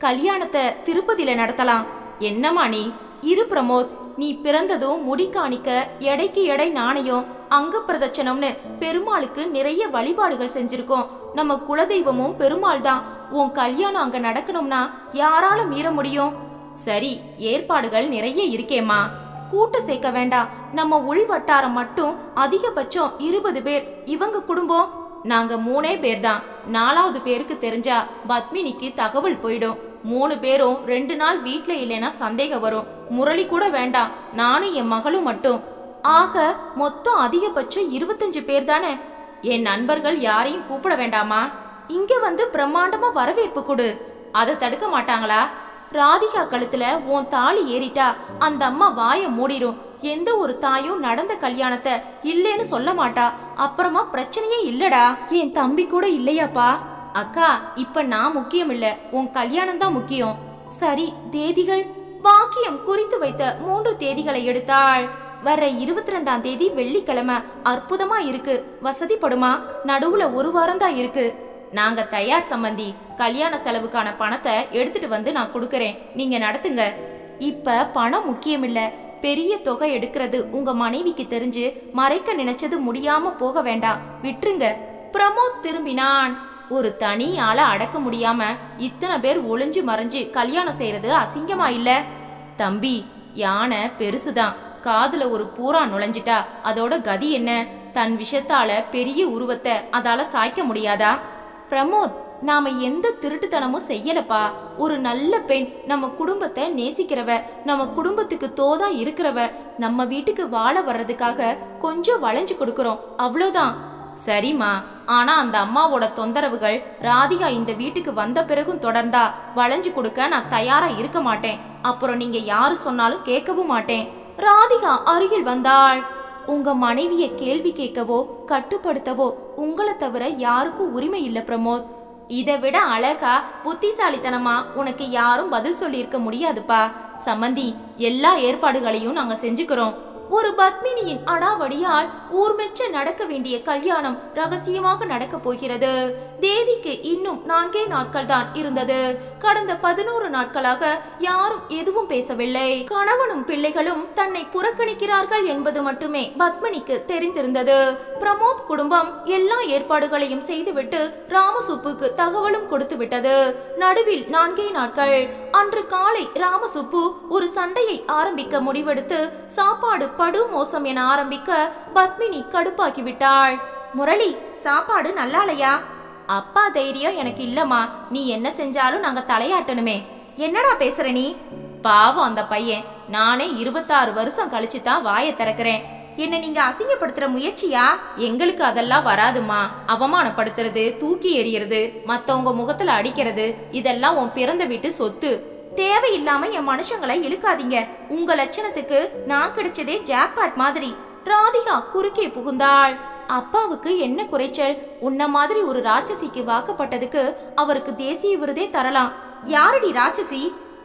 கல்யாணத்தை திருப்பதியில நடத்தலாம். என்னம்மா நீ? இரு பிரமோத், நீ பிறந்ததும் முடி காணிக்க, எடைக்கு எடை நாணயம், அங்க பிரதட்சணம்னு பெருமாளுக்கு நிறைய வழிபாடுகள் செஞ்சிருக்கோம். நம்ம குலதெய்வமும் பெருமாள் தான். உன் கல்யாணம் அங்க நடக்கணும்னா யாரால மீற முடியும்? சரி, ஏற்பாடுகள் நிறைய இருக்கேம்மா. கூட்ட சேர்க்க வேண்டாம். நம்ம உள் வட்டாரம் மட்டும் அதிகபட்சம் 20 பேர். இவங்க குடும்பம் நாங்க 3 பேர் தான். 4வது பேருக்கு தெரிஞ்சா பத்மினிக்கு தகவல் போயிடும். 3 பேரும் 2 நாள் வீட்ல இல்லைன்னா சந்தேகம் வரும். முரளி கூட வேண்டாம், நானும் என் மகளும் மட்டும். ஆக மொத்தம் அதிகபட்சம் 25 பேர் தானே. என் நண்பர்கள் யாரையும் கூப்பிட வேண்டாமா? இங்க வந்து பிரம்மாண்டமா வரவேற்பு கொடு. அதை தடுக்க மாட்டாங்களா? ராதிகா கழுத்துல உன் தாலி ஏறிட்டா அந்த அம்மா வாய மூடிரும். எந்த ஒரு தாயும் நடந்த கல்யாணத்தை இல்லேன்னு சொல்ல மாட்டா. அப்புறமா பிரச்சனையே இல்லடா. என் தம்பி கூட இல்லையாப்பா? அக்கா, இப்ப நான் முக்கியம் இல்ல, உன் கல்யாணம் தான் முக்கியம். சரி, தேதிகள்? பாக்கியம் குறித்து வைத்த 3 தேதிகளை எடுத்தாள். வர 22ஆம் தேதி வெள்ளிக்கிழமை அற்புதமா இருக்கு. வசதிப்படுமா? நடுவுல 1 வாரம் தான் இருக்கு. நாங்க தயார் சம்பந்தி. கல்யாண செலவுக்கான பணத்தை எடுத்துட்டு வந்து நான் கொடுக்கறேன், நீங்க நடத்துங்க. இப்ப பணம் முக்கியம் இல்ல, பெரிய தொகை எடுக்கிறது உங்க மனைவிக்கு தெரிஞ்சு மறைக்க நினைச்சது முடியாம போக வேண்டாம், விட்டுருங்க. பிரமோத் திரும்பினான். ஒரு தனி ஆளை அடக்க முடியாம இத்தனை பேர் ஒளிஞ்சு மறைஞ்சு கல்யாணம் செய்யறது அசிங்கமா இல்ல? தம்பி, யானை பெருசுதான், காதுல ஒரு பூரா நுழைஞ்சிட்டா அதோட கதி என்ன? தன் விஷத்தால பெரிய உருவத்தை அதால சாய்க்க முடியாதா? பிரமோத், நாம எந்த திருட்டுத்தனமும் செய்யலப்பா. ஒரு நல்ல பெண், நம்ம குடும்பத்தை நேசிக்கிறவ, நம்ம குடும்பத்துக்கு தோதா இருக்கிறவ, நம்ம வீட்டுக்கு வாழ வர்றதுக்காக கொஞ்சம் வளைஞ்சு கொடுக்கறோம், அவ்வளவுதான். சரிம்மா, ஆனா அந்த அம்மாவோட தொந்தரவுகள் ராதிகா இந்த வீட்டுக்கு வந்த பிறகும் தொடர்ந்தா வளைஞ்சு கொடுக்க நான் தயாரா இருக்க மாட்டேன். அப்புறம் நீங்க யாரு சொன்னாலும் கேட்கவும் மாட்டேன். ராதிகா அருகில் வந்தாள். உங்க மனைவிய கேள்வி கேட்கவோ கட்டுப்படுத்தவோ உங்களை தவிர யாருக்கும் உரிமை இல்ல பிரமோத். இதை விட அழகா புத்திசாலித்தனமா உனக்கு யாரும் பதில் சொல்லி இருக்க முடியாதுப்பா. சம்பந்தி, எல்லா ஏற்பாடுகளையும் நாங்க செஞ்சுக்கிறோம். ஒரு பத்மினியின் அடாவடியால் ஊர்மெச்ச நடக்க வேண்டிய கல்யாணம் ரகசியமாக நடக்க போகிறது. தேதிக்கு இன்னும் 4 நாட்கள் தான் இருந்தது. கடந்த 11 நாட்களாக யாரும் எதுவும் பேசவில்லை. கணவனும் பிள்ளைகளும் தன்னை புறக்கணிக்கிறார்கள் என்பது மட்டுமே பத்மினிக்கு தெரிந்திருந்தது. பிரமோத் குடும்பம் எல்லா ஏற்பாடுகளையும் செய்துவிட்டு ராமசுப்புக்கு தகவலும் கொடுத்து விட்டது. நடுவில் 4 நாட்கள். அன்று காலை ராமசுப்பு ஒரு சண்டையை ஆரம்பிக்க முடிவெடுத்து சாப்பாடு படு மோசம் என ஆரம்பிக்க பத்மினி கடுப்பாக்கி விட்டாள். முரளி, சாப்பாடு நல்லாலையா? அப்பா தைரியம் எனக்கு இல்லம்மா, நீ என்ன செஞ்சாலும் நாங்க தலையாட்டணுமே. என்னடா பேசுற நீ? பாவம் அந்த பையன். நானே 26 வருஷம் கழிச்சு தான் வாயை திறக்கிறேன். என்ன நீங்க அசிங்கப்படுத்துற முயற்சியா? எங்களுக்கு அதெல்லாம் வராதுமா. அவமானப்படுத்துறது, தூக்கி எறியறது, மத்தவங்க முகத்துல அடிக்கிறது, இதெல்லாம் உன் பிறந்த வீட்டு சொத்து. தேவையில்லாம என் மனுஷங்களை இழுக்காதீங்க. உங்க லட்சணத்துக்கு நான் கிடைச்சதே ஜாக்பாட் மாதிரி. ராதிகா குறுக்கே புகுந்தாள். அப்பாவுக்கு என்ன குறைச்சல்? உன்ன மாதிரி ஒரு ராட்சசிக்கு வாக்கப்பட்டதுக்கு அவருக்கு தேசிய விருதே தரலாம். யாரடி ராட்சசி?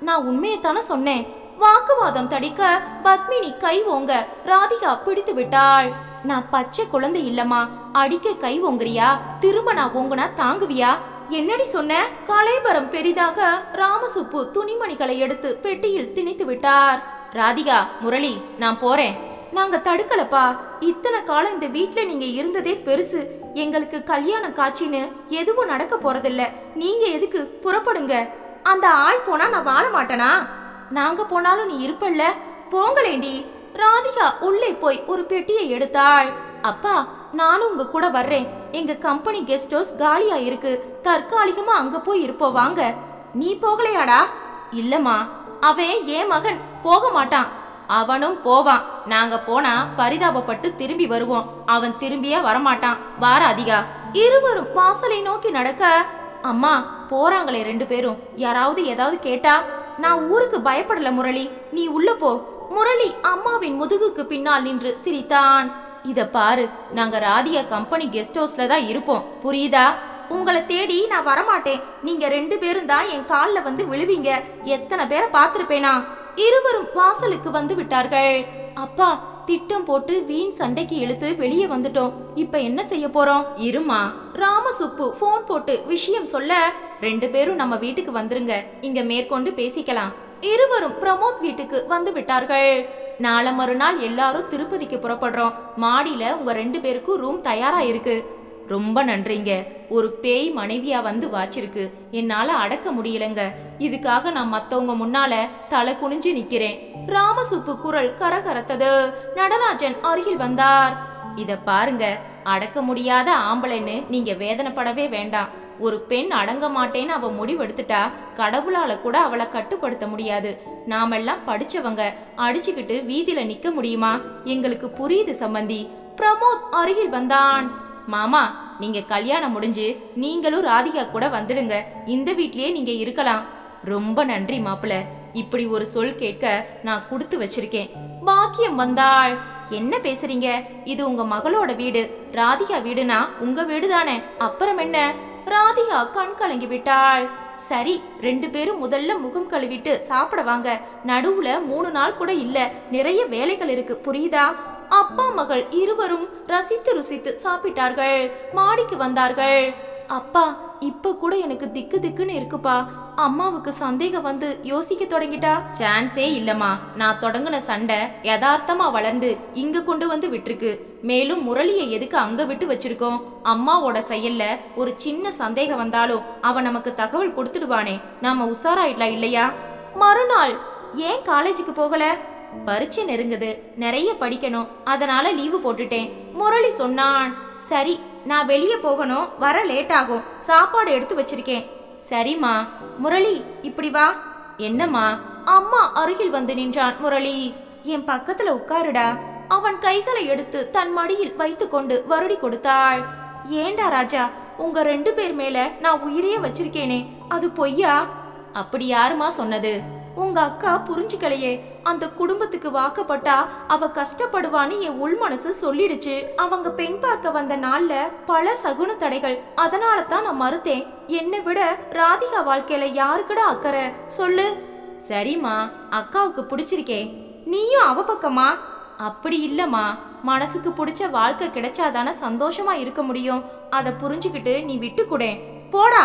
நான் உண்மையைத்தானே சொன்னேன். வாக்குவாதம் தடிக்க பத்மினி கை ஓங்க ராதிகா பிடித்து விட்டாள். நான் பச்சை குழந்தை இல்லம்மா, அடிக்க கை ஓங்குறியா? திரும்ப நான் ஓங்குனா தாங்குவியா? என்னடி சொன்ன? கலைபரம் பெரிதாக ராமசுப்பு துணிமணிகளை எடுத்து பெட்டியில் திணித்து விட்டார். ராதிகா, முரளி, நான் போறேன். நாங்க தடுக்கலப்பா. இத்தனை காலம் இந்த வீட்ல நீங்க இருந்ததே பெருசு. எங்களுக்கு கல்யாண காட்சின்னு எதுவும் நடக்க போறதில்ல. நீங்க எதுக்கு? புறப்படுங்க. அந்த ஆள் போனா நான் வாழ மாட்டேனா? நாங்க போனாலும் நீ இருப்பல்ல? போங்களேண்டி. ராதிகா உள்ளே போய் ஒரு பெட்டியை எடுத்தாள். அப்பா, நானும் உங்க கூட வர்றேன். எங்க கம்பெனி கெஸ்ட் ஹவுஸ் காலியா இருக்கு. தற்காலிகமா அங்க போய் இருப்போம், வாங்க. நீ போகலையாடா? இல்லம்மா, அவன் என் மகன், போக மாட்டான். அவனும் போவான். நாங்க போனா பரிதாபப்பட்டு திரும்பி வருவோம். அவன் திரும்பியே வரமாட்டான். வார அதிகா. இருவரும் வாசலை நோக்கி நடக்க, அம்மா போறாங்களே 2 பேரும், யாராவது ஏதாவது கேட்டா? நான் ஊருக்கு பயப்படல முரளி, நீ உள்ள போ. முரளி அம்மாவின் முதுகுக்கு பின்னால் நின்று சிரித்தான். இத பாரு, நாங்க ராதிகா கம்பெனி கெஸ்ட் ஹவுஸ்ல தான் இருப்போம், புரியுதா? உங்களை தேடி நான் வரமாட்டேன். நீங்க 2 பேரும் தான் என் கால்ல வந்து விழுவீங்க. எத்தனை பேரை பார்த்திருப்பேனா? இருவரும் வாசலுக்கு வந்து விட்டார்கள். அப்பா, திட்டம் போட்டு வீண் சண்டைக்கு இழுத்து வெளியே வந்துட்டோம். இப்ப என்ன செய்ய போறோம்? இருமா. ராமசுப்பு போன் போட்டு விஷயம் சொல்ல, 2 பேரும் நம்ம வீட்டுக்கு வந்துருங்க, இங்க மேற்கொண்டு பேசிக்கலாம். இருவரும் பிரமோத் வீட்டுக்கு வந்து விட்டார்கள். நாளை மறுநாள் எல்லாரும் திருப்பதிக்கு புறப்படுறோம். மாடியில உங்க 2 பேருக்கும் ரூம் தயாரா இருக்கு. ரொம்ப நன்றிங்க. ஒரு பேய் மனைவியா வந்து வாச்சிருக்கு. என்னால அடக்க முடியலங்க. இதுக்காக நான் மத்தவங்க முன்னால தலை குனிஞ்சு நிக்கிறேன். ராமசுப்பு குரல் கரகரத்தது. நடராஜன் அருகில் வந்தார். இத பாருங்க, அடக்க முடியாத ஆம்பளைன்னு நீங்க வேதனைப்படவே வேண்டாம். ஒரு பெண் அடங்க மாட்டேன்னு அவ முடிவெடுத்துட்டா கடவுளால கூட அவளை கட்டுப்படுத்த முடியாது. நாமெல்லாம் படிச்சவங்க, அடிச்சுக்கிட்டு வீதியில நிக்க முடியுமா? எங்களுக்கு புரியுது சம்பந்தி. பிரமோத் அருகில் வந்தான். மாமா, நீங்க கல்யாணம் முடிஞ்சு நீங்களும் ராதிகா கூட வந்துடுங்க. இந்த வீட்லயே நீங்க இருக்கலாம். ரொம்ப நன்றி மாப்பிள்ள. இப்படி ஒரு சொல் கேட்க நான் கொடுத்து வச்சிருக்கேன். பாக்கியம் வந்தாள். என்ன பேசுறீங்க? இது உங்க மகளோட வீடு. ராதிகா வீடுனா உங்க வீடு தானே. அப்புறம் என்ன? ராதிகா கண் கலங்கி விட்டாள். சரி, 2 பேரும் முதல்ல முகம் கழுவிட்டு சாப்பிட வாங்க. நடுவுல 3 நாள் கூட இல்ல, நிறைய வேலைகள் இருக்கு, புரியுதா? அப்பா மகள் இருவரும் ரசித்து ருசித்து சாப்பிட்டார்கள். மாடிக்கு வந்தார்கள். அப்பா, இப்ப கூட எனக்கு திக்கு திக்குன்னு இருக்குப்பா. அம்மாவுக்கு சந்தேகம் வந்து யோசிக்க தொடங்கிட்டா. சான்ஸே இல்லம்மா. நான் தொடங்கின சண்டை யதார்த்தமா வளர்ந்து இங்க கொண்டு வந்து விட்டுருக்கு. மேலும் முரளியை எதுக்கு அங்க விட்டு வச்சிருக்கோம்? அம்மாவோட செயல்ல ஒரு சின்ன சந்தேகம் வந்தாலும் அவன் நமக்கு தகவல் கொடுத்துடுவானே. நாம உஷாராயிடலாம் இல்லையா? மறுநாள், ஏன் காலேஜுக்கு போகல? பரீட்சை நெருங்குது, நிறைய படிக்கணும், அதனால லீவு போட்டுட்டேன். முரளி சொன்னான். சரி, நான் வெளியே போகணும், வர லேட் ஆகும். சாப்பாடு எடுத்து வச்சிருக்கேன். சரிம்மா. முரளி, இப்படி வா. என்னம்மா? அம்மா அருகில் வந்து நின்றான் முரளி. என் பக்கத்துல உட்காருடா. அவன் கைகளை எடுத்து தன் மடியில் வைத்து கொண்டு வருடி கொடுத்தாள். ஏண்டா ராஜா, உங்க 2 பேர் மேல நான் உயிரையே வச்சிருக்கேனே, அது பொய்யா? அப்படி யாருமா சொன்னது? உங்க அக்கா புரிஞ்சுக்கலையே. அந்த குடும்பத்துக்கு வாக்கப்பட்டா அவ கஷ்டப்படுவான்னு என் உள் மனசு சொல்லிடுச்சு. அவங்க பெண் பார்க்க வந்த நாள்ல பல சகுன தடைகள், அதனால தான் நான் மறுத்தேன். என்னை விட ராதிகா வாழ்க்கையில யாருக்குடா அக்கறை சொல்லு? சரிம்மா, அக்காவுக்கு பிடிச்சிருக்கே. நீயும் அவ பக்கமா? அப்படி இல்லம்மா, மனசுக்கு பிடிச்ச வாழ்க்கை கிடைச்சாதானே சந்தோஷமா இருக்க முடியும். அதை புரிஞ்சுக்கிட்டு நீ விட்டு கொடு. போடா.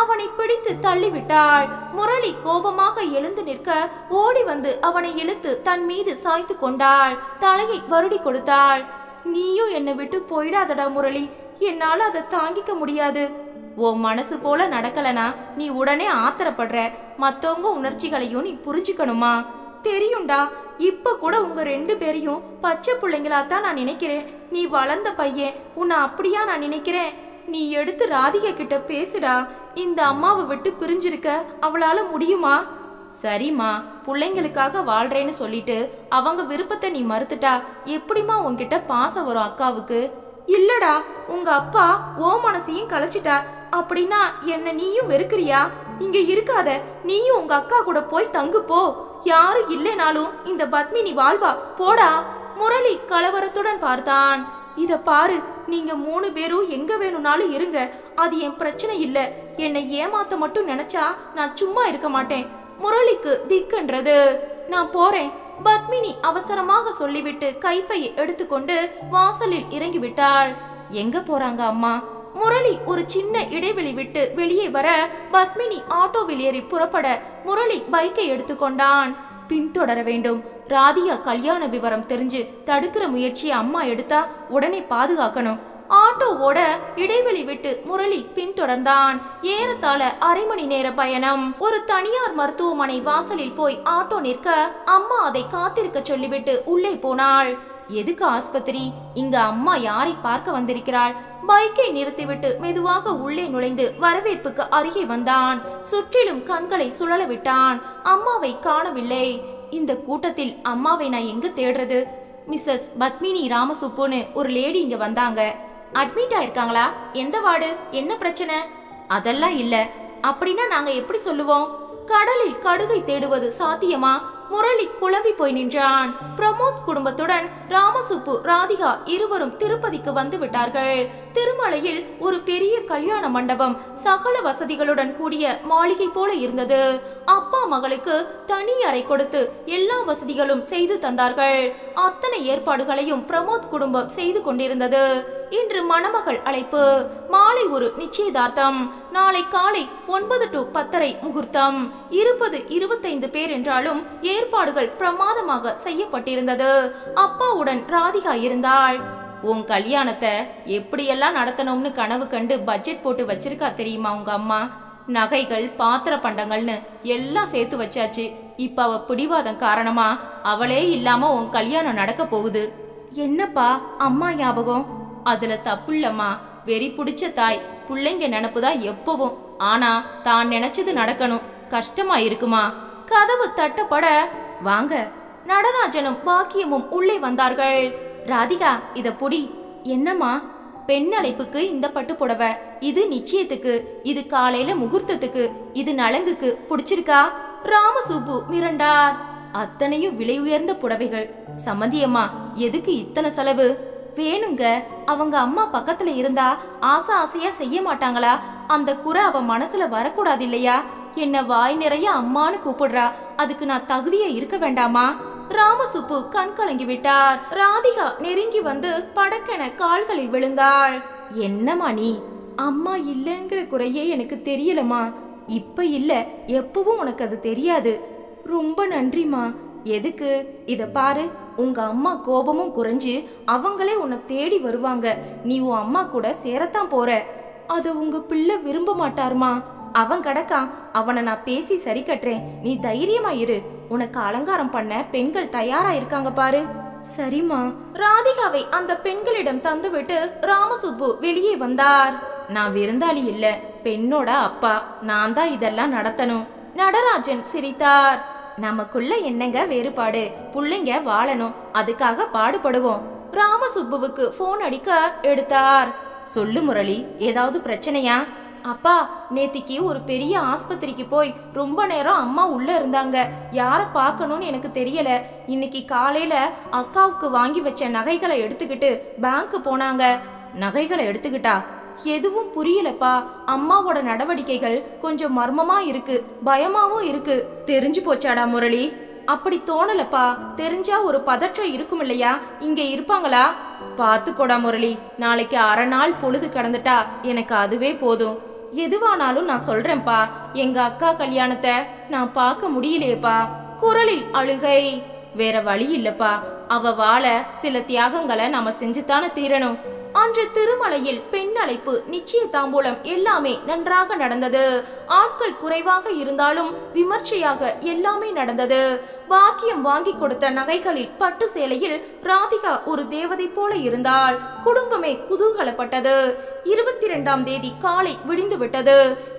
அவனை பிடித்து தள்ளிவிட்டாள். முரளி கோபமாக எழுந்து நிற்க ஓடி வந்து அவனை இழுத்து தன் மீது சாய்த்து கொண்டாள். தலையை வருடி கொடுத்தாள். நீயும் என்னை விட்டு போயிடாதடா முரளி, என்னால அதை தாங்கிக்க முடியாது. ஓ மனசு போல நடக்கலனா நீ உடனே ஆத்திரப்படுற. மத்தவங்க உணர்ச்சிகளையும் நீ புரிஞ்சுக்கணுமா? தெரியும்டா. இப்ப கூட உங்க 2 பேரையும் பச்சை பிள்ளைங்களா தான் நான் நினைக்கிறேன். நீ வளர்ந்த பையன், உன்னை அப்படியா நான் நினைக்கிறேன்? நீ எடுத்து ராதிகா கிட்ட பேசுடா. இந்த அம்மாவை விட்டு பிரிஞ்சிருக்க அவளால முடியுமா? சரிம்மா, பிள்ளைங்களுக்காக வாழ்றேன்னு சொல்லிட்டு அவங்க விருப்பத்தை நீ மறுத்துட்டா எப்படிமா உன்கிட்ட பாசம் வரும் அக்காவுக்கு? இல்லடா, உங்க அப்பா ஓ மனசையும் கலைச்சிட்டார். அப்படின்னா என்ன நீயும் வெறுக்கிறியா? இங்க இருக்காத, நீயும் உங்க அக்கா கூட போய் தங்கு போ. யாரும் இல்லைனாலும் இந்த பத்மினி வாழ்வா, போடா. முரளி கலவரத்துடன் பார்த்தான். இத பாரு, நீங்க 3 பேரும் எங்க வேணும்னாலும் இருங்க, அது என் பிரச்சனை இல்ல. என்னை ஏமாத்த மட்டும் நினைச்சா நான் சும்மா இருக்க மாட்டேன். முரளிக்கு திக்கென்றது. நான் போறேன். பத்மினி அவசரமாக சொல்லிவிட்டு கைப்பையை எடுத்துக்கொண்டு வாசலில் இறங்கிவிட்டாள். எங்க போறாங்க அம்மா? முரளி ஒரு சின்ன இடைவெளி விட்டு வெளியே வர பத்மினி ஆட்டோவில் ஏறி புறப்பட முரளி பைக்கை எடுத்துக்கொண்டான். பின்தொடர வேண்டும். ராதிகா கல்யாண விவரம் தெரிஞ்சு தடுக்கிற முயற்சியை அம்மா எடுத்தா உடனே பாதுகாக்கணும். ஆட்டோவோட இடைவெளி விட்டு முரளி பின்தொடர்ந்தான். ஏறத்தாழ அரை மணி நேர பயணம். ஒரு தனியார் மருத்துவமனை வாசலில் போய் ஆட்டோ நிற்க அம்மா அதை காத்திருக்க சொல்லிவிட்டு உள்ளே போனாள். எதுக்கு ஆஸ்பத்திரி? இங்க அம்மா யாரை பார்க்க வந்திருக்கிறாள்? பைக்கை நிறுத்திவிட்டு மெதுவாக உள்ளே நுழைந்து வரவேற்புக்கு அருகே வந்தான். சுற்றிலும் கண்களை சுழல விட்டான். அம்மாவை காணவில்லை. இந்த கூட்டத்தில் அம்மாவை நான் எங்க தேடுறது? மிஸ்ஸஸ் பத்மினி ராமசுப்புன்னு ஒரு லேடி இங்க வந்தாங்க. அட்மிட் ஆயிருக்காங்களா? எந்த வார்டு? என்ன பிரச்சனை? அதெல்லாம் இல்ல. அப்படின்னா நாங்க எப்படி சொல்லுவோம்? கடலில் கடுகை தேடுவது சாத்தியமா? முரளி குழம்பி போய் நின்றான். பிரமோத் குடும்பத்துடன் ராமசுப்பு, ராதிகா இருவரும் திருப்பதிக்கு வந்து விட்டார்கள். திருமலையில் ஒரு பெரிய கல்யாண மண்டபம் சகல வசதிகளுடன் கூடிய மாளிகை போல இருந்தது. அப்பா மகளுக்கு தனி அறை கொடுத்து எல்லா வசதிகளும் செய்து தந்தார்கள். அத்தனை ஏற்பாடுகளையும் பிரமோத் குடும்பம் செய்து கொண்டிருந்தது. இன்று மணமகள் அழைப்பு, மாலை ஒரு நிச்சயதார்த்தம், நாளை காலை 9 to 10:30 முகூர்த்தம். இருப்பது 25 பேர் என்றாலும் ஏற்பாடுகள் பிரமாதமாக செய்யப்பட்டிருந்தது. அப்பாவுடன் ராதிகா இருந்தாள். உன் கல்யாணத்தை எப்படியெல்லாம் நடத்தணும்னு கனவு கண்டு பட்ஜெட் போட்டு வச்சிருக்கா தெரியுமா உங்க அம்மா? நகைகள், பாத்திர பண்டங்கள்னு எல்லாம் சேர்த்து வச்சாச்சு. இப்ப அவ பிடிவாதம் காரணமா அவளே இல்லாம உன் கல்யாணம் நடக்க போகுது. என்னப்பா அம்மா ஞாபகம்? அதுல தப்புள்ளம்மா. வெறி பிடிச்ச தாய், பிள்ளைங்க நினப்புதான் எப்பவும். ஆனா தான் நினைச்சது நடக்கணும். கஷ்டமா இருக்குமா? கதவு தட்டப்பட வாங்க நடராஜனும் பாக்கியமும் உள்ளே வந்தார்கள். ராதிகா இத புடி. என்னம்மா? பெண் அழைப்புக்கு இந்த பட்டு புடவை, இது நிச்சயத்துக்கு, இது காலையில முகூர்த்தத்துக்கு, இது நலங்குக்கு. பிடிச்சிருக்கா? ராமசுப்பு மிரண்டார். அத்தனையும் விலை உயர்ந்த புடவைகள். சம்மந்தியம்மா எதுக்கு இத்தனை செலவு? வேணுங்க, அவங்க அம்மா பக்கத்துல இருந்தா ஆசை ஆசையா செய்ய மாட்டாங்களா? அந்த குறை அவ மனசுல வரக்கூடாது இல்லையா? என்ன வாய் நிறைய அம்மானு கூப்பிடுறா, அதுக்கு நான் தகுதியா இருக்க வேண்டாமா? ராமசுப்பு கண் கலங்கி விட்டார். ராதிகா நெருங்கி வந்து படக்கென கால்களில் விழுந்தாள். என்னம்மா நீ? அம்மா இல்லைங்கிற குறையே எனக்கு தெரியலம்மா. இப்ப இல்ல, எப்பவும் உனக்கு அது தெரியாது. ரொம்ப நன்றிமா. எதுக்கு? இத பாரு, உங்க அம்மா கோபமும் குறைஞ்சு அவங்களே உன்னை தேடி வருவாங்க. நீ உன் அம்மா கூட சேரத்தான் போற. அத உங்க பிள்ளை விரும்ப மாட்டாருமா. அவன் கிடக்கான், அவனை நான் பேசி சரி கட்டுறேன். நீ தைரியமா இரு. உனக்கு அலங்காரம் பண்ண பெண்கள் தயாரா இருக்காங்க பாரு. சரிம்மா. ராதிகாவை அந்த பெண்களிடம் தந்துவிட்டு ராமசுப்பு வெளியே வந்தார். நான் விருந்தாளி இல்ல, பெண்ணோட அப்பா. நான் தான் இதெல்லாம் நடத்தணும். நடராஜன் சிரித்தார். நமக்குள்ள என்னங்க வேறுபாடு? புள்ளைங்க வாழணும், அதுக்காக பாடுபடுவோம். ராமசுப்புவுக்கு போன் அடிக்க எடுத்தார். சொல்லு முரளி, ஏதாவது பிரச்சனையா? அப்பா, நேத்திக்கு ஒரு பெரிய ஆஸ்பத்திரிக்கு போய் ரொம்ப நேரம் அம்மா உள்ள இருந்தாங்க. யார பார்க்கணும்னு எனக்கு தெரியல. இன்னைக்கு காலையில அக்காவுக்கு வாங்கி வச்ச நகைகளை எடுத்துக்கிட்டு பேங்க்கு போனாங்க. நகைகளை எடுத்துக்கிட்டா? எதுவும் புரியலப்பா. அம்மாவோட நடவடிக்கைகள் கொஞ்சம் மர்மமா இருக்கு, பயமாவும் இருக்கு. தெரிஞ்சு போச்சாடா முரளி? அப்படி தோணலப்பா. தெரிஞ்சா ஒரு பதற்றம் இருக்கும் இல்லையா? இங்க இருப்பாங்களா? பாத்துக்கோடா முரளி, நாளைக்கு அரை நாள் பொழுது கடந்துட்டா எனக்கு அதுவே போதும். எதுவானாலும் நான் சொல்றேன்ப்பா. எங்க அக்கா கல்யாணத்தை நான் பார்க்க முடியலையேப்பா. குரலில் அழுகை. வேற வழி இல்லப்பா. அவ வாழ சில தியாகங்களை நாம செஞ்சுத்தானே தீரணும். அன்று திருமலையில் பெண் அழைப்பு, நிச்சய தாம்பூலம் எல்லாமே நன்றாக நடந்தது. ஆட்கள் குறைவாக இருந்தாலும் விமர்சையாக எல்லாமே நடந்தது. பாக்கியம் வாங்கி கொடுத்த நகைகளில் பட்டு சேலையில் ராதிகா ஒரு தேவதை போல இருந்தாள். குடும்பமே குதூகலப்பட்டது. 22ஆம் தேதி காலை விடிந்து விட்டது.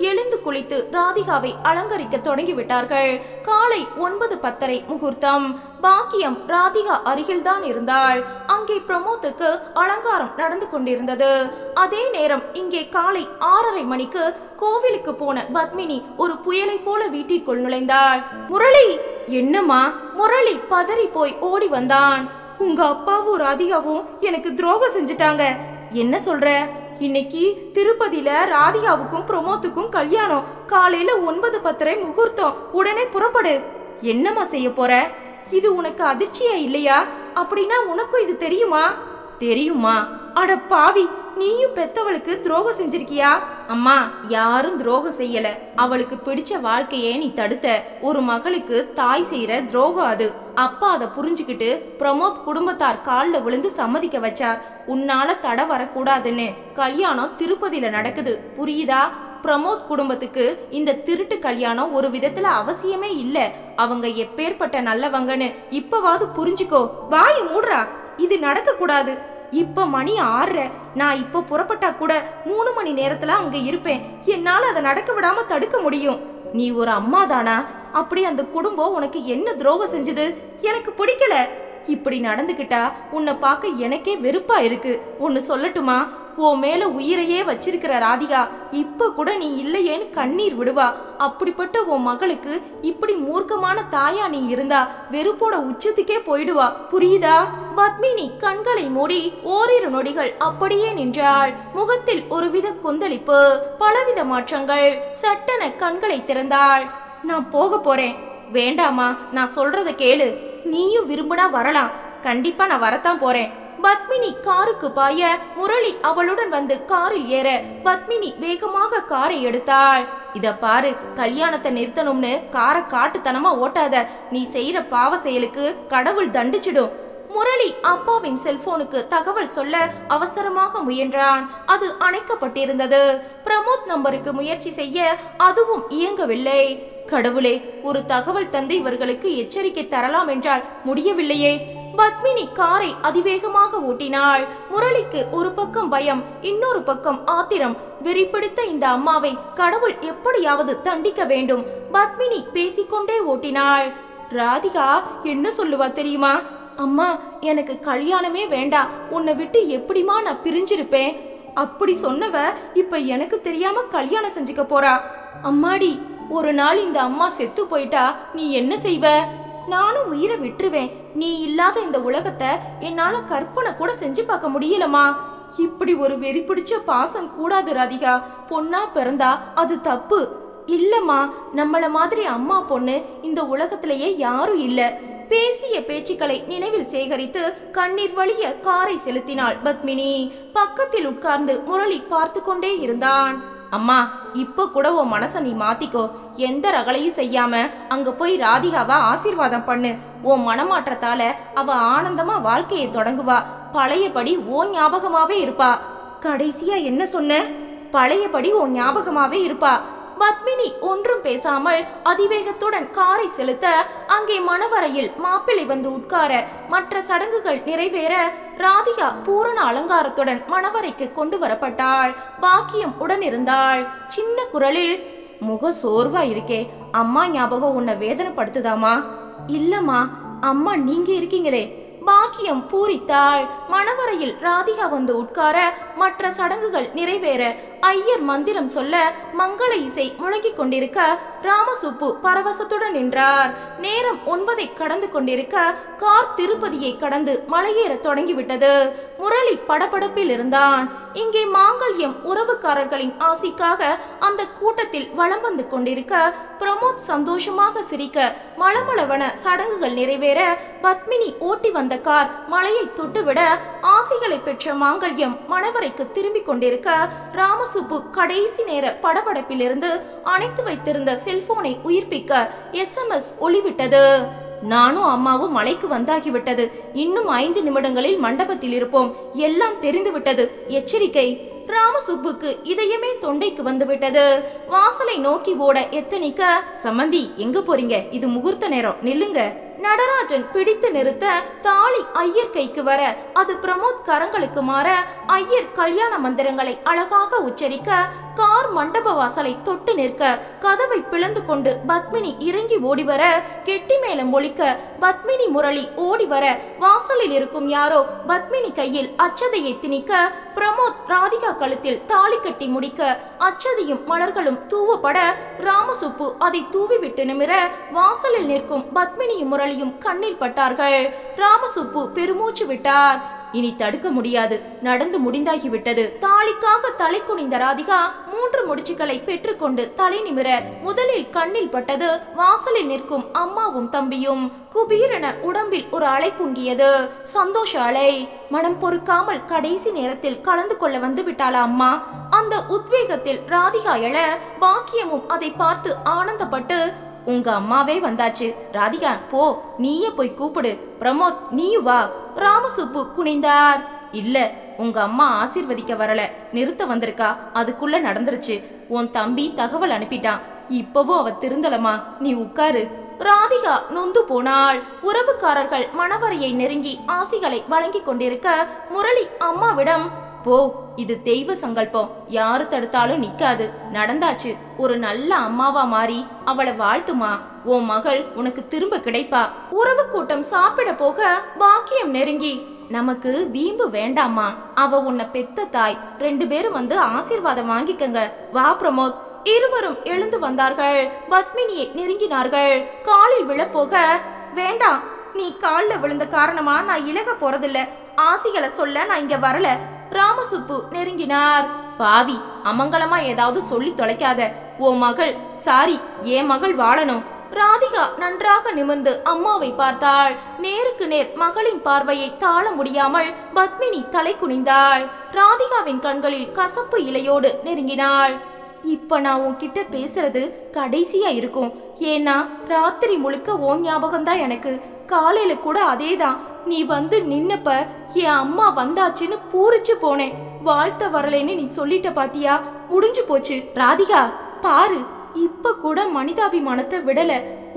எழுந்து குளித்து ராதிகாவை அலங்கரிக்க தொடங்கிவிட்டார்கள். காலை 9:10 முகூர்த்தம். பாக்கியம் ராதிகா அருகில்தான் இருந்தாள். அங்கே பிரமோத்துக்கு அலங்காரம் நடந்து கொண்டிருந்தது. அதே நேரம் இங்கே காலை 6:30 மணிக்கு கோவிலுக்கு போன பத்மினி ஒரு புயலை போல வீட்டிற்குள் நுழைந்தாள். முரளி! என்னம்மா? முரளி பதறி போய் ஓடி வந்தான். உங்க அப்பாவும் ராதிகாவும் எனக்கு துரோகம் செஞ்சுட்டாங்க. என்ன சொல்ற? இன்னைக்கு திருப்பதியில ராதிகாவுக்கும் பிரமோத்துக்கும் கல்யாணம். காலையில 9:10 முகூர்த்தம். உடனே புறப்படு. என்னம்மா செய்ய போற? இது உனக்கு அதிர்ச்சியா இல்லையா? அப்படின்னா உனக்கும் இது தெரியுமா? தெரியுமா? அட பாவி, நீயும் பெத்தவளுக்கு துரோகம் செஞ்சிருக்கியா? அம்மா, யாரும் துரோகம் செய்யல. அவளுக்கு பிடிச்ச வாழ்க்கையே நீ தடுத்த. ஒரு மகளுக்கு தாய் செய்யற துரோகம் அது. அப்பா அதை புரிஞ்சுக்கிட்டு பிரமோத் குடும்பத்தார் காலில் விழுந்து சம்மதிக்க வச்சார். உன்னால தடை வரக்கூடாதுன்னு கல்யாணம் திருப்பதியில நடக்குது, புரியுதா? பிரமோத் குடும்பத்துக்கு இந்த திருட்டு கல்யாணம் ஒரு விதத்துல அவசியமே இல்ல. அவங்க எப்பேற்பட்ட நல்லவங்கன்னு இப்பவாவது புரிஞ்சுக்கோ. வாய மூடுறா. இது நடக்க கூடாது. இப்ப மணி 6:30. நான் இப்ப புறப்பட்டா கூட 3 மணி நேரத்துல அங்க இருப்பேன். என்னால அதை நடக்க விடாம தடுக்க முடியும். நீ ஒரு அம்மா தானா? அப்படி அந்த குடும்பம் உனக்கு என்ன துரோகம் செஞ்சது? எனக்கு பிடிக்கல. இப்படி நடந்துக்கிட்டா உன்னை பார்க்க எனக்கே வெறுப்பா இருக்கு. ஒன்னு சொல்லட்டுமா? உன் மேல உயிரையே வச்சிருக்கிற ராதிகா இப்ப கூட நீ இல்லையேன்னு கண்ணீர் விடுவா. அப்படிப்பட்ட உன் மகளுக்கு இப்படி மூர்க்கமான தாயா நீ இருந்தா வெறுப்போட உச்சத்துக்கே போயிடுவா, புரியுதா? பத்மினி கண்களை மூடி ஓரிரு நொடிகள் அப்படியே நின்றாள். முகத்தில் ஒருவித கொந்தளிப்பு, பலவித மாற்றங்கள். சட்டென கண்களை திறந்தாள். நான் போக போறேன். வேண்டாமா, நான் சொல்றத கேளு. நீயும் விரும்பினா வரலாம். கண்டிப்பா நான் வரத்தான் போறேன். பத்மினி காருக்கு பாய முரளி அவளுடன் வந்து காரில் ஏற பத்மினி வேகமாக காரை எடுத்தாள். இத பாரு, கல்யாணத்தை நிறுத்தணும்னு காரை காட்டுத்தனமா ஓட்டாத. நீ செய்யற பாவ செயலுக்கு கடவுள் தண்டிச்சிடும். முரளி அப்பாவின் செல்போனுக்கு தகவல் சொல்ல அவசரமாக முயன்றான். அது அணைக்கப்பட்டிருந்தது. பிரமோத் நம்பருக்கு முயற்சி செய்ய அதுவும் இயங்கவில்லை. கடவுளே, ஒரு தகவல் தந்து இவர்களுக்கு எச்சரிக்கை தரலாம் என்றால் முடியவில்லையே. பத்மினி காரை அதிவேகமாக ஓட்டினாள். முரளிக்கு ஒரு பக்கம் பயம், இன்னொரு பக்கம் ஆத்திரம். வெறிப்பிடித்த இந்த அம்மாவை கடவுள் எப்படியாவது தண்டிக்க வேண்டும். பத்மினி பேசிக்கொண்டே ஓட்டினாள். ராதிகா என்ன சொல்லுவா தெரியுமா? அம்மா, எனக்கு கல்யாணமே வேண்டாம். உன்னை விட்டு எப்படிமா நான் பிரிஞ்சிருப்பேன்? அப்படி சொன்னவ இப்ப எனக்கு தெரியாம கல்யாணம் செஞ்சுக்க போறா. அம்மாடி, ஒரு நாள் இந்த அம்மா செத்து போயிட்டா நீ என்ன செய்வ? நானும் உயிரை விட்டுருவேன். நீ இல்லாத இந்த உலகத்தை என்னால கற்பனை கூட செஞ்சு பார்க்க முடியலமா. இப்படி ஒரு வெறி பிடிச்ச பாசம் கூடாது ராதிகா. பொண்ணா பிறந்தா அது தப்பு இல்லம்மா. நம்மள மாதிரி அம்மா பொண்ணு இந்த உலகத்திலேயே யாரும் இல்ல. பேசிய பேச்சுக்களை நினைவில் சேகரித்து கண்ணீர் வழிய காரை செலுத்தினாள் பத்மினி. பக்கத்தில் உட்கார்ந்து முரளி பார்த்து கொண்டே இருந்தான். அம்மா, இப்ப கூட உன் மனச நீ மாத்திக்கோ. எந்த ரகலையும் செய்யாம அங்க போய் ராதிகாவா ஆசீர்வாதம் பண்ணு. உன் மனமாற்றத்தால அவ ஆனந்தமா வாழ்க்கையை தொடங்குவா. பழையபடி ஓ ஞாபகமாவே இருப்பா. கடைசியா என்ன சொன்ன? பழையபடி ஓ ஞாபகமாவே இருப்பா. பத்மினி ஒன்றும் பேசாமல் அதிவேகத்துடன் காரை செலுத்த அங்கே மணவரையில் மாப்பிள்ளை வந்து உட்கார மற்ற சடங்குகள் நிறைவேற ராதிகா பூரண அலங்காரத்துடன் மணவரைக்கு கொண்டு வரப்பட்டாள். பாக்கியம் உடன் இருந்தாள். சின்ன குரலில், முக சோர்வா இருக்கே, அம்மா ஞாபகம் உன்னை வேதனைப்படுத்துதாமா? இல்லம்மா, அம்மா நீங்க இருக்கீங்களே. பாக்கியம் பூரித்தாள். மணவரையில் ராதிகா வந்து உட்கார மற்ற சடங்குகள் நிறைவேற ஐயர் மந்திரம் சொல்ல மங்கள இசை முழங்கிக் கொண்டிருக்க ராமசுப்பு பரவசத்துடன் நின்றார். நேரம் 9 கடந்து கொண்டிருக்க கார் திருப்பதியை கடந்து மலையேற தொடங்கிவிட்டது. முரளி படபடப்பில் இருந்தான். இங்கே மாங்கல்யம் உறவுக்காரர்களின் ஆசிக்காக அந்த கூட்டத்தில் வலம் வந்து கொண்டிருக்க பிரமோத் சந்தோஷமாக சிரிக்க மளமளவன சடங்குகள் நிறைவேற பத்மினி ஓட்டி வந்த கார் மலையை தொட்டுவிட ஆசிகளை பெற்ற மாங்கல்யம் மணவரைக்கு திரும்பிக் கொண்டிருக்க ராமசுப்பு கடைசி நேர படபடப்பிலிருந்து அணைத்து வைத்திருந்த செல்போனை உயிர்ப்பிக்க SMS ஒளிவிட்டது. நானும் அம்மாவும் மலைக்கு வந்தாகிவிட்டது. இன்னும் 5 நிமிடங்களில் மண்டபத்தில் இருப்போம். எல்லாம் தெரிந்துவிட்டது. எச்சரிக்கை. ராமசுப்புக்கு இதயமே தொண்டைக்கு வந்துவிட்டது. வாசலை நோக்கி ஓட எத்தனிக்க, சம்மந்தி எங்க போறீங்க? இது முகூர்த்த நேரம், நில்லுங்க. நடராஜன் பிடித்து நிறுத்த தாலி ஐயர் கைக்கு வர அது பிரமோத் கரங்களுக்கு மாற ஐயர் கல்யாண மந்திரங்களை அழகாக உச்சரிக்க கார் மண்டப வாசலை தொட்டு நிற்க கதவை பிளந்து கொண்டு பத்மினி இறங்கி ஓடி வர கெட்டி மேளம் ஒலிக்க பத்மினி முரளி ஓடி வர வாசலில் இருக்கும் யாரோ பத்மினி கையில் அச்சதையை திணிக்க பிரமோத் ராதிகா கழுத்தில் தாலி கட்டி முடிக்க அச்சதையும் மலர்களும் தூவப்பட ராமசுப்பு அதை தூவிவிட்டு நிமிர வாசலில் நிற்கும் பத்மினியும் முரளியும் கண்ணில் பட்டார்கள். ராமசுப்பு பெருமூச்சு விட்டார். இனி தடுக்க முடியாது, நடந்து முடிந்தாகிவிட்டது. தாலிக்காக தலை குனிந்த ராதிகா 3 முடிச்சுக்களை பெற்றுக்கொண்டு தலை நிமிர முதலில் கண்ணில் பட்டது வாசலில் நிற்கும் அம்மாவும் தம்பியும். குபீரென உடம்பில் ஒரு அலை பொங்கியது, சந்தோஷ அலை. மனம் பொறுக்காமல் கடைசி நேரத்தில் கலந்து கொள்ள வந்து விட்டாளா அம்மா? அந்த உத்வேகத்தில் ராதிகா எழ பாக்கியமும் அதை பார்த்து ஆனந்தப்பட்டு, உங்க அம்மாவே வந்தாச்சு ராதிகா, போ, நீயே போய் கூப்பிடு. பிரமோத், நீயும் வா. ராமசுப்பு குனிந்தார். இல்ல, உங்க அம்மா ஆசீர்வதிக்க வரல, நிறுத்த வந்திருக்கா. அதுக்குள்ள நடந்துருச்சு. உன் தம்பி தகவல் அனுப்பிட்டான். இப்பவும் அவ திருந்தலமா, நீ உட்காரு. ராதிகா நொந்து போனாள். உறவுக்காரர்கள் மணவரையை நெருங்கி ஆசிகளை வழங்கி கொண்டிருக்க முரளி அம்மாவிடம், போ, இது தெய்வ சங்கல்பம், யாரு தடுத்தாலும் நிக்காது. நடந்தாச்சு. ஒரு நல்ல அம்மாவா மாறி அவளை வாழ்த்துமா. உன் மகள் உனக்கு திரும்ப கிடைப்பா. உறவு கூட்டம் சாப்பிட போக பாக்கியம் நெருங்கி, நமக்கு வீம்பு வேண்டாமா, அவ உன்னை பெத்த தாய். 2 பேரும் வந்து ஆசீர்வாதம் வாங்கிக்கங்க. வா பிரமோத். இருவரும் எழுந்து வந்தார்கள். பத்மினியை நெருங்கினார்கள். காலில் விழப்போக, வேண்டாம், நீ காலில் விழுந்த காரணமா நான் இலக போறதில்ல. ஆசிகளை சொல்ல நான் இங்க வரல. ராமசுப்பு நெருங்கினார். பாவி, அமங்கலமா ஏதாவது சொல்லி தொலைக்காத. ஓ மகள், சாரி, என் மகள் வாழணும். ராதிகா நன்றாக நிமிர்ந்து அம்மாவை பார்த்தாள். நேருக்கு நேர் மகளின் பார்வையை தாழ முடியாமல் பத்மினி தலை குனிந்தாள். ராதிகாவின் கண்களில் கசப்பு இலையோடு நெருங்கினாள். இப்ப நான் உன்கிட்ட பேசுறது கடைசியா இருக்கும். ஏன்னா ராத்திரி முழுக்க ஓ ஞாபகம்தான் எனக்கு. காலையில கூட அதேதான். நீ வந்து நின்னப்ப என் அம்மா வந்தாச்சுன்னு பூரிச்சு போனேன். வாழ்த்த வரலைன்னு நீ சொல்லிட்ட பாத்தியா, முடிஞ்சு போச்சு. ராதிகா பாரு, இப்ப கூட மனிதாபிமானத்தை விடல.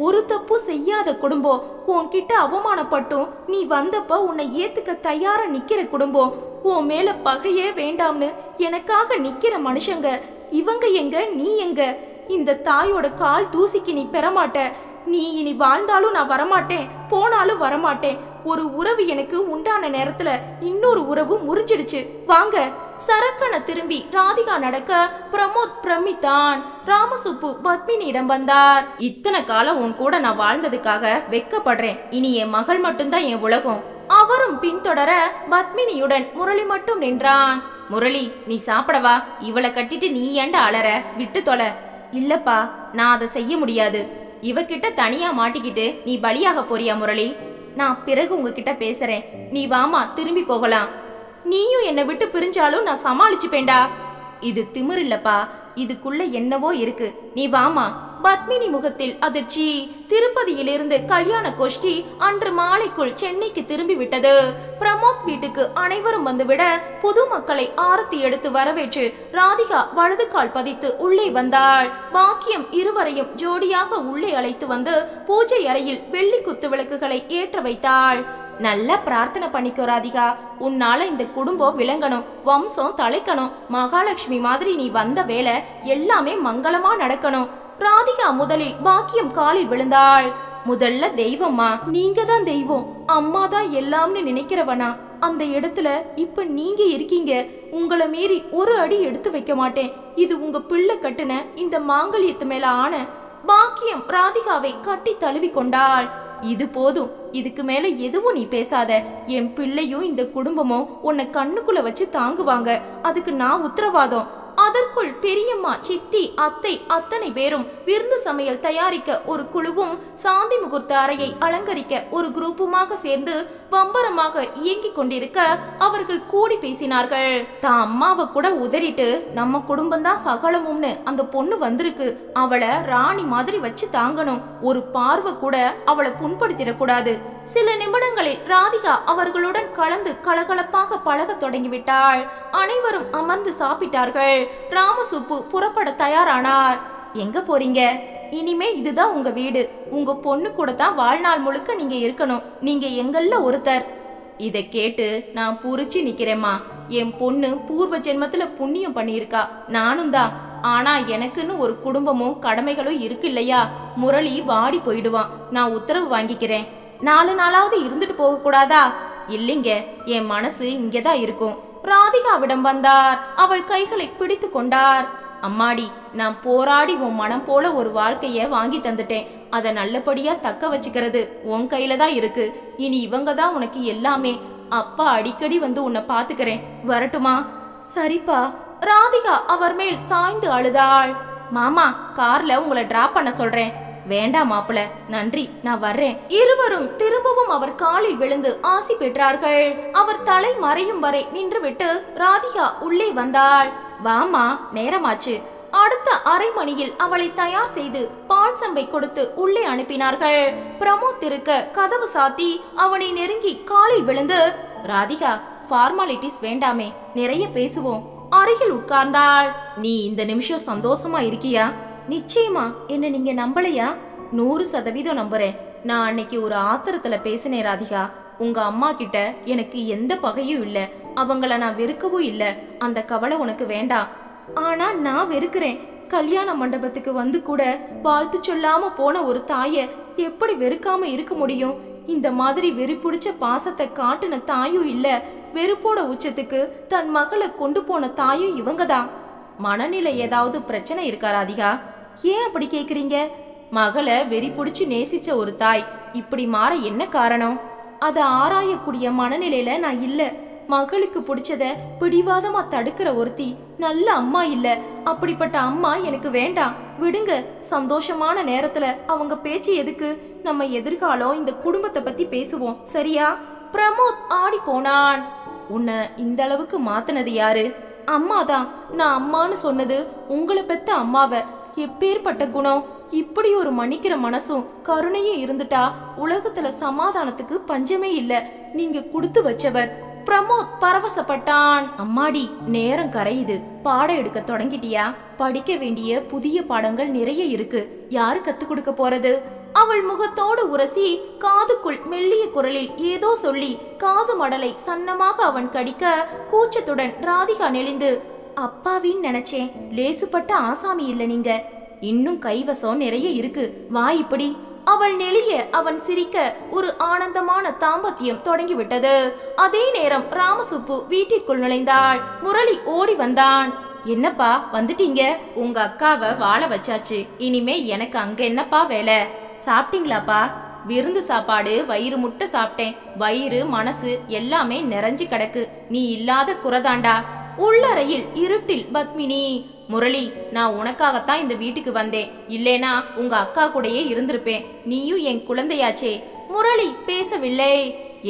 ஒரு தப்பு செய்யாத குடும்பம் உன்கிட்ட அவமானப்பட்டும் நீ வந்தப்ப உன்னை ஏத்துக்க தயாரா நிக்கிற குடும்பம். உன் மேல பகையே வேண்டாம்னு எனக்காக நிக்கிற மனுஷங்க இவங்க எங்க, நீ எங்க? இந்த தாயோட கால் தூசிக்கு நீ பெறமாட்ட. நீ இனி வாழ்ந்தாலும் நான் வரமாட்டேன், போனாலும் வரமாட்டேன். ஒரு உறவு எனக்கு உண்டான நேரத்துல இன்னொரு உறவு முறிஞ்சிடுச்சு. வாங்க. சரக்கன திரும்பி ராதிகா நடக்க பிரமோத் பிரமித்தான். ராமசுப்பு பத்மினியிடம் வந்தார். இத்தனை காலம் உன் கூட நான் வாழ்ந்ததுக்காக வெக்கப்படுறேன். இனி என் மகள் மட்டும்தான் என் உலகம். அவரும் பின்தொடர பத்மினியுடன் முரளி மட்டும் நின்றான். முரளி, நீ சாப்பிடவா? இவளை கட்டிட்டு நீ ஏண்டா அலற? விட்டு தொலை. இல்லப்பா, நான் அதை செய்ய முடியாது. இவகிட்ட தனியா மாட்டிக்கிட்டு நீ பலியாக போறியா முரளி? நான் பிறகு உங்ககிட்ட பேசுறேன். நீ வாமா, திரும்பி போகலாம். நீயும் என்னை விட்டு பிரிஞ்சாலும் நான் சமாளிச்சுப்பேண்டா. இது திமிர் இல்லப்பா, இதுக்குள்ள என்னவோ இருக்கு. நீ வாமா. பத்மினி முகத்தில் அதிர்ச்சி. திருப்பதியிலிருந்து கல்யாண கோஷ்டி அன்று மாலைக்குள் சென்னைக்கு திரும்பி விட்டது. பிரமோத் வீட்டுக்கு அனைவரும் வந்துவிட புது மக்களை ஆரத்தி எடுத்து வரவேற்று ராதிகா வலது கால் பதித்து உள்ளே வந்தாள். பாக்கியம் இருவரையும் ஜோடியாக உள்ளே அழைத்து வந்து பூஜை அறையில் வெள்ளி குத்து விளக்குகளை ஏற்ற வைத்தாள். நல்ல பிரார்த்தனை பண்ணிக்கோ ராதிகா. உன்னால இந்த குடும்பம் விளங்கணும், வம்சம் தலைக்கணும். மகாலட்சுமி மாதிரி நீ வந்த வேலை எல்லாமே மங்களமா நடக்கணும். ராதிகா முதலில் பாக்கியம் காலில் விழுந்தாள். முதல்ல தெய்வம்மா, நீங்க தான் தெய்வம். அம்மா தான் எல்லாம்னு நினைக்கிறவனா? அந்த இடத்துல இப்ப நீங்க இருக்கீங்க. உங்களை மீறி ஒரு அடி எடுத்து வைக்க மாட்டேன். இது உங்க பிள்ளை கட்டுன இந்த மாங்கல்யத்து மேல ஆன. பாக்கியம் ராதிகாவை கட்டி தழுவி கொண்டாள். இது போதும், இதுக்கு மேல எதுவும் நீ பேசாத. என் பிள்ளையும் இந்த குடும்பமும் உன்னை கண்ணுக்குள்ள வச்சு தாங்குவாங்க. அதுக்கு நான் உத்தரவாதம். அதற்குள் பெரியம்மா, சித்தி, அத்தை அத்தனை பேரும் விருந்து சமையல் தயாரிக்க ஒரு குழுவும் சாந்தி முகூர்த்த அறையை அலங்கரிக்க ஒரு குரூப்புமாக சேர்ந்து பம்பரமாக இயங்கிக் கொண்டிருக்க அவர்கள் கூடி பேசினார்கள். தான் அம்மாவை கூட உதறிட்டு நம்ம குடும்பம் தான் சகலமும்னு அந்த பொண்ணு வந்திருக்கு. அவளை ராணி மாதிரி வச்சு தாங்கணும். ஒரு பார்வை கூட அவளை புண்படுத்திடக்கூடாது. சில நிமிடங்களில் ராதிகா அவர்களுடன் கலந்து கலகலப்பாக பழக தொடங்கிவிட்டாள். அனைவரும் அமர்ந்து சாப்பிட்டார்கள். ராமசுப்பு புறப்பட தயாரானார். எங்க போறீங்க? இனிமே இதுதான் உங்க வீடு. உங்க பொண்ணு கூட தான் வாழ்நாள் முழுக்க நீங்க இருக்கணும். நீங்க எங்கள்ல ஒருத்தர். இதை கேட்டு நான் பூரிச்சு நிக்கிறேம்மா. என் பொண்ணு பூர்வ ஜென்மத்துல புண்ணியம் பண்ணியிருக்கா, நானும் தான். ஆனா எனக்குன்னு ஒரு குடும்பமும் கடமைகளும் இருக்கு இல்லையா? முரளி வாடி போயிடுவான். நான் உத்தரவு வாங்கிக்கிறேன். 4 நாளாவது இருந்துட்டு போக கூடாதா? இல்லைங்க, என் மனசு இங்கதான் இருக்கும். ராதிகாவிடம் வந்தார். அவள் கைகளை பிடித்து கொண்டார். அம்மாடி, நான் போராடி உன் மனம் போல ஒரு வாழ்க்கைய வாங்கி தந்துட்டேன். அதை நல்லபடியா தக்க வச்சுக்கிறது உன் கையில தான் இருக்கு. இனி இவங்க தான் உனக்கு எல்லாமே. அப்பா அடிக்கடி வந்து உன்னை பாத்துக்கிறேன். வரட்டுமா? சரிப்பா. ராதிகா அவர் மேல் சாய்ந்து அழுதாள். மாமா, கார்ல உங்களை டிராப் பண்ண சொல்றேன். வேண்டாம் மாப்பிள, நன்றி, நான் வர்றேன். இருவரும் திரும்பவும் அவர் காலில் விழுந்து ஆசி பெற்றார்கள். அவர் தலை மறையும் வரை நின்றுவிட்டு ராதிகா உள்ளே வந்தாள். வாமா, நேரமாச்சு. அடுத்த அரை மணியில் அவளை தயார் செய்து பால் சம்பை கொடுத்து உள்ளே அனுப்பினார்கள். பிரமோத் இருக்க கதவு சாத்தி அவனை நெருங்கி காலில் விழுந்து, ராதிகா, ஃபார்மாலிட்டிஸ் வேண்டாமே, நிறைய பேசுவோம். அருகில் உட்கார்ந்தாள். நீ இந்த நிமிஷம் சந்தோஷமா இருக்கியா? நிச்சயமா. என்ன நீங்க நம்பலையா? 100% நம்புறேன். நான் அன்னைக்கு ஒரு ஆத்திரத்துல பேசினேன் ராதிகா. உங்க அம்மா கிட்ட எனக்கு எந்த பகையும் இல்ல. அவங்கள நான் வெறுக்கவும் இல்ல. அந்த கவலை உனக்கு வேண்டாம். ஆனா நான் வெறுக்கிறேன். கல்யாண மண்டபத்துக்கு வந்து கூட வாழ்த்து சொல்லாம போன ஒரு தாய எப்படி வெறுக்காம இருக்க முடியும்? இந்த மாதிரி வெறி பிடிச்ச பாசத்தை காட்டுன தாயும் இல்ல. வெறுப்போட உச்சத்துக்கு தன் மகளை கொண்டு போன தாயும் இவங்கதான். மனநிலை ஏதாவது பிரச்சனை இருக்கா ராதிகா? ஏன் அப்படி கேக்குறீங்க? மகளை வெறி பிடிச்சு நேசிச்ச ஒரு தாய் இப்படி மாற என்ன காரணம்? அதை ஆராயக்கூடிய மனநிலையில நான் இல்ல. மகளுக்கு பிடிச்சத பிடிவாதமா தடுக்கிற ஒருத்தி நல்ல அம்மா இல்ல. அப்படிப்பட்ட அம்மா எனக்கு வேண்டாம். விடுங்க. சந்தோஷமான நேரத்துல அவங்க பேச்சு எதுக்கு? நம்ம எதிர்காலம், இந்த குடும்பத்தை பத்தி பேசுவோம், சரியா? பிரமோத் ஆடி போனான். உன்னை இந்த அளவுக்கு மாத்தினது யாரு? அம்மாதான். நான் அம்மான்னு சொன்னது உங்களை பெத்த அம்மாவை. எப்பேற்பட்ட குணம்! இப்படி ஒரு மன்னிக்கிற மனசும் கருணையும் இருந்துட்டா உலகத்துல சமாதானத்துக்கு பஞ்சமே இல்ல. நீங்க கொடுத்து வச்சவர். பிரமோத் பரவசப்பட்டான். அம்மாடி, நேரம் கரையுது. பாடம் எடுக்க தொடங்கிட்டியா? படிக்க வேண்டிய புதிய பாடங்கள் நிறைய இருக்கு. யாரு கத்து கொடுக்க போறது? அவள் முகத்தோடு உரசி காதுக்குள் மெல்லிய குரலில் ஏதோ சொல்லி காது மடலை சன்னமாக அவன் கடிக்க கூச்சத்துடன் ராதிகா நெளிந்து, அப்பாவின்னு நினைச்சேன். லேசுப்பட்ட ஆசாமி இல்ல நீங்க. இன்னும் கைவசம் நிறைய இருக்கு. வா இப்படி. அவள் நெளிய அவன் சிரிக்க ஒரு ஆனந்தமான தாம்பத்தியம் தொடங்கிவிட்டது. அதே நேரம் ராமசுப்பு வீட்டிற்குள் நுழைந்தாள். முரளி ஓடி வந்தான். என்னப்பா வந்துட்டீங்க? உங்க அக்காவை வாழ வச்சாச்சு. இனிமே எனக்கு அங்க என்னப்பா வேலை? சாப்பிட்டீங்களாப்பா? விருந்து சாப்பாடு வயிறு முட்டை சாப்பிட்டேன். வயிறு மனசு எல்லாமே நிறைஞ்சு கிடக்கு. நீ இல்லாத குறதாண்டா. உள்ளறையில் இருட்டில் பத்மினி. முரளி, நான் உனக்காகத்தான் இந்த வீட்டுக்கு வந்தேன். இல்லேனா உங்க அக்கா கூடயே இருந்திருப்பேன். நீயும் என் குழந்தையாச்சே. முரளி பேசவில்லை.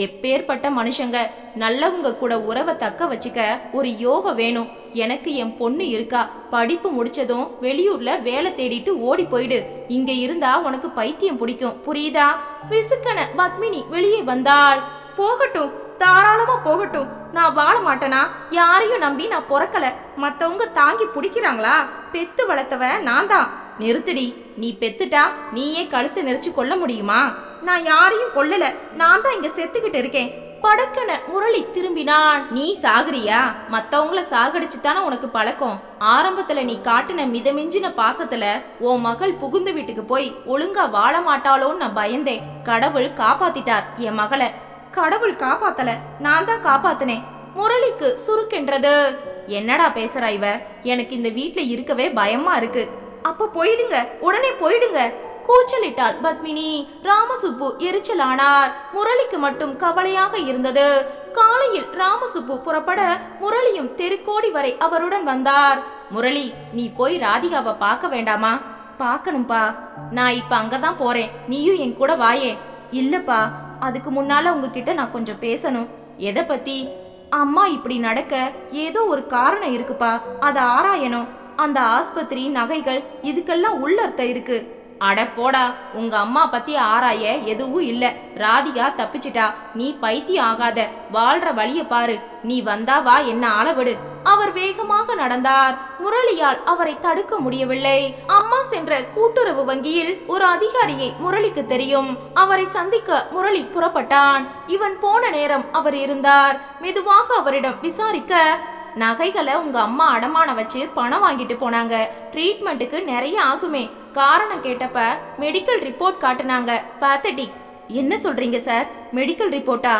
எப்பேற்பட்ட மனுஷங்க! நல்லவங்க கூட உறவை தக்க வச்சுக்க ஒரு யோகம் வேணும். எனக்கு என் பொண்ணு இருக்கா. படிப்பு முடிச்சதும் வெளியூர்ல வேலை தேடிட்டு ஓடி போயிடு. இங்க இருந்தா உனக்கு பைத்தியம் பிடிக்கும், புரியுதா? விசுக்கன பத்மினி வெளியே வந்தாள். போகட்டும், தாராளமா போகட்டும். நான் வாழ மாட்டேனா? யாரையும் நம்பி நான் பொறக்கல. மத்தவங்க தாங்கி பிடிக்கிறாங்களா? பெத்து வளர்த்தவ நான் தான். நிறுத்துடி. நீ பெத்துட்டா நீயே கழுத்து நெரிச்சு கொல்ல முடியுமா? நான் யாரையும் கொல்லல. நான் தான் இங்க செத்துக்கிட்டு இருக்கேன். படக்கன முரளி திரும்பினான். நீ சாகுறியா? மத்தவங்கள சாகடிச்சு தானே உனக்கு பழக்கம். ஆரம்பத்துல நீ காட்டின மிதமிஞ்சின பாசத்துல உன் மகள் புகுந்த வீட்டுக்கு போய் ஒழுங்கா வாழ மாட்டாளோன்னு நான் பயந்தேன். கடவுள் காப்பாத்திட்டார் என் மகளை. கடவுள் காப்பாத்தல, நான் தான் காப்பாத்தினேன். முரளிக்கு சுருக்கென்றது. என்னடா பேசுறா இவ? எனக்கு இந்த வீட்டுல இருக்கவே பயமா இருக்கு. அப்ப போயிடுங்க, உடனே போயிடுங்க. கூச்சலிட்டாள் பத்மினி. ராமசுப்பு எரிச்சலானார். முரளிக்கு மட்டும் கவலையாக இருந்தது. காலையில் ராமசுப்பு புறப்பட முரளியும் தெருக்கோடி வரை அவருடன் வந்தார். முரளி, நீ போய் ராதிகாவை பார்க்க வேண்டாமா? பார்க்கணும்பா. நான் இப்ப அங்கதான் போறேன். நீயும் என் கூட வாயே. இல்லப்பா, அதுக்கு முன்னால உங்ககிட்ட நான் கொஞ்சம் பேசணும். எதை பத்தி? அம்மா இப்படி நடக்க ஏதோ ஒரு காரணம் இருக்குப்பா. அதை ஆராயணும். அந்த ஆஸ்பத்திரி, நகைகள், இதுக்கெல்லாம் உள்ளர்த்தம் இருக்கு. அட போடா, உங்க அம்மா பத்தி ஆராய எதுவும் இல்ல. ராதிகா தப்பிச்சிட்டா, நீ பைத்தியம் ஆகாத, வாழ்ற வழிய பாரு. நீ வந்தா வா, என்ன அளவிடு. அவர் வேகமாக நடந்தார். முரளியால் அவரை தடுக்க முடியவில்லை. அம்மா சென்ற கூட்டுறவு வங்கியில் ஒரு அதிகாரியை முரளிக்கு தெரியும். அவரை சந்திக்க முரளி புறப்பட்டான். இவன் போன நேரம் அவர் இருந்தார். மெதுவாக அவரிடம் விசாரிக்க, நகைகளை உங்க அம்மா அடமான வச்சு பணம் வாங்கிட்டு போனாங்க. ட்ரீட்மெண்ட்டுக்கு நிறைய ஆகுமே. காரணம் கேட்டப்ப மெடிக்கல் ரிப்போர்ட் காட்டுனாங்க. பேத்தட்டிக். என்ன சொல்றீங்க சார்? மெடிக்கல் ரிப்போர்ட்டா?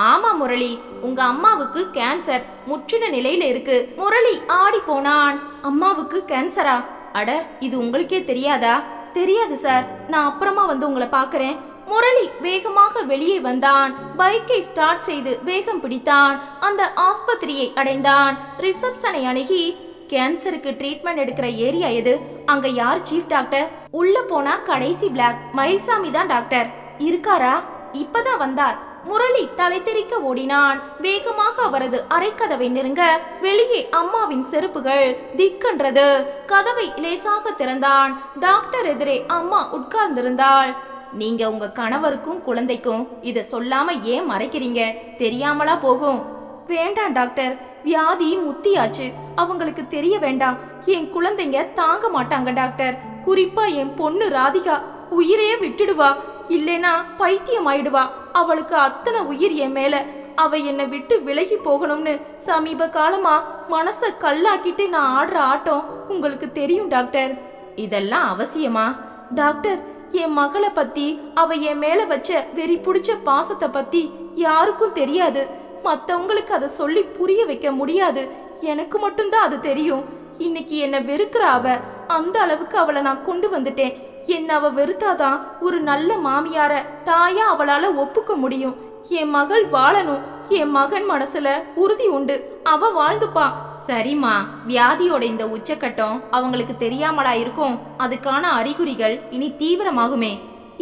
ஆமா முரளி, உங்க அம்மாவுக்கு கேன்சர் முற்றின நிலையில இருக்கு. முரளி ஆடி போனான். அம்மாவுக்கு கேன்சரா? அட, இது உங்களுக்கே தெரியாதா? தெரியாது சார், நான் அப்புறமா வந்து உங்களை பாக்குறேன். முரளி வேகமாக வெளியே வந்தான். பைக்கை ஸ்டார்ட் செய்து வேகம் பிடித்தான். அந்த ஆஸ்பத்திரியை அடைந்தான். ரிசப்ஷனை அணுகி, கேன்சருக்கு ட்ரீட்மெண்ட் எடுக்கிற ஏரியா எது? அங்க யார் சீஃப் டாக்டர்? உள்ள போனா கடைசி பிளாக். மயில்சாமி தான் டாக்டர். இருக்காரா? இப்பதான் வந்தார். முரளி தலை தெறிக்க ஓடினான். வேகமாக அவரது அரைக்கதவை நெருங்க வெளியே அம்மாவின் செருப்புகள் திக்கென்றது. கதவை லேசாக திறந்தான். டாக்டர் எதிரே அம்மா உட்கார்ந்திருந்தாள். நீங்க உங்க கணவருக்கும் குழந்தைக்கும் இத சொல்லாம ஏன் மறைக்கிறீங்க? தெரியாமலா போகும்? வேண்டாம் டாக்டர், வியாதி முத்தியாச்சு, அவங்களுக்கு தெரிய வேண்டாம். என் குழந்தைங்க தாங்க மாட்டாங்க டாக்டர். குறிப்பா என் பொண்ணு ராதிகா உயிரையே விட்டுடுவா, இல்லைனா பைத்தியம் ஆயிடுவா. அவளுக்கு அத்தனை உயிர் என் மேல. அவ என்னை விட்டு விலகி போகணும்னு சமீப காலமா மனச கல்லாக்கிட்டு நான் ஆடுற ஆட்டம் உங்களுக்கு தெரியும் டாக்டர். இதெல்லாம் அவசியமா? டாக்டர், என் மகளை பத்தி, அவ என் மேல வச்ச வெறி புடிச்ச பாசத்தை பத்தி யாருக்கும் தெரியாது. மத்தவங்களுக்கு அதை சொல்லி புரிய வைக்க முடியாது. எனக்கு மட்டும்தான் அது தெரியும். இன்னைக்கு என்ன வெறுக்கிற அவ, அந்த அளவுக்கு அவளை நான் கொண்டு வந்துட்டேன். என்ன அவ வெறுத்தாதான் ஒரு நல்ல மாமியார தாயா அவளால ஒப்புக்க முடியும். என் மகள் வாழணும். என் மகன் மனசுல உறுதி உண்டு, அவ வாழ்ந்துப்பா. சரிம்மா, வியாதியோட இந்த உச்சக்கட்டம் அவங்களுக்கு தெரியாமலா இருக்கும்? அதுக்கான அறிகுறிகள் இனி தீவிரமாகுமே.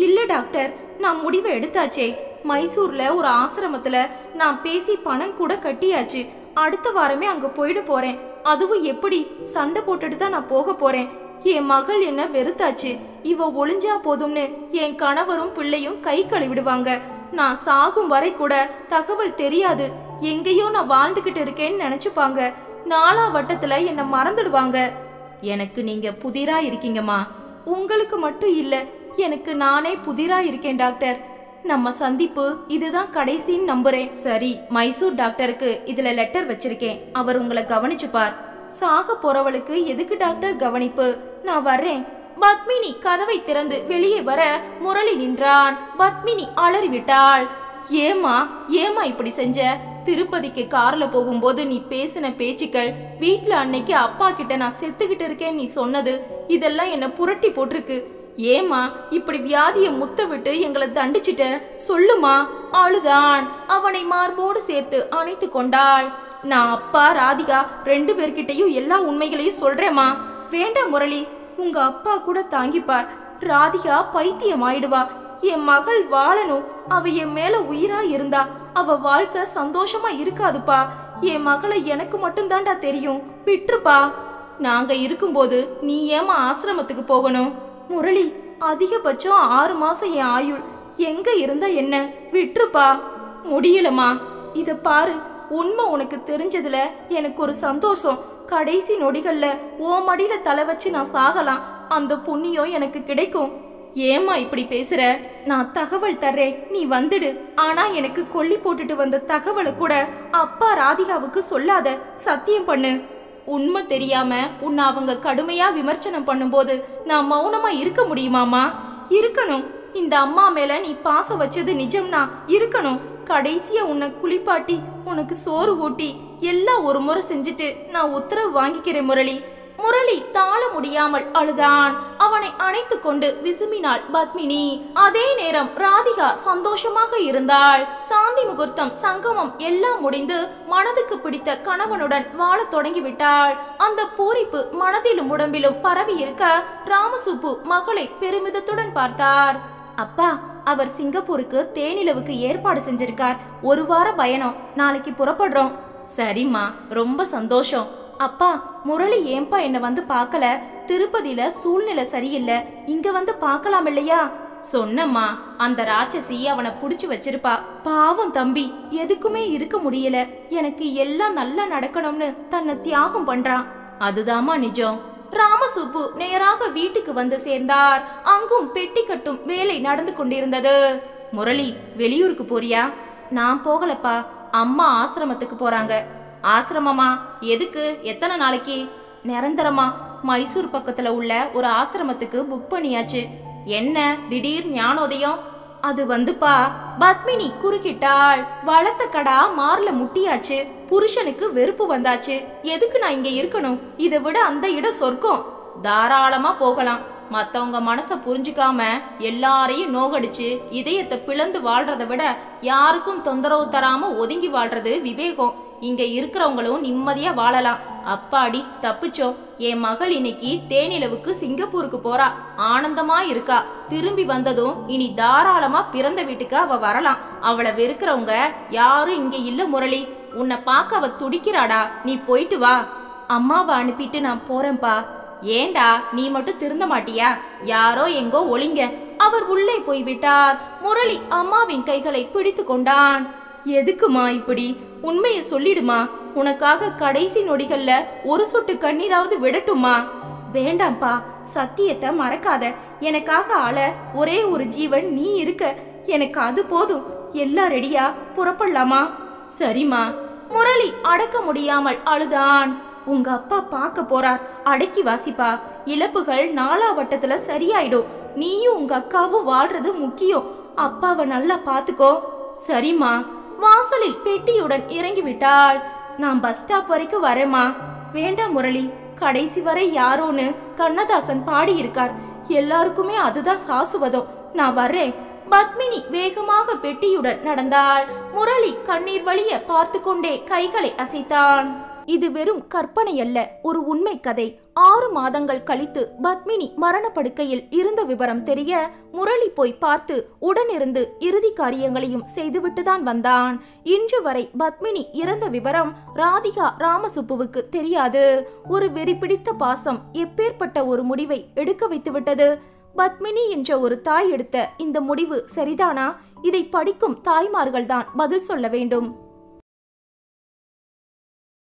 இல்ல டாக்டர், நான் முடிவை எடுத்தாச்சே. மைசூர்ல ஒரு ஆசிரமத்துல நான் பேசி பணம் கூட கட்டியாச்சு. அடுத்த வாரமே அங்க போயிட போறேன். அதுவும் எப்படி? சண்டை போட்டுட்டு தான் நான் போக போறேன். என் மகள் என்ன வெறுத்தாச்சு. இவ ஒளிஞ்சா போதும்னு என் கணவரும் பிள்ளையும் கை கழுவிடுவாங்க. நான் சாகும் வரை கூட தகவல் தெரியாது. எங்கேயோ நான் வாழ்ந்துகிட்டு இருக்கேன்னு நினைச்சுப்பாங்க. 4ஆம் வட்டத்துல என்ன மறந்துடுவாங்க. எனக்கு நீங்க புதிரா இருக்கீங்கம்மா. உங்களுக்கு மட்டும் இல்ல, எனக்கு நானே புதிரா இருக்கேன் டாக்டர். நம்ம சந்திப்பு இதுதான் கடைசின்னு நம்புறேன். சரி, மைசூர் டாக்டருக்கு இதுல லெட்டர் வச்சிருக்கேன். அவர் உங்களை கவனிச்சுப்பார். சாக போறவளுக்கு எதுக்கு டாக்டர் கவனிப்பு? நான் வர்றேன். பத்மினி கதவை திறந்து வெளியே வர முரளி நின்றான். பத்மினி அலறிவிட்டாள். ஏமா ஏமா இப்படி செஞ்ச? திருப்பதிக்கு கார்ல போகும்போது நீ பேசின பேச்சுக்கள், வீட்டுல அன்னைக்கு அப்பா கிட்ட நான் செத்துக்கிட்டு இருக்கேன் நீ சொன்னது, இதெல்லாம் என்ன புரட்டி போட்டிருக்கு. ஏமா இப்படி வியாதிய முத்த விட்டு எங்களை தண்டிச்சிட்ட? சொல்லுமா. அழுதான். அவனை மார்போடு சேர்த்து அணைத்து கொண்டாள். நான் அப்பா ராதிகா 2 பேர்கிட்டையும் எல்லா உண்மைகளையும் சொல்றேம்மா. வேண்டாம் முரளி, உங்க அப்பா கூட தாங்கிப்பார். ராதிகா பைத்தியம் ஆயிடுவா. என் மகள் வாழணும். அவ என் மேல உயிரா இருந்தா அவ வாழ்க்கை சந்தோஷமா இருக்காதுப்பா. என் மகளை எனக்கு மட்டும் தான்டா தெரியும். விட்டுருப்பா. நாங்க இருக்கும்போது நீ ஏமா ஆசிரமத்துக்கு போகணும்? முரளி, அதிகபட்சம் 6 மாசம் என் ஆயுள். எங்க இருந்தா என்ன? விட்டுருப்பா. முடியலமா. இத பாரு, உண்மை உனக்கு தெரிஞ்சதுல எனக்கு ஒரு சந்தோஷம். கடைசி நொடிகள்ல ஓ மடியில தலை வச்சு நான் சாகலாம். அந்த புண்ணியம் எனக்கு கிடைக்கும். ஏமா இப்படி பேசுற? நான் தகவல் தர்றேன், நீ வந்துடு. ஆனா எனக்கு கொல்லி போட்டுட்டு வந்த தகவலை கூட அப்பா ராதிகாவுக்கு சொல்லாத. சத்தியம் பண்ணு. உண்மை தெரியாம உன்னை அவங்க கடுமையா விமர்சனம் பண்ணும்போது நான் மௌனமா இருக்க முடியுமாமா? இருக்கணும். இந்த அம்மா மேல நீ பாசம் வச்சது நிஜம்னா இருக்கணும். கடைசியா உன்னை குளிப்பாட்டி உனக்கு சோறு ஊட்டி எல்லாம் ஒரு முறை செஞ்சுட்டு நான் உத்தரவு வாங்கிக்கிறேன் முரளி. முரளி தாழ முடியாமல் அழுதான். அவனை அணைத்து கொண்டு விசுமினாள் பத்மினி. அதே நேரம் ராதிகா சந்தோஷமாக இருந்தாள். சாந்தி முகூர்த்தம், சங்கமம் எல்லாம் முடிந்து மனதுக்கு பிடித்த கணவனுடன் வாழ தொடங்கிவிட்டாள். அந்த பூரிப்பு மனதிலும் உடம்பிலும் பரவி இருக்க ராமசுப்பு மகளை பெருமிதத்துடன் பார்த்தார். அப்பா, அவர் சிங்கப்பூருக்கு தேனிலவுக்கு ஏற்பாடு செஞ்சிருக்கார். 1 வார பயணம். நாளைக்கு புறப்படுறோம். சரிம்மா, ரொம்ப சந்தோஷம். அப்பா, முரளி ஏன்பா என்ன வந்து பார்க்கல? திருப்பதியில சூழ்நிலை சரியில்லை, இங்க வந்து பார்க்கலாம் இல்லையா? சொன்னம்மா, அந்த ராட்சசி அவனை புடிச்சு வச்சிருப்பா. பாவம் தம்பி, எதுக்குமே இருக்க முடியல. எனக்கு எல்லாம் நல்லா நடக்கணும்னு தன்னை தியாகம் பண்றான். அதுதாம்மா நிஜம். ராமசுப்பு நேராக வீட்டுக்கு வந்து சேர்ந்தார். அங்கும் பெட்டி கட்டும் வேலை நடந்து கொண்டிருந்தது. முரளி, வெளியூருக்கு போறியா? நான் போகலப்பா, அம்மா ஆசிரமத்துக்கு போறாங்க. ஆசிரமமா? எதுக்கு? எத்தனை நாளைக்கு? நிரந்தரமா. மைசூர் பக்கத்துல உள்ள ஒரு ஆசிரமத்துக்கு புக் பண்ணியாச்சு. என்ன திடீர் ஞானோதயம்? அது வந்துப்பா, பத்மினி குறுக்கிட்டாள். வளர்த்த கடா மார்ல முட்டியாச்சு. புருஷனுக்கு வெறுப்பு வந்தாச்சு. எதுக்கு நான் இங்க இருக்கணும்? இதை விட அந்த இடம் சொர்க்கம். தாராளமா போகலாம். மத்தவங்க மனச புரிஞ்சுக்காம எல்லாரையும் நோகடிச்சு இதயத்தை பிளந்து வாழ்றத விட யாருக்கும் தொந்தரவு தராம ஒதுங்கி வாழ்றது விவேகம். இங்க இருக்கிறவங்களும் நிம்மதியா வாழலாம். அப்பாடி, தப்பிச்சோம். என் மகள் இன்னைக்கு தேனிலவுக்கு சிங்கப்பூருக்கு போறா. ஆனந்தமா இருக்கா. திரும்பி வந்ததும் இனி தாராளமா பிறந்த வீட்டுக்கு அவ வரலாம். அவளை வெறுக்கிறவங்க யாரும் இங்க இல்ல முரளி. உன்னை பார்க்க அவ துடிக்கிறாடா. நீ போயிட்டு வா. அம்மாவை அனுப்பிட்டு நான் போறேன்பா. ஏண்டா, நீ மட்டும் திருந்த மாட்டியா? யாரோ எங்கோ ஒளிங்க. அவர் உள்ளே போய்விட்டார். முரளி அம்மாவின் கைகளை பிடித்து கொண்டான். எதுக்குமா இப்படி? உண்மையை சொல்லிடுமா. உனக்காக கடைசி நொடிகள்ல ஒரு சொட்டு கண்ணீராவது விடட்டுமா? வேண்டாம்ப்பா, சத்தியத்தை மறக்காத. எனக்காக ஆள ஒரே ஒரு ஜீவன் நீ இருக்க. எனக்கு அது போதும். எல்லாம் ரெடியா? புறப்படலாமா? சரிம்மா. முரளி அடக்க முடியாமல் அழுதான். உங்க அப்பா பார்க்க போறார். அடக்கி வாசிப்பா. இழப்புகள் 4ஆம் வட்டத்துல சரியாயிடும். நீயும் உங்க அக்காவும் வாழ்றது முக்கியம். அப்பாவை நல்லா பாத்துக்கோ. சரிம்மா. வாசலில் பெட்டியுடன் இறங்கி விட்டாள். நான் பஸ் ஸ்டாப் வரைக்கும் வரேம்மா. வேண்டாம் முரளி, கடைசி வரை யாரோன்னு கண்ணதாசன் பாடி இருக்கார். எல்லாருக்குமே அதுதான் சாசுவதம். நான் வர்றேன். பத்மினி வேகமாக பெட்டியுடன் நடந்தாள். முரளி கண்ணீர் வழிய பார்த்து கொண்டே கைகளை அசைத்தான். இது வெறும் கற்பனை அல்ல, ஒரு உண்மை கதை. 6 மாதங்கள் கழித்து பத்மினி மரணப்படுக்கையில் இருந்த விவரம் தெரிய முரளி போய் பார்த்து உடனிருந்து இறுதி காரியங்களையும் செய்துவிட்டுதான் வந்தான். இன்று வரை பத்மினி இறந்த விவரம் ராதிகா ராமசுப்புவுக்கு தெரியாது. ஒரு வெறி பிடித்த பாசம் எப்பேற்பட்ட ஒரு முடிவை எடுக்க வைத்துவிட்டது. பத்மினி என்ற ஒரு தாய் எடுத்த இந்த முடிவு சரிதானா? இதை படிக்கும் தாய்மார்கள்தான் பதில் சொல்ல வேண்டும்.